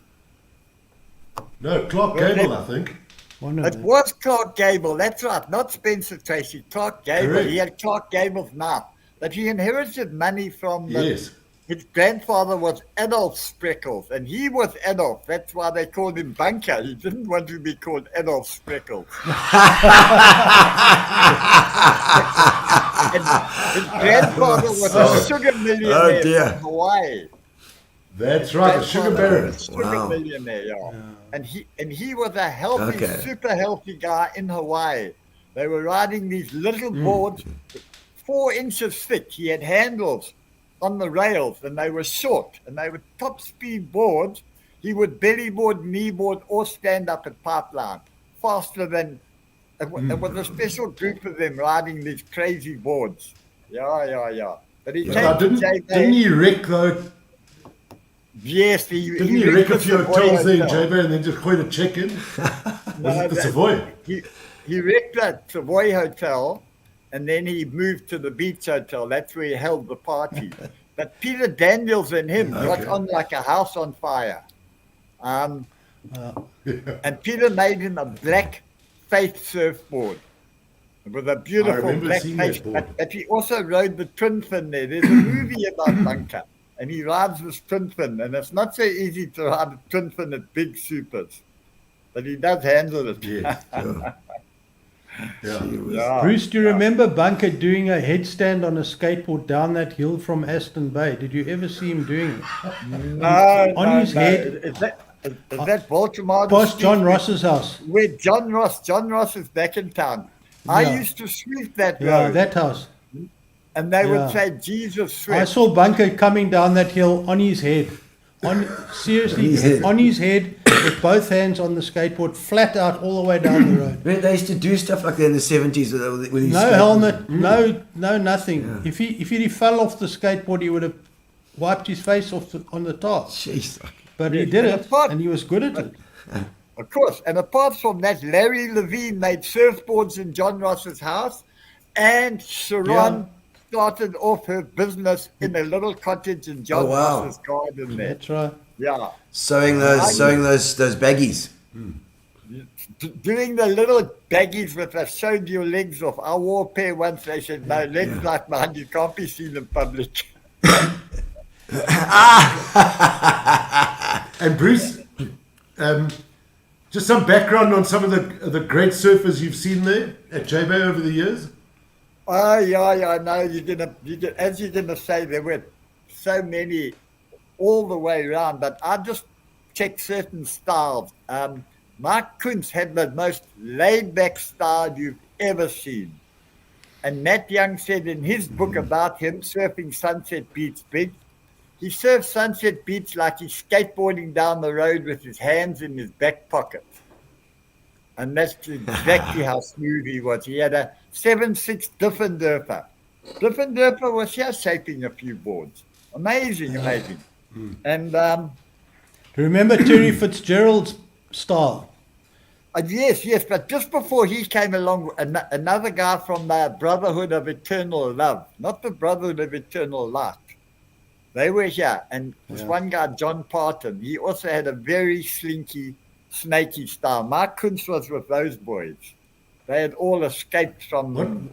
No, Clark Gable, I think. It was Clark Gable, that's right, not Spencer Tracy, Clark Gable. Correct. He had Clark Gable's knife. But he inherited money from Yes. His grandfather was Adolf Spreckles, and he was Adolf. That's why they called him Bunker. He didn't want to be called Adolf Spreckles. And his grandfather was a sugar millionaire from Hawaii. That's right, a sugar baron. Sugar millionaire, yeah. And he was a healthy, super healthy guy in Hawaii. They were riding these little boards, 4 inches thick. He had handles on the rails, and they were short, and they were top speed boards. He would belly board, knee board, or stand up at pipeline faster than. It was a special group of them riding these crazy boards. Yeah. But he came to JB. Didn't he wreck though? Yes, Didn't he wreck a few hotels there in JB and then just quite a check in? Was it the Savoy? He wrecked that Savoy hotel, and then he moved to the Beach Hotel. That's where he held the party. But Peter Daniels and him got on like a house on fire. And Peter made him a black Faith surfboard with a beautiful black face. But he also rode the twin fin there. There's a movie about Bunker, and he rides this twin fin, and it's not so easy to ride a twin fin at big supers. But he does handle it. Yeah. Bruce, do you remember Bunker doing a headstand on a skateboard down that hill from Aston Bay? Did you ever see him doing it? On his head. Is that Baltimore? Past John Ross's house. Where John Ross is back in town. I used to sweep that road. Yeah, that house. And they would say, Jesus swept. I saw Bunker coming down that hill on his head. Seriously, on his head, with both hands on the skateboard, flat out all the way down the road. Man, they used to do stuff like that in the 70s. With No helmet, no nothing. Yeah. If he fell off the skateboard, he would have wiped his face off on the top. Jeez. But he did it, and he was good at it. Of course. And apart from that, Larry Levine made surfboards in John Ross's house, and Sharon started off her business in a little cottage in John Ross's garden there. That's right. Yeah. Sewing those baggies. Doing the little baggies with I showed your legs off. I wore a pair once. They said, no, legs like mine, you can't be seen in public. And Bruce, just some background on some of the great surfers you've seen there at JB over the years. Oh yeah. No, as you're gonna say, there were so many all the way around. But I just checked certain styles. Mike Kuntz had the most laid-back style you've ever seen. And Matt Young said in his book about him surfing Sunset Beach Big, he surfed Sunset Beach like he's skateboarding down the road with his hands in his back pocket. And that's exactly how smooth he was. He had a 7.6 Diffenderfer. Diffenderfer was here shaping a few boards. Amazing. And remember Terry Fitzgerald's style? Yes, but just before he came along, another guy from the Brotherhood of Eternal Love, not the Brotherhood of Eternal Light. They were here, and this one guy, John Paarman, he also had a very slinky, snaky style. Mark Kuntz was with those boys. They had all escaped from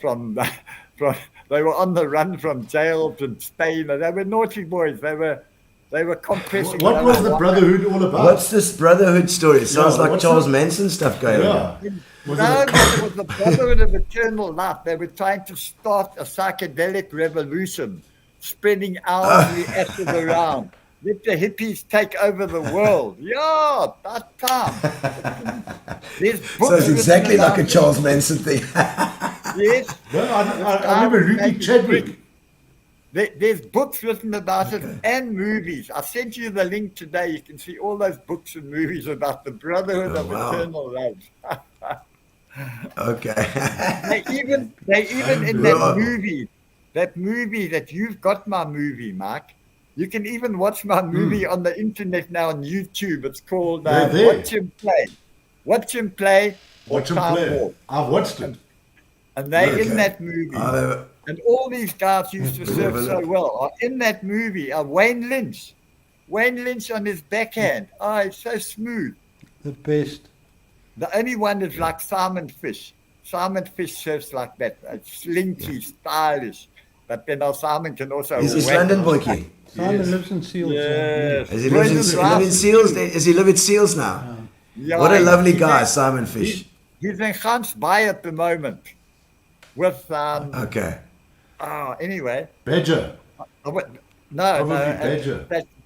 they were on the run from jails in Spain. They were naughty boys. They were compressing. What was the Brotherhood all about? What's this Brotherhood story? It sounds like Charles Manson stuff going on. It was the Brotherhood of Eternal Life. They were trying to start a psychedelic revolution, spreading the acid around. Let the hippies take over the world. Yeah, that time. So it's exactly like a Charles Manson thing. Yes. No, I remember Rudy Chadwick. There's books written about it and movies. I sent you the link today. You can see all those books and movies about the Brotherhood of Eternal Love. Okay. They even in that movie that you've got my movie, Mark. You can even watch my movie on the internet now on YouTube. It's called Watch Him Play. Watch Him Play. Watch Him Play. I've watched it. And they're in that movie. And all these guys used to surf so well are in that movie. Wayne Lynch. Wayne Lynch on his backhand. Oh, it's so smooth. The best. The only one is like Simon Fish. Simon Fish surfs like that. It's slinky, stylish. But then Simon can also... He's East London boykie. Simon lives in Seals. Yes. Does he live in Seals? Does he live in Seals now? Yeah, what a lovely guy, Simon Fish. He's in Gans Bay at the moment. With... okay. Anyway. Badger. No,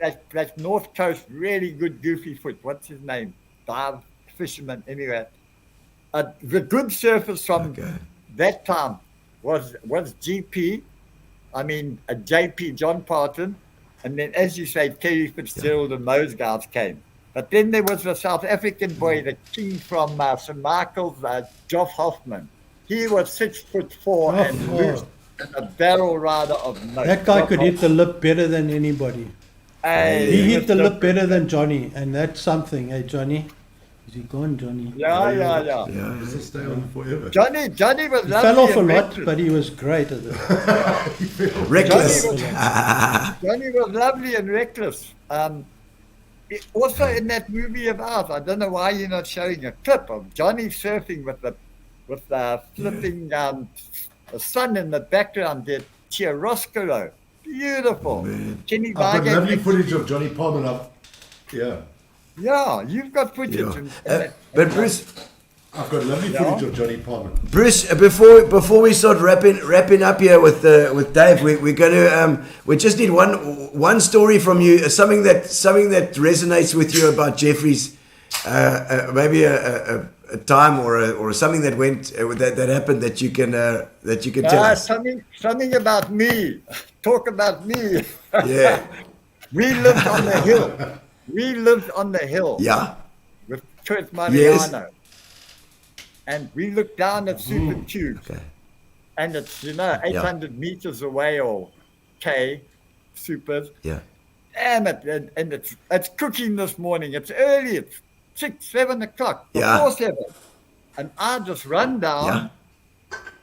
that's North Coast, really good goofy foot. What's his name? Dive fisherman. Anyway, the good surfers from that time was GP. I mean, JP, John Parton, and then, as you say, Terry Fitzgerald and those guys came. But then there was the South African boy, the king from St. Michael's, Geoff Hoffman. He was 6'4" and loose. A barrel rider of note. That guy could hit the lip better than anybody. He hit the lip better than Johnny, and that's something. Hey, Johnny, is he gone, Johnny? Yeah. Does it stay on forever? Johnny was lovely. Fell off a lot, but he was great at it. Reckless. Johnny was lovely and reckless. Also in that movie of ours, I don't know why you're not showing a clip of Johnny surfing with the flipping. The sun in the background there, Chiaroscuro. Beautiful. I've got lovely footage of Jonny Paarman up. Yeah, you've got footage. But Bruce... I've got lovely footage of Jonny Paarman. Bruce, before we start wrapping up here with Dave, we're going to we just need one story from you, something that resonates with you about Jeffrey's, maybe a time or something that went that happened that you can tell us. Something about me. Talk about me. Yeah. We lived on the hill. Yeah. With Tues Mariano. Yes. And we looked down at Super Tues. Okay. And it's 800 meters away or K supers. Yeah. And it's cooking this morning. It's early. It's 6, 7 o'clock, before 7. And I just run down,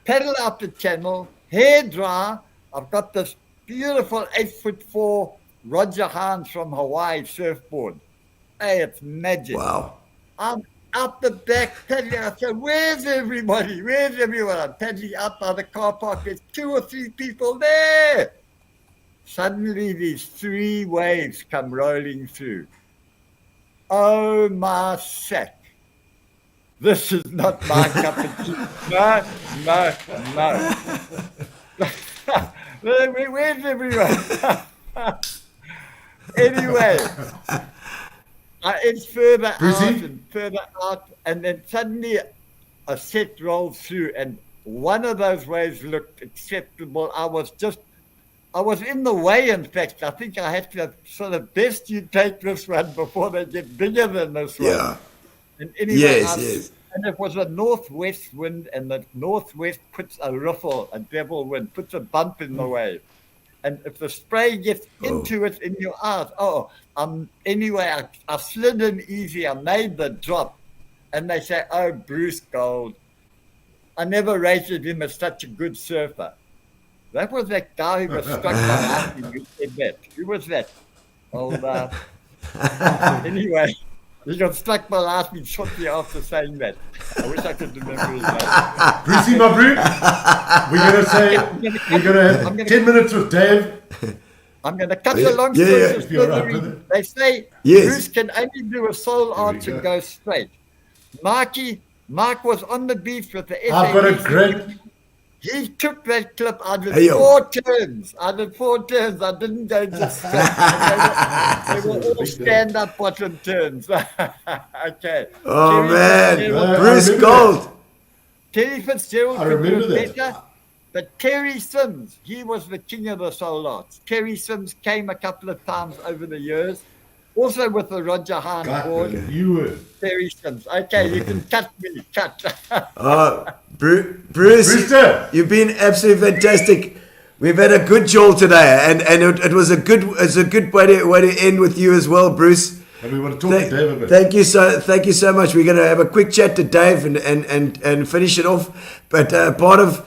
paddle out the channel, hair dry. I've got this beautiful 8'4" Roger Hans from Hawaii surfboard. Hey, it's magic. Wow. I'm out the back paddling. I said, where's everybody? Where's everyone? I'm paddling out by the car park. There's 2 or 3 people there. Suddenly, these 3 waves come rolling through. Oh, my sack. This is not my cup of tea. No. Where's everyone? Anyway, it's further out, and then suddenly a set rolls through, and one of those waves looked acceptable. I was in the way, in fact. I think I had to sort of best you take this one before they get bigger than this one. Yeah. And anyway, yes. And it was a northwest wind, and the northwest puts a riffle, a devil wind, puts a bump in the wave. And if the spray gets into it in your eyes, anyway, I slid in easy. I made the drop. And they say, oh, Bruce Gold. I never rated him as such a good surfer. That was that guy who was struck by lightning who said that. Who was that? Anyway, he got struck by lightning shortly after saying that. I wish I could remember his name. Brucey, my Bruce, we're going to have 10 minutes with Dave. I'm going to cut the long story short. They say Bruce can only do a soul arch and go straight. Mark was on the beach with the SAB. I've got a great... He took that clip. I did 4 turns. I didn't go just straight. They were all stand-up bottom turns. Okay. Oh, man. Bruce Gold. Terry Fitzgerald I could do remember it that. better. But Terry Sims, he was the king of the soul arts. Terry Sims came a couple of times over the years, also with the Roger Hahn board. You were. Terry Sims. Okay, you can cut me. Cut. Bruce, Brewster. you've been absolutely fantastic. We've had a good jol today, and it was a good way to end with you as well, Bruce. And we want to talk to Dave a bit. Thank you so much. We're going to have a quick chat to Dave and finish it off. But part of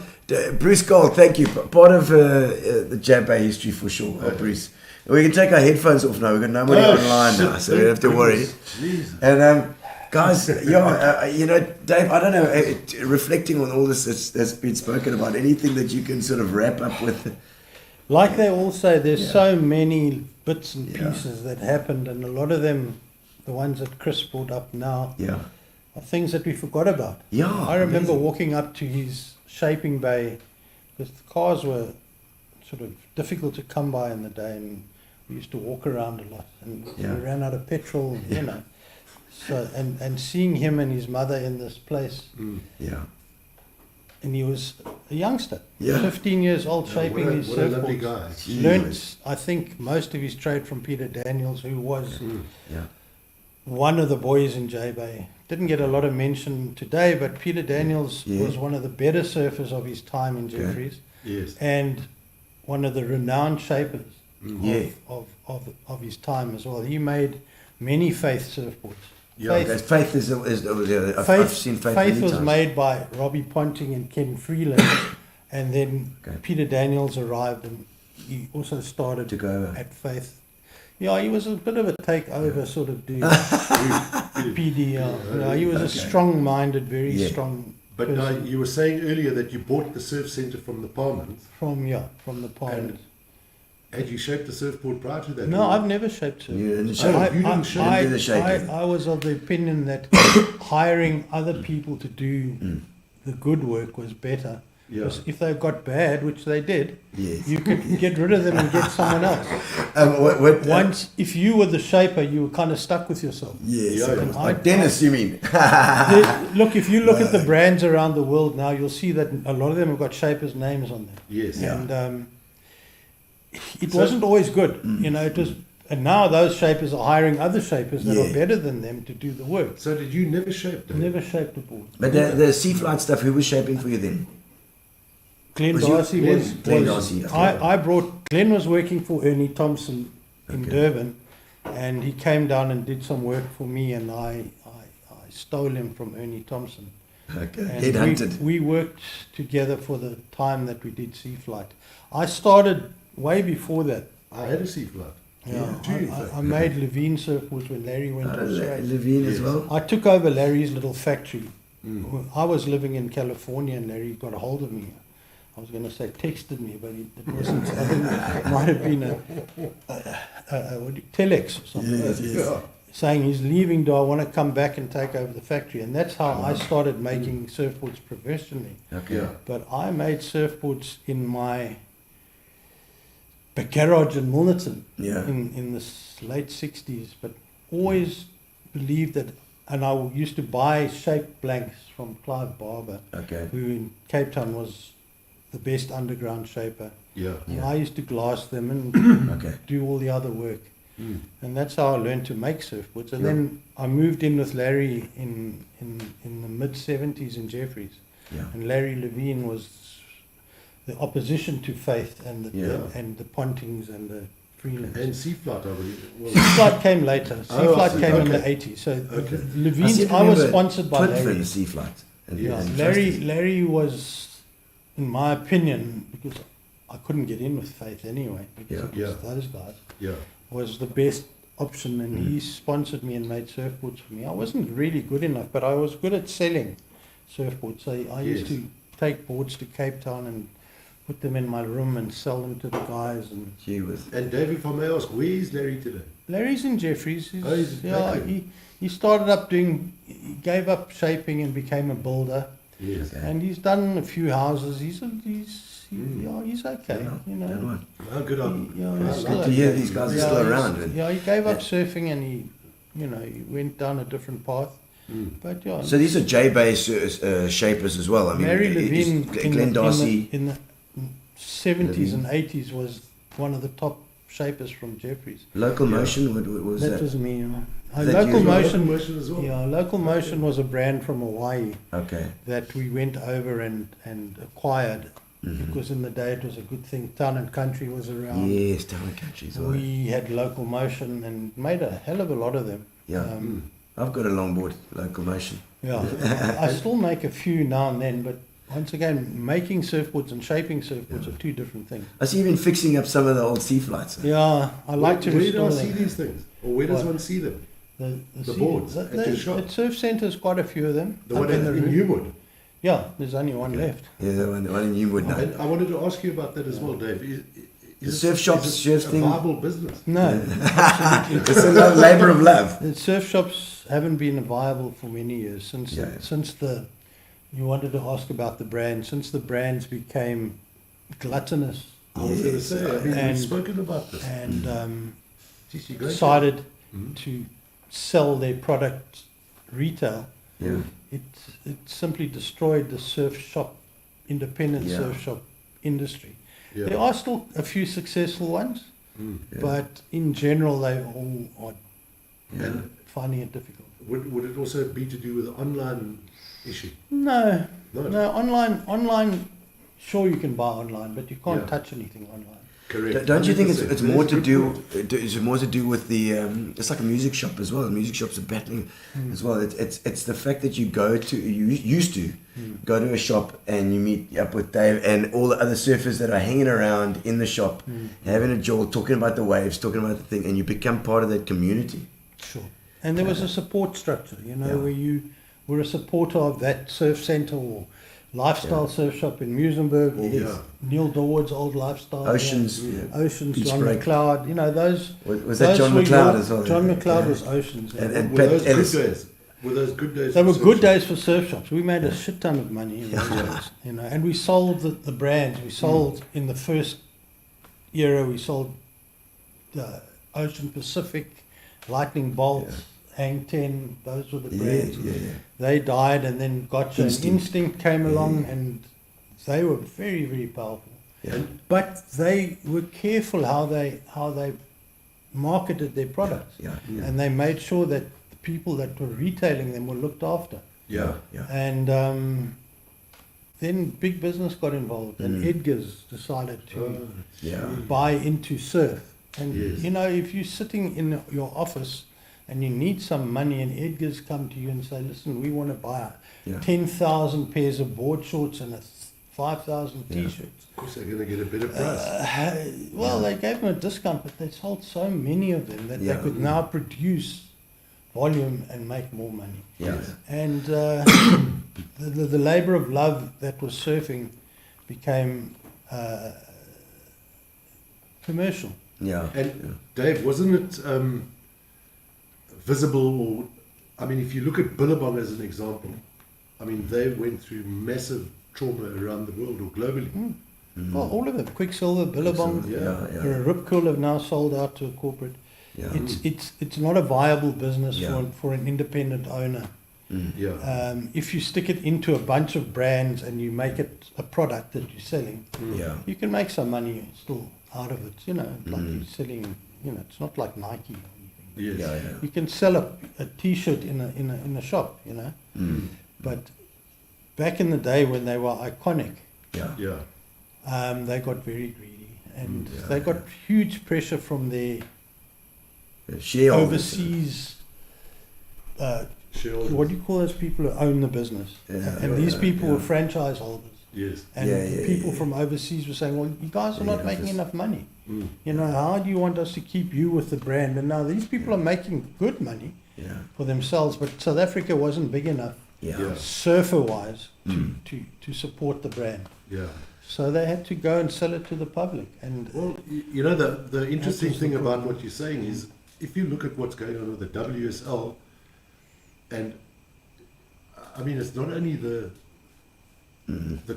Bruce Gold, thank you. Part of the Jabba history for sure, Bruce. We can take our headphones off now. We've got nobody online now, so we don't have to worry. Jesus. And guys, Dave, I don't know, reflecting on all this that's been spoken about, anything that you can sort of wrap up with. Like they all say, there's so many bits and pieces that happened, and a lot of them, the ones that Chris brought up now, are things that we forgot about. Yeah, I remember walking up to his shaping bay, because the cars were sort of difficult to come by in the day, and we used to walk around a lot, and we ran out of petrol, you know. So and seeing him and his mother in this place, and he was a youngster, 15 years old, shaping his what a lovely surfboards. guy. Learnt, I think, most of his trade from Peter Daniels, who was one of the boys in J-Bay. Didn't get a lot of mention today, but Peter Daniels was one of the better surfers of his time in Jeffries, and one of the renowned shapers of his time as well. He made many Faith surfboards. Faith is I've seen Faith many was times. made by Robbie Ponting and Ken Freeland, and then Peter Daniels arrived, and he also started to go at Faith. Yeah, he was a bit of a takeover sort of dude. PD. He was a strong-minded, very strong. But you were saying earlier that you bought the surf centre from the Paarmans. From the Paarmans. Had you shaped the surfboard prior to that? No, I've never shaped surfboards. You didn't shape. The shaping. I was of the opinion that hiring other people to do the good work was better. Because if they got bad, which they did, you could get rid of them and get someone else. Once, if you were the shaper, you were kind of stuck with yourself. Like Dennis, you mean? Look, if you look at the brands around the world now, you'll see that a lot of them have got shapers' names on them. Yes. And it wasn't always good, you know. It was, and now those shapers are hiring other shapers that are better than them to do the work. So did you never shape them? Never shaped a board. But the sea flight stuff, who was shaping for you then? Glenn Darcy was. Glenn Darcy. Glenn was working for Ernie Thompson in Durban, and he came down and did some work for me, and I stole him from Ernie Thompson. Okay. And Headhunted. we worked together for the time that we did Sea Flight. I started way before that. I had a sea flight. I made Levine surfboards when Larry went to Australia. Levine as well? I took over Larry's little factory. I was living in California, and Larry got a hold of me. I was going to say texted me, but it wasn't. I think it might have been a telex or something. Saying he's leaving, do I want to come back and take over the factory? And that's how I started making surfboards professionally. But I made surfboards in my garage in Knutsen in the late 60s, but always believed that, and I used to buy shape blanks from Clive Barber, who in Cape Town was the best underground shaper. And I used to glass them and do all the other work. And that's how I learned to make surfboards. And then I moved in with Larry in the mid-70s in Jeffries. And Larry Levine was the opposition to Faith and the Pontings and the Freelands. And Sea Flight, I believe. Sea Flight came later. Sea Flight came in the 80s. So Levine's, I was sponsored by Larry. Sea Flight. Larry was, in my opinion, because I couldn't get in with Faith anyway, because it was those guys, was the best option, and he sponsored me and made surfboards for me. I wasn't really good enough, but I was good at selling surfboards. So I used to take boards to Cape Town and put them in my room and sell them to the guys. And Dave, if I may ask, where is Larry today? Larry's in Jeffries. He started up he gave up shaping and became a builder. And he's done a few houses. He's okay. You know. Oh, good on. Good to hear these guys are still around. He gave up surfing, and he went down a different path. But yeah, So these are J-based shapers as well. I mean, Mary Levine Glenn Darcy. in the 70s and 80s was one of the top shapers from Jeffries. Local Motion, what was that? That was me. That Local you? Motion, Local Motion as well? Yeah, Local Motion was a brand from Hawaii Okay. that we went over and acquired because in the day it was a good thing. Town and Country was around. Yes, Town and Country as well. We had Local Motion and made a hell of a lot of them. Yeah. I've got a longboard, Local Motion. Yeah, I still make a few now and then, but once again, making surfboards and shaping surfboards are two different things. I see you've been fixing up some of the old sea flights. Yeah, I like to Where do restore I see them. these things? Or where does What? one see them? The sea- boards at your shop? At Surf Centre's quite a few of them. The up one in room. Newwood? Yeah, there's only one left. Yeah, the one in Newwood now. And I wanted to ask you about that as well, Dave. The surf shops, is surf it a thing. viable business? No, It's a labour of love. the surf shops haven't been viable for many years since Yeah. You wanted to ask about the brand since the brands became gluttonous I was going to say, I mean, And- we've spoken about this. and Geez, you're going decided to sell their product retail. Yeah. It simply destroyed the surf shop, independent Yeah. surf shop industry. Yeah. There are still a few successful ones, but in general they all are And finding it difficult. would it also be to do with the online issue? No, No. no, online. Sure, you can buy online, but you can't Yeah. touch anything online. Correct. Don't you think it's 100%. more There's to good do? points. It's more to do with the? It's like a music shop as well. The music shops are battling as well. It's the fact that you used to go to a shop and you meet up with Dave and all the other surfers that are hanging around in the shop, having a jaw, talking about the waves, talking about the thing, and you become part of that community. Sure. And there was a support structure, Yeah. where you were a supporter of that surf center or lifestyle surf shop in Muizenberg or Yeah. Neil Dawood's old lifestyle. Oceans, Oceans, Beach John Break. McLeod, those. Was that those John were McLeod your- as well? John Yeah. McLeod Yeah. was Oceans. yeah. And Were Pat those Ellis. good days? Were those good days? They for were surf good shops? days for surf shops. We made a shit ton of money in those days, and we sold the brands. We sold in the first era. We sold Ocean Pacific, Lightning Bolt, Hang 10. Those were the brands. Yeah. They died, and then Gotcha and Instinct came along, and they were very, very powerful. Yeah. But they were careful how they marketed their products, Yeah. and they made sure that the people that were retailing them were looked after. Yeah. Yeah. And then big business got involved, and Edgar's decided to Yeah. buy into surf. And Yes. if you're sitting in your office and you need some money, and Edgar's come to you and say, "Listen, we want to buy Yeah. 10,000 pairs of board shorts and 5,000 t-shirts." Of course, they're going to get a better price. Well, they gave them a discount, but they sold so many of them that Yeah. they could now produce volume and make more money. Yeah. And the labor of love that was surfing became commercial. Yeah. And Dave, wasn't it visible? Or, I mean, if you look at Billabong as an example, I mean, they went through massive trauma around the world or globally. Well, all of them. Quicksilver, Billabong, Yeah. Ripcool have now sold out to a corporate. Yeah. It's not a viable business Yeah. for an independent owner. Yeah. If you stick it into a bunch of brands and you make it a product that you're selling, Yeah. you can make some money still out of it. Like you're selling. It's not like Nike or anything. Yes. Yeah. You can sell a T-shirt in a shop, But back in the day when they were iconic, Yeah. Yeah. they got very greedy, and they got huge pressure from their Shareholders. overseas. Shareholders. What do you call those people who own the business? And these people were franchise holders. Yes. And Yeah, people from overseas were saying, "Well, you guys are not making enough money. Mm. How do you want us to keep you with the brand?" And now these people are making good money Yeah. for themselves, but South Africa wasn't big enough, Yeah. surfer-wise, to support the brand. Yeah. So they had to go and sell it to the public. And Well, the interesting That was thing the about problem. what you're saying is, if you look at what's going on with the WSL, and I mean, it's not only the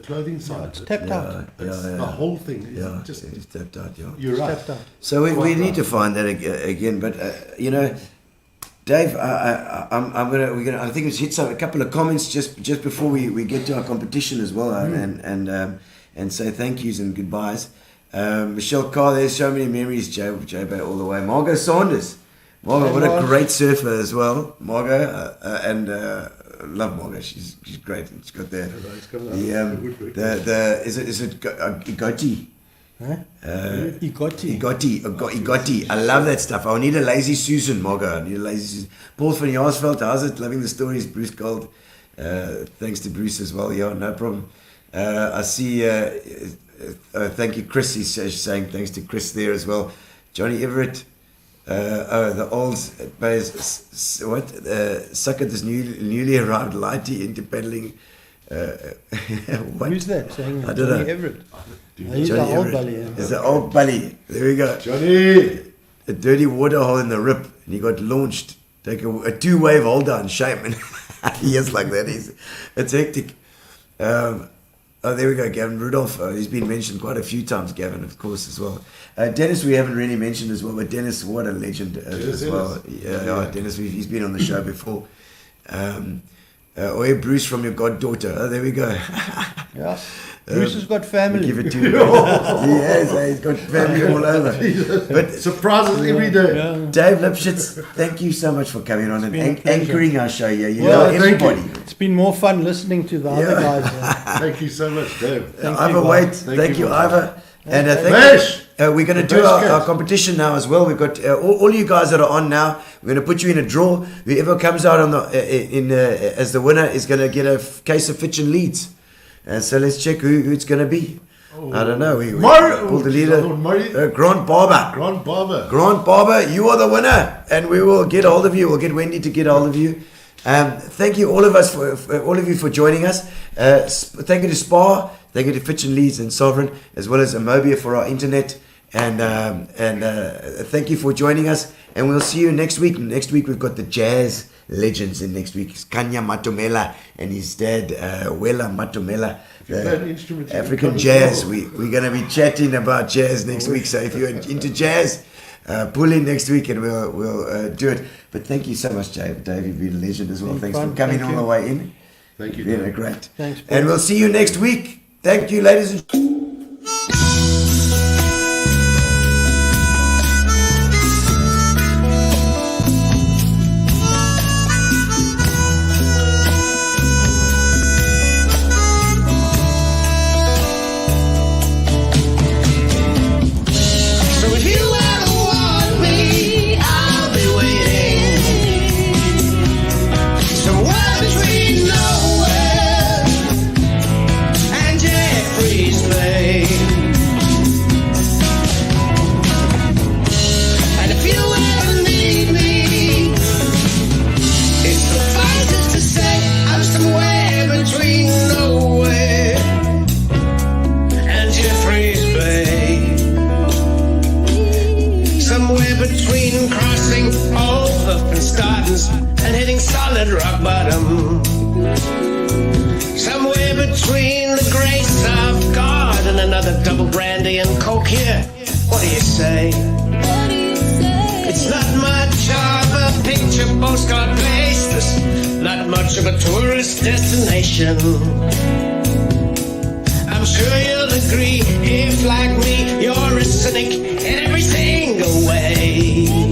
clothing side. it's of it, tapped out. It's the whole thing. Is Yeah. just It's tapped out. Yeah. you're right. Tapped out. So we need to find that again, but Dave, I think it's hit a couple of comments just before we get to our competition as well, and say thank yous and goodbyes. Michelle Carr, there's so many memories, J-Bay all the way. Margot Saunders. Margot, what a great surfer as well. Margot, and love Margot. She's great. She's got is it Igoti? Huh? Igoti. I love that stuff. I need a lazy Susan, Margot. I need a lazy Susan. Paul van Jaarsveld, how's it? Loving the stories. Bruce Gold. Thanks to Bruce as well. Yeah, no problem. I see. Thank you, Chris. He's saying thanks to Chris there as well. Johnny Everett. The old sucker this newly arrived lighty into peddling. Who's that saying? I don't know. Everett. He's the old Everett. bully. He's the old bully. There we go. Johnny! A dirty water hole in the rip, and he got launched. Take a two-wave hold down, shame. He is like that. It's hectic. There we go, Gavin Rudolph. He's been mentioned quite a few times, Gavin, of course, as well. Dennis, we haven't really mentioned as well, but Dennis, what a legend as well. Yeah, Dennis, he's been on the show before. Bruce from your goddaughter. Oh, there we go. Yeah. Bruce has got family. Give it to him. He's got family all over. But surprises every day. Yeah. Dave Lipschitz, thank you so much for coming on and anchoring our show here. You know everybody. It's been more fun listening to the other guys. Thank you so much, Dave. Ivor Waite, thank you, Ivor. And we're going to do our competition now as well. We've got all you guys that are on now. We're going to put you in a draw. Whoever comes out on as the winner is going to get a case of Fitch and Leeds. So let's check who it's going to be. I don't know. We pulled the leader. Grant Barber, you are the winner, and we will get hold of you. We'll get Wendy to get hold of you. Thank you, all of you for joining us. Thank you to Spa. Thank you to Fitch and Leeds and Sovereign, as well as Amobia for our internet. And thank you for joining us. And we'll see you next week. Next week we've got the jazz legends in next week. It's Kanya Matomela and his dad, Wela Matomela. African jazz. We're going to be chatting about jazz next week. So if you're into jazz, pull in next week and we'll do it. But thank you so much, Dave. You've been a legend as well. Thanks for coming all the way in. Thank you. You've been great. Thanks. And we'll see you next week. Thank you, ladies and gentlemen. Rock bottom, somewhere between the grace of God and another double brandy and coke here. What do you say? It's not much of a picture postcard place. There's not much of a tourist destination. I'm sure you'll agree if, like me, you're a cynic in every single way.